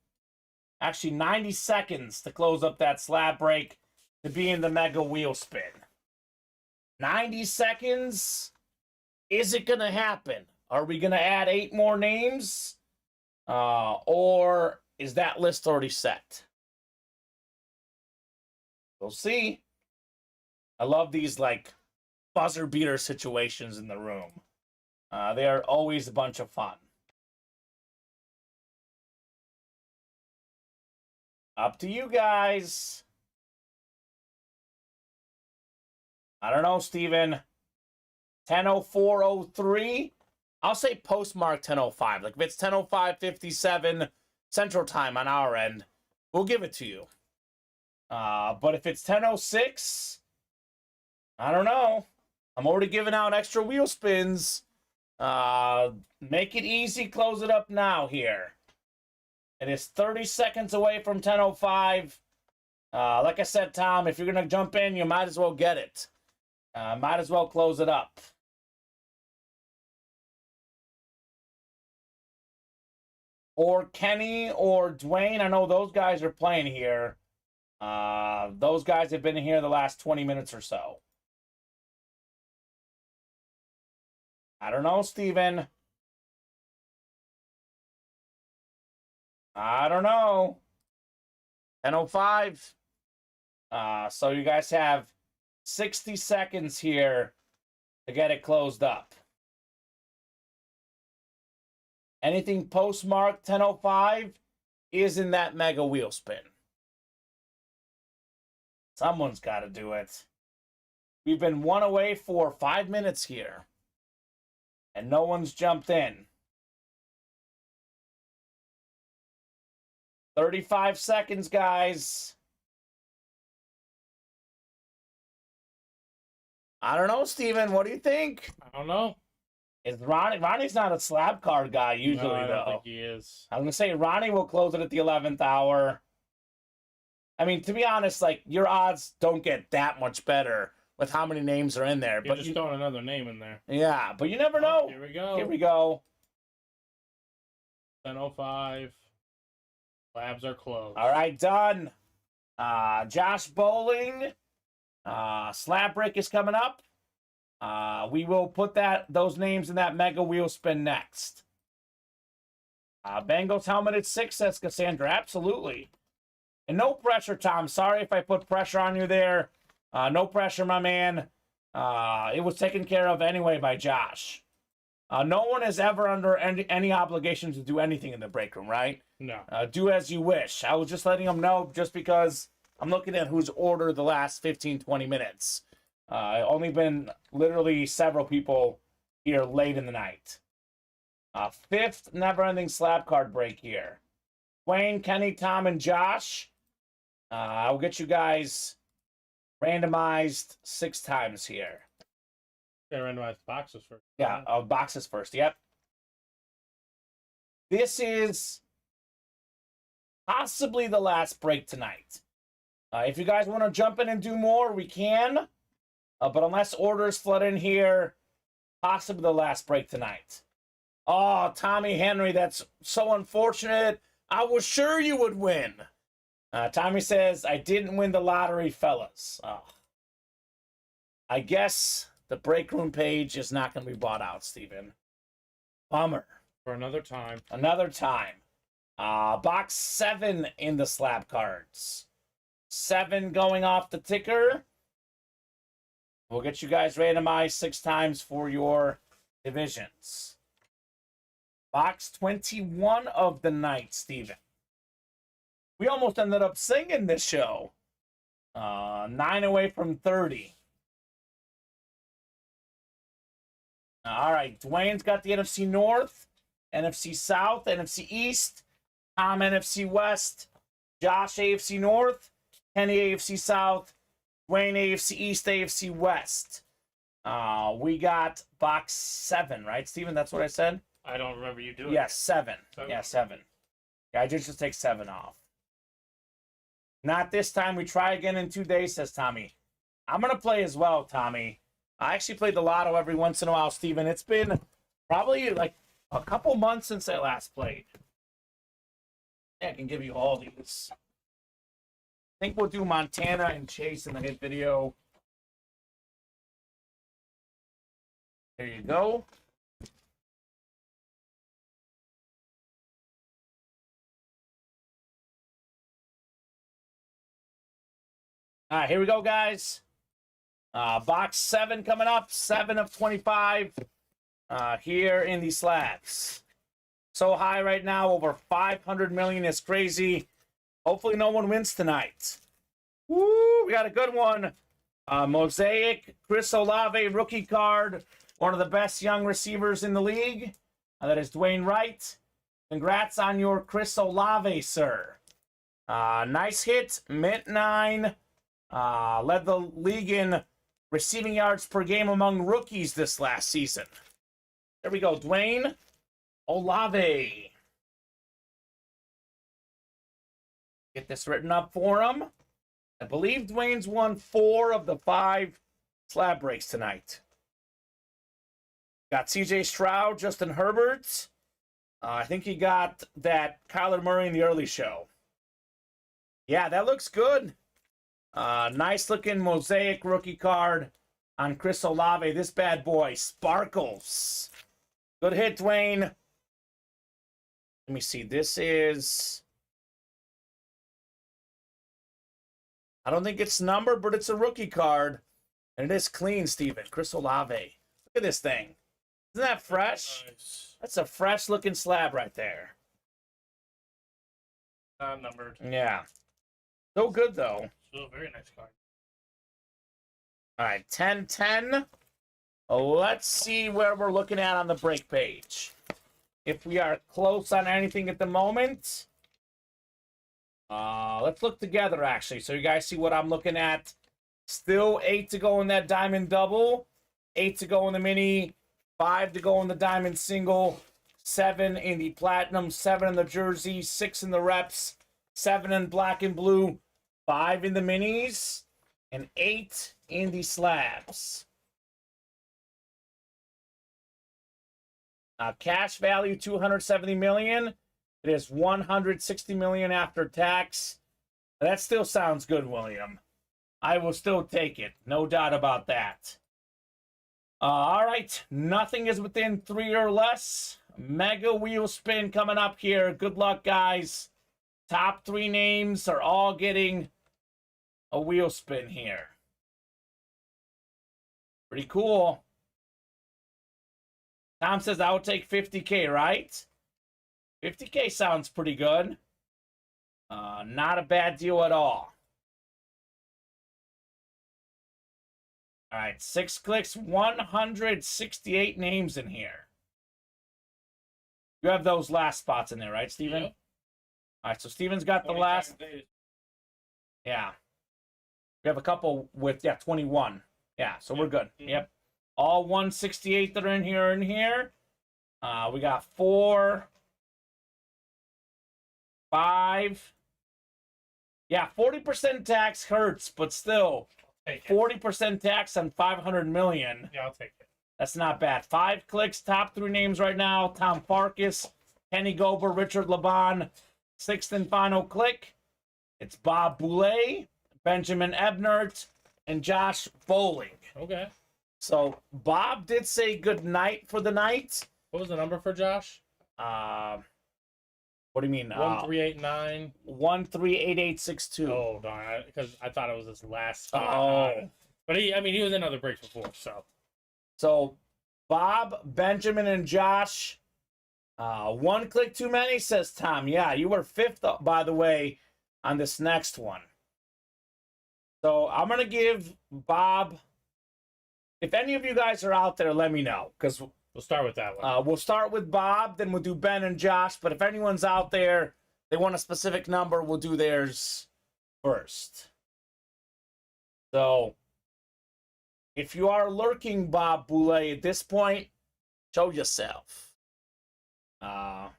[SPEAKER 2] actually 90 seconds to close up that slab break to be in the mega wheel spin. 90 seconds. Is it going to happen? Are we going to add 8 more names? Or is that list already set? We'll see. I love these, like, buzzer beater situations in the room. They are always a bunch of fun. Up to you guys. I don't know, Steven. 10:04:03. I'll say postmark 10:05. Like if it's 10:05:57 Central Time on our end, we'll give it to you. But if it's 10:06, I don't know. I'm already giving out extra wheel spins. Make it easy. Close it up now here. It is 30 seconds away from 10:05. Like I said, Tom, if you're going to jump in, you might as well get it. Might as well close it up. Or Kenny or Dwayne. I know those guys are playing here. Those guys have been here the last 20 minutes or so. I don't know, Steven. I don't know. 10:05. So you guys have 60 seconds here to get it closed up. Anything postmarked 10:05 is in that mega wheel spin. Someone's got to do it. We've been one away for 5 minutes here, and no one's jumped in. 35 seconds, guys. I don't know, Steven. What do you think?
[SPEAKER 3] I don't know.
[SPEAKER 2] Is Ronnie's not a slab card guy usually,
[SPEAKER 3] No, I don't
[SPEAKER 2] though.
[SPEAKER 3] think he is.
[SPEAKER 2] I was gonna say Ronnie will close it at the 11th hour. I mean, to be honest, like your odds don't get that much better with how many names are in there.
[SPEAKER 3] You're
[SPEAKER 2] But
[SPEAKER 3] just throwing another name in there.
[SPEAKER 2] yeah, but you never know.
[SPEAKER 3] Here we go.
[SPEAKER 2] Here we go.
[SPEAKER 3] 10:05. Labs are closed.
[SPEAKER 2] All right, done. Josh Bowling. Slab break is coming up. We will put those names in that mega wheel spin next. Bengals helmet at 6, says Cassandra. Absolutely. And no pressure, Tom. Sorry if I put pressure on you there. No pressure, my man. It was taken care of anyway by Josh. No one is ever under any obligation to do anything in the break room, right?
[SPEAKER 3] No.
[SPEAKER 2] Do as you wish. I was just letting them know just because I'm looking at who's ordered the last 15, 20 minutes. Only been literally several people here late in the night. 5th never-ending slab card break here. Wayne, Kenny, Tom, and Josh. I'll get you guys randomized 6 times here.
[SPEAKER 3] Gotta randomize boxes first.
[SPEAKER 2] Yeah, boxes first. Yep. This is possibly the last break tonight. If you guys want to jump in and do more, we can. But unless orders flood in here, possibly the last break tonight. Oh, Tommy Henry, that's so unfortunate. I was sure you would win. Tommy says, I didn't win the lottery, fellas. I guess the break room page is not going to be bought out, Steven. Bummer.
[SPEAKER 3] For another time.
[SPEAKER 2] Another time. Box 7 in the slab cards. 7 going off the ticker. We'll get you guys randomized 6 times for your divisions. Box 21 of the night, Steven. We almost ended up singing this show. 9 away from 30. All right, Dwayne's got the NFC North, NFC South, NFC East, Tom NFC West, Josh AFC North, Kenny AFC South, Dwayne AFC East, AFC West. We got box 7, right, Steven? That's what I said?
[SPEAKER 3] I don't remember you doing
[SPEAKER 2] Yes, 7.
[SPEAKER 3] 7.
[SPEAKER 2] Yeah, 7. Yeah, I just take 7 off. Not this time. We try again in 2 days, says Tommy. I'm going to play as well, Tommy. I actually play the lotto every once in a while, Steven. It's been probably like a couple months since I last played. Yeah, I can give you all these. I think we'll do Montana and Chase in the hit video. There you go. All right, here we go, guys. Box 7 coming up. 7 of 25 here in the slabs. So high right now, over 500 million is crazy. Hopefully no one wins tonight. Woo, we got a good one. Mosaic, Chris Olave rookie card. One of the best young receivers in the league. That is Dwayne Wright. Congrats on your Chris Olave, sir. Nice hit, mint 9. Led the league in receiving yards per game among rookies this last season. There we go, Dwayne Olave. Get this written up for him. I believe Dwayne's won 4 of the 5 slab breaks tonight. Got CJ Stroud, Justin Herbert. I think he got that Kyler Murray in the early show. Yeah, that looks good. Nice looking mosaic rookie card on Chris Olave. This bad boy sparkles. Good hit, Dwayne. Let me see. This is... I don't think it's numbered, but it's a rookie card. And it is clean, Steven. Chris Olave. Look at this thing. Isn't that fresh?
[SPEAKER 3] Nice.
[SPEAKER 2] That's a fresh looking slab right there.
[SPEAKER 3] Not numbered.
[SPEAKER 2] Yeah. So good, though.
[SPEAKER 3] Still a very nice card.
[SPEAKER 2] All right, 10-10. Let's see where we're looking at on the break page. If we are close on anything at the moment. Let's look together, actually, so you guys see what I'm looking at. Still 8 to go in that diamond double. 8 to go in the mini. 5 to go in the diamond single. 7 in the platinum. 7 in the jersey. 6 in the reps. 7 in black and blue. 5 in the minis. And 8 in the slabs. Cash value, 270 million. It is 160 million after tax. That still sounds good, William. I will still take it. No doubt about that. All right. Nothing is within 3 or less. Mega wheel spin coming up here. Good luck, guys. Top 3 names are all getting a wheel spin here. Pretty cool. Tom says I would take 50K, right? 50K sounds pretty good. Not a bad deal at all. All right, 6 clicks, 168 names in here. You have those last spots in there, right, Steven?
[SPEAKER 3] Yep.
[SPEAKER 2] All right, so Steven's got the last. Yeah. We have a couple with, 21. Yeah, so we're good.
[SPEAKER 3] Mm-hmm.
[SPEAKER 2] Yep. All 168 that are in here. We got 4, 5. Yeah, 40% tax hurts, but still, 40% tax on 500 million.
[SPEAKER 3] Yeah, I'll take it.
[SPEAKER 2] That's not bad. 5 clicks, top 3 names right now. Tom Farkas, Kenny Gober, Richard Laban. 6th and final click. It's Bob Boulay, Benjamin Ebnert, and Josh Bowling.
[SPEAKER 3] Okay.
[SPEAKER 2] So Bob did say good night for the night.
[SPEAKER 3] What was the number for Josh?
[SPEAKER 2] What do you mean?
[SPEAKER 3] 1389.
[SPEAKER 2] 138862.
[SPEAKER 3] Oh darn! Because I thought it was his last spot.
[SPEAKER 2] Oh.
[SPEAKER 3] But he was in other breaks before, so.
[SPEAKER 2] So Bob, Benjamin, and Josh. 1 click too many, says Tom. Yeah, you were 5th, by the way, on this next one. So I'm gonna give Bob. If any of you guys are out there, let me know, because
[SPEAKER 3] We'll start with that one.
[SPEAKER 2] we'll start with Bob, then we'll do Ben and Josh. But if anyone's out there, they want a specific number, we'll do theirs first. So if you are lurking, Bob Boulay, at this point, show yourself.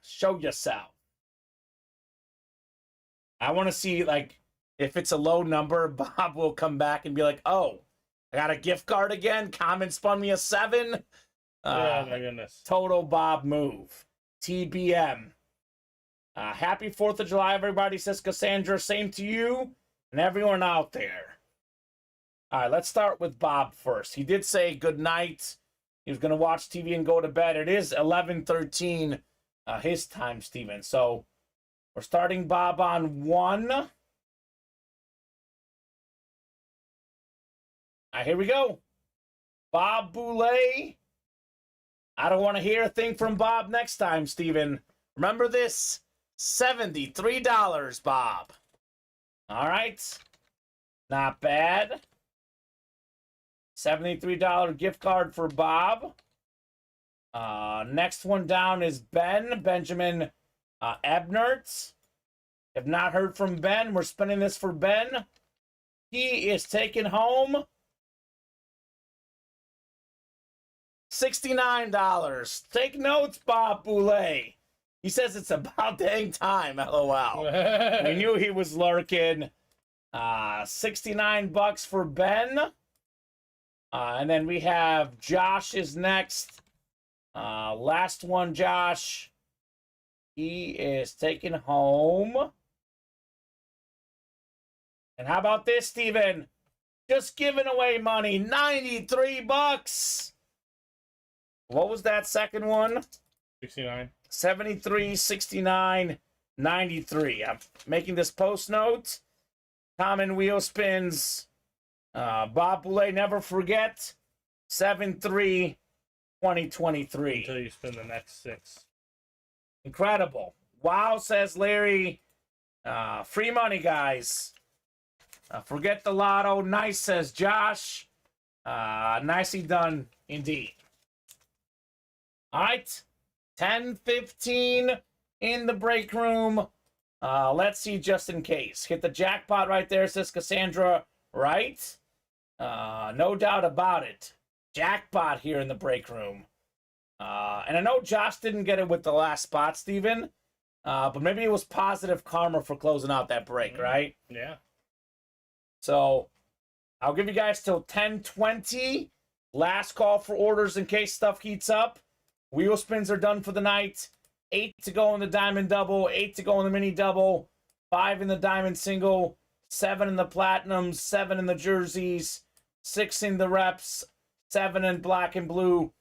[SPEAKER 2] Show yourself. I want to see, like, if it's a low number, Bob will come back and be like, oh, I got a gift card again. Kamen spun me a 7.
[SPEAKER 3] Oh my goodness.
[SPEAKER 2] Total Bob move. TBM. Happy 4th of July, everybody, says Cassandra. Same to you and everyone out there. All right, let's start with Bob first. He did say good night. He was going to watch TV and go to bed. It is 11:13 his time, Steven. So we're starting Bob on 1. Here we go. Bob Boulay. I don't want to hear a thing from Bob next time, Steven. Remember this? $73, Bob. All right. Not bad. $73 gift card for Bob. Next one down is Benjamin Ebnert. Have not heard from Ben. We're spending this for Ben. He is taking home $69. Take notes, Bob Boulay. He says it's about dang time, LOL. We knew he was lurking. $69 for Ben. And then we have Josh is next. Last one, Josh. He is taking home. And how about this, Steven? Just giving away money. $93. What was that second one?
[SPEAKER 3] 69.
[SPEAKER 2] 73, 69, 93. I'm making this post note. Common wheel spins. Bob Boulay, never forget. 7-3, 2023.
[SPEAKER 3] Until you spin the next 6.
[SPEAKER 2] Incredible. Wow, says Larry. Free money, guys. Forget the lotto. Nice, says Josh. Nicely done, indeed. All right. 10-15 in the break room. Let's see just in case. Hit the jackpot right there, says Cassandra. Right? No doubt about it. Jackpot here in the break room. And I know Josh didn't get it with the last spot, Steven. But maybe it was positive karma for closing out that break, right?
[SPEAKER 3] Yeah.
[SPEAKER 2] So I'll give you guys till 10:20. Last call for orders in case stuff heats up. Wheel spins are done for the night. 8 to go in the diamond double, 8 to go in the mini double, 5 in the diamond single, 7 in the platinums, 7 in the jerseys, 6 in the reps, 7 in black and blue,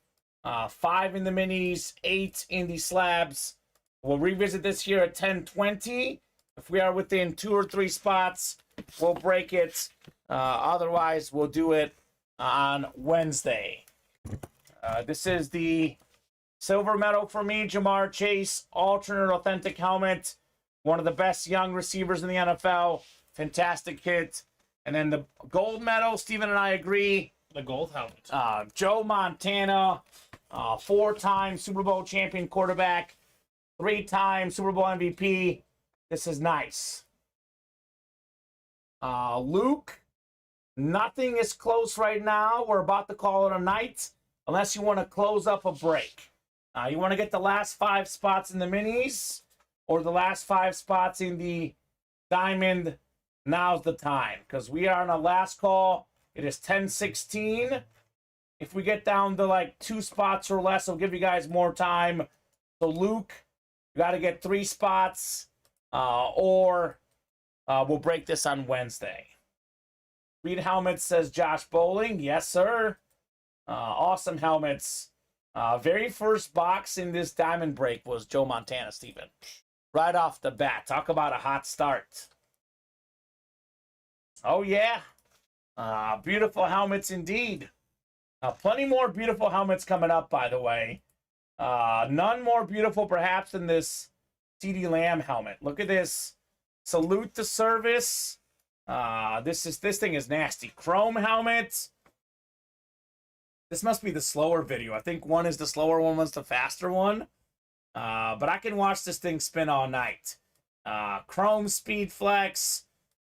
[SPEAKER 2] 5 in the minis, 8 in the slabs. We'll revisit this here at 10:20. If we are within 2 or 3 spots, we'll break it. Otherwise, we'll do it on Wednesday. This is the silver medal for me, Jamar Chase, alternate authentic helmet. One of the best young receivers in the NFL. Fantastic kit. And then the gold medal, Steven and I agree.
[SPEAKER 3] The gold helmet.
[SPEAKER 2] Joe Montana, 4-time Super Bowl champion quarterback, 3-time Super Bowl MVP. This is nice. Luke, nothing is close right now. We're about to call it a night, unless you want to close up a break. You want to get the last 5 spots in the minis or the last 5 spots in the diamond. Now's the time, because we are on a last call. It is 10:16. If we get down to like 2 spots or less, I'll give you guys more time. So Luke, you got to get 3 spots, or we'll break this on Wednesday. Reed helmets, says Josh Bowling. Yes, sir. Awesome helmets. Very first box in this diamond break was Joe Montana, Steven. Right off the bat. Talk about a hot start. Oh, yeah. Beautiful helmets indeed. Plenty more beautiful helmets coming up, by the way. None more beautiful, perhaps, than this CeeDee Lamb helmet. Look at this. Salute to service. This thing is nasty. Chrome helmet. This must be the slower video. I think one is the slower one, one's the faster one. But I can watch this thing spin all night. Chrome Speed Flex.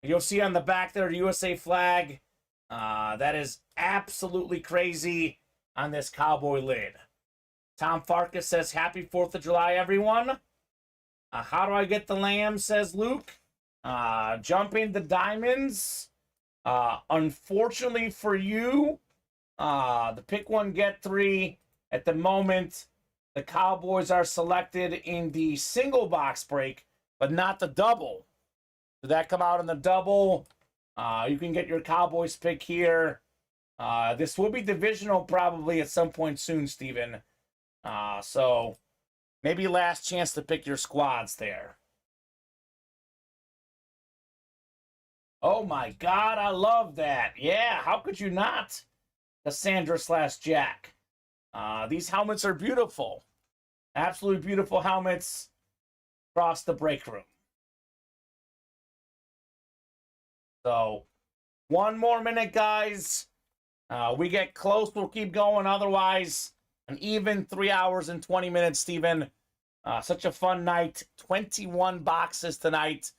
[SPEAKER 2] You'll see on the back there, USA flag. That is absolutely crazy on this cowboy lid. Tom Farkas says, Happy 4th of July, everyone. How do I get the lamb, says Luke. Jump into diamonds. Unfortunately for you, the pick 1, get 3. At the moment, the Cowboys are selected in the single box break, but not the double. Did that come out in the double? You can get your Cowboys pick here. This will be divisional probably at some point soon, Steven. So maybe last chance to pick your squads there. Oh my God, I love that. Yeah, how could you not? Cassandra/Jack. These helmets are beautiful. Absolutely beautiful helmets across the break room. So, one more minute, guys. We get close, we'll keep going. Otherwise, an even 3 hours and 20 minutes, Steven. Such a fun night. 21 boxes tonight.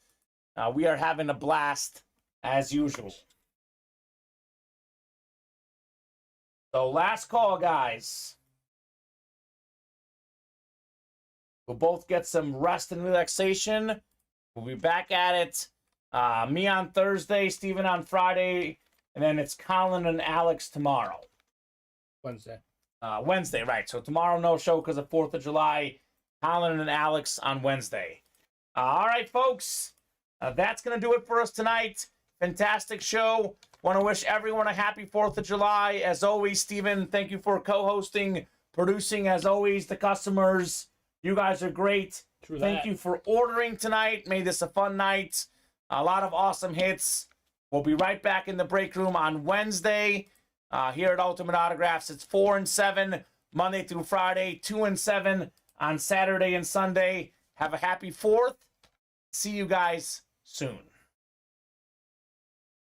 [SPEAKER 2] We are having a blast, as usual. So, last call, guys. We'll both get some rest and relaxation. We'll be back at it. Me on Thursday, Steven on Friday, and then it's Colin and Alex tomorrow.
[SPEAKER 3] Wednesday.
[SPEAKER 2] Wednesday, right. So tomorrow, no show because of 4th of July. Colin and Alex on Wednesday. All right, folks. That's going to do it for us tonight. Fantastic show. Want to wish everyone a happy 4th of July. As always, Steven, thank you for co-hosting, producing, as always, the customers. You guys are great.
[SPEAKER 3] True that.
[SPEAKER 2] Thank you for ordering tonight. Made this a fun night. A lot of awesome hits. We'll be right back in the break room on Wednesday here at Ultimate Autographs. It's 4 and 7 Monday through Friday, 2 and 7 on Saturday and Sunday. Have a happy 4th. See you guys soon.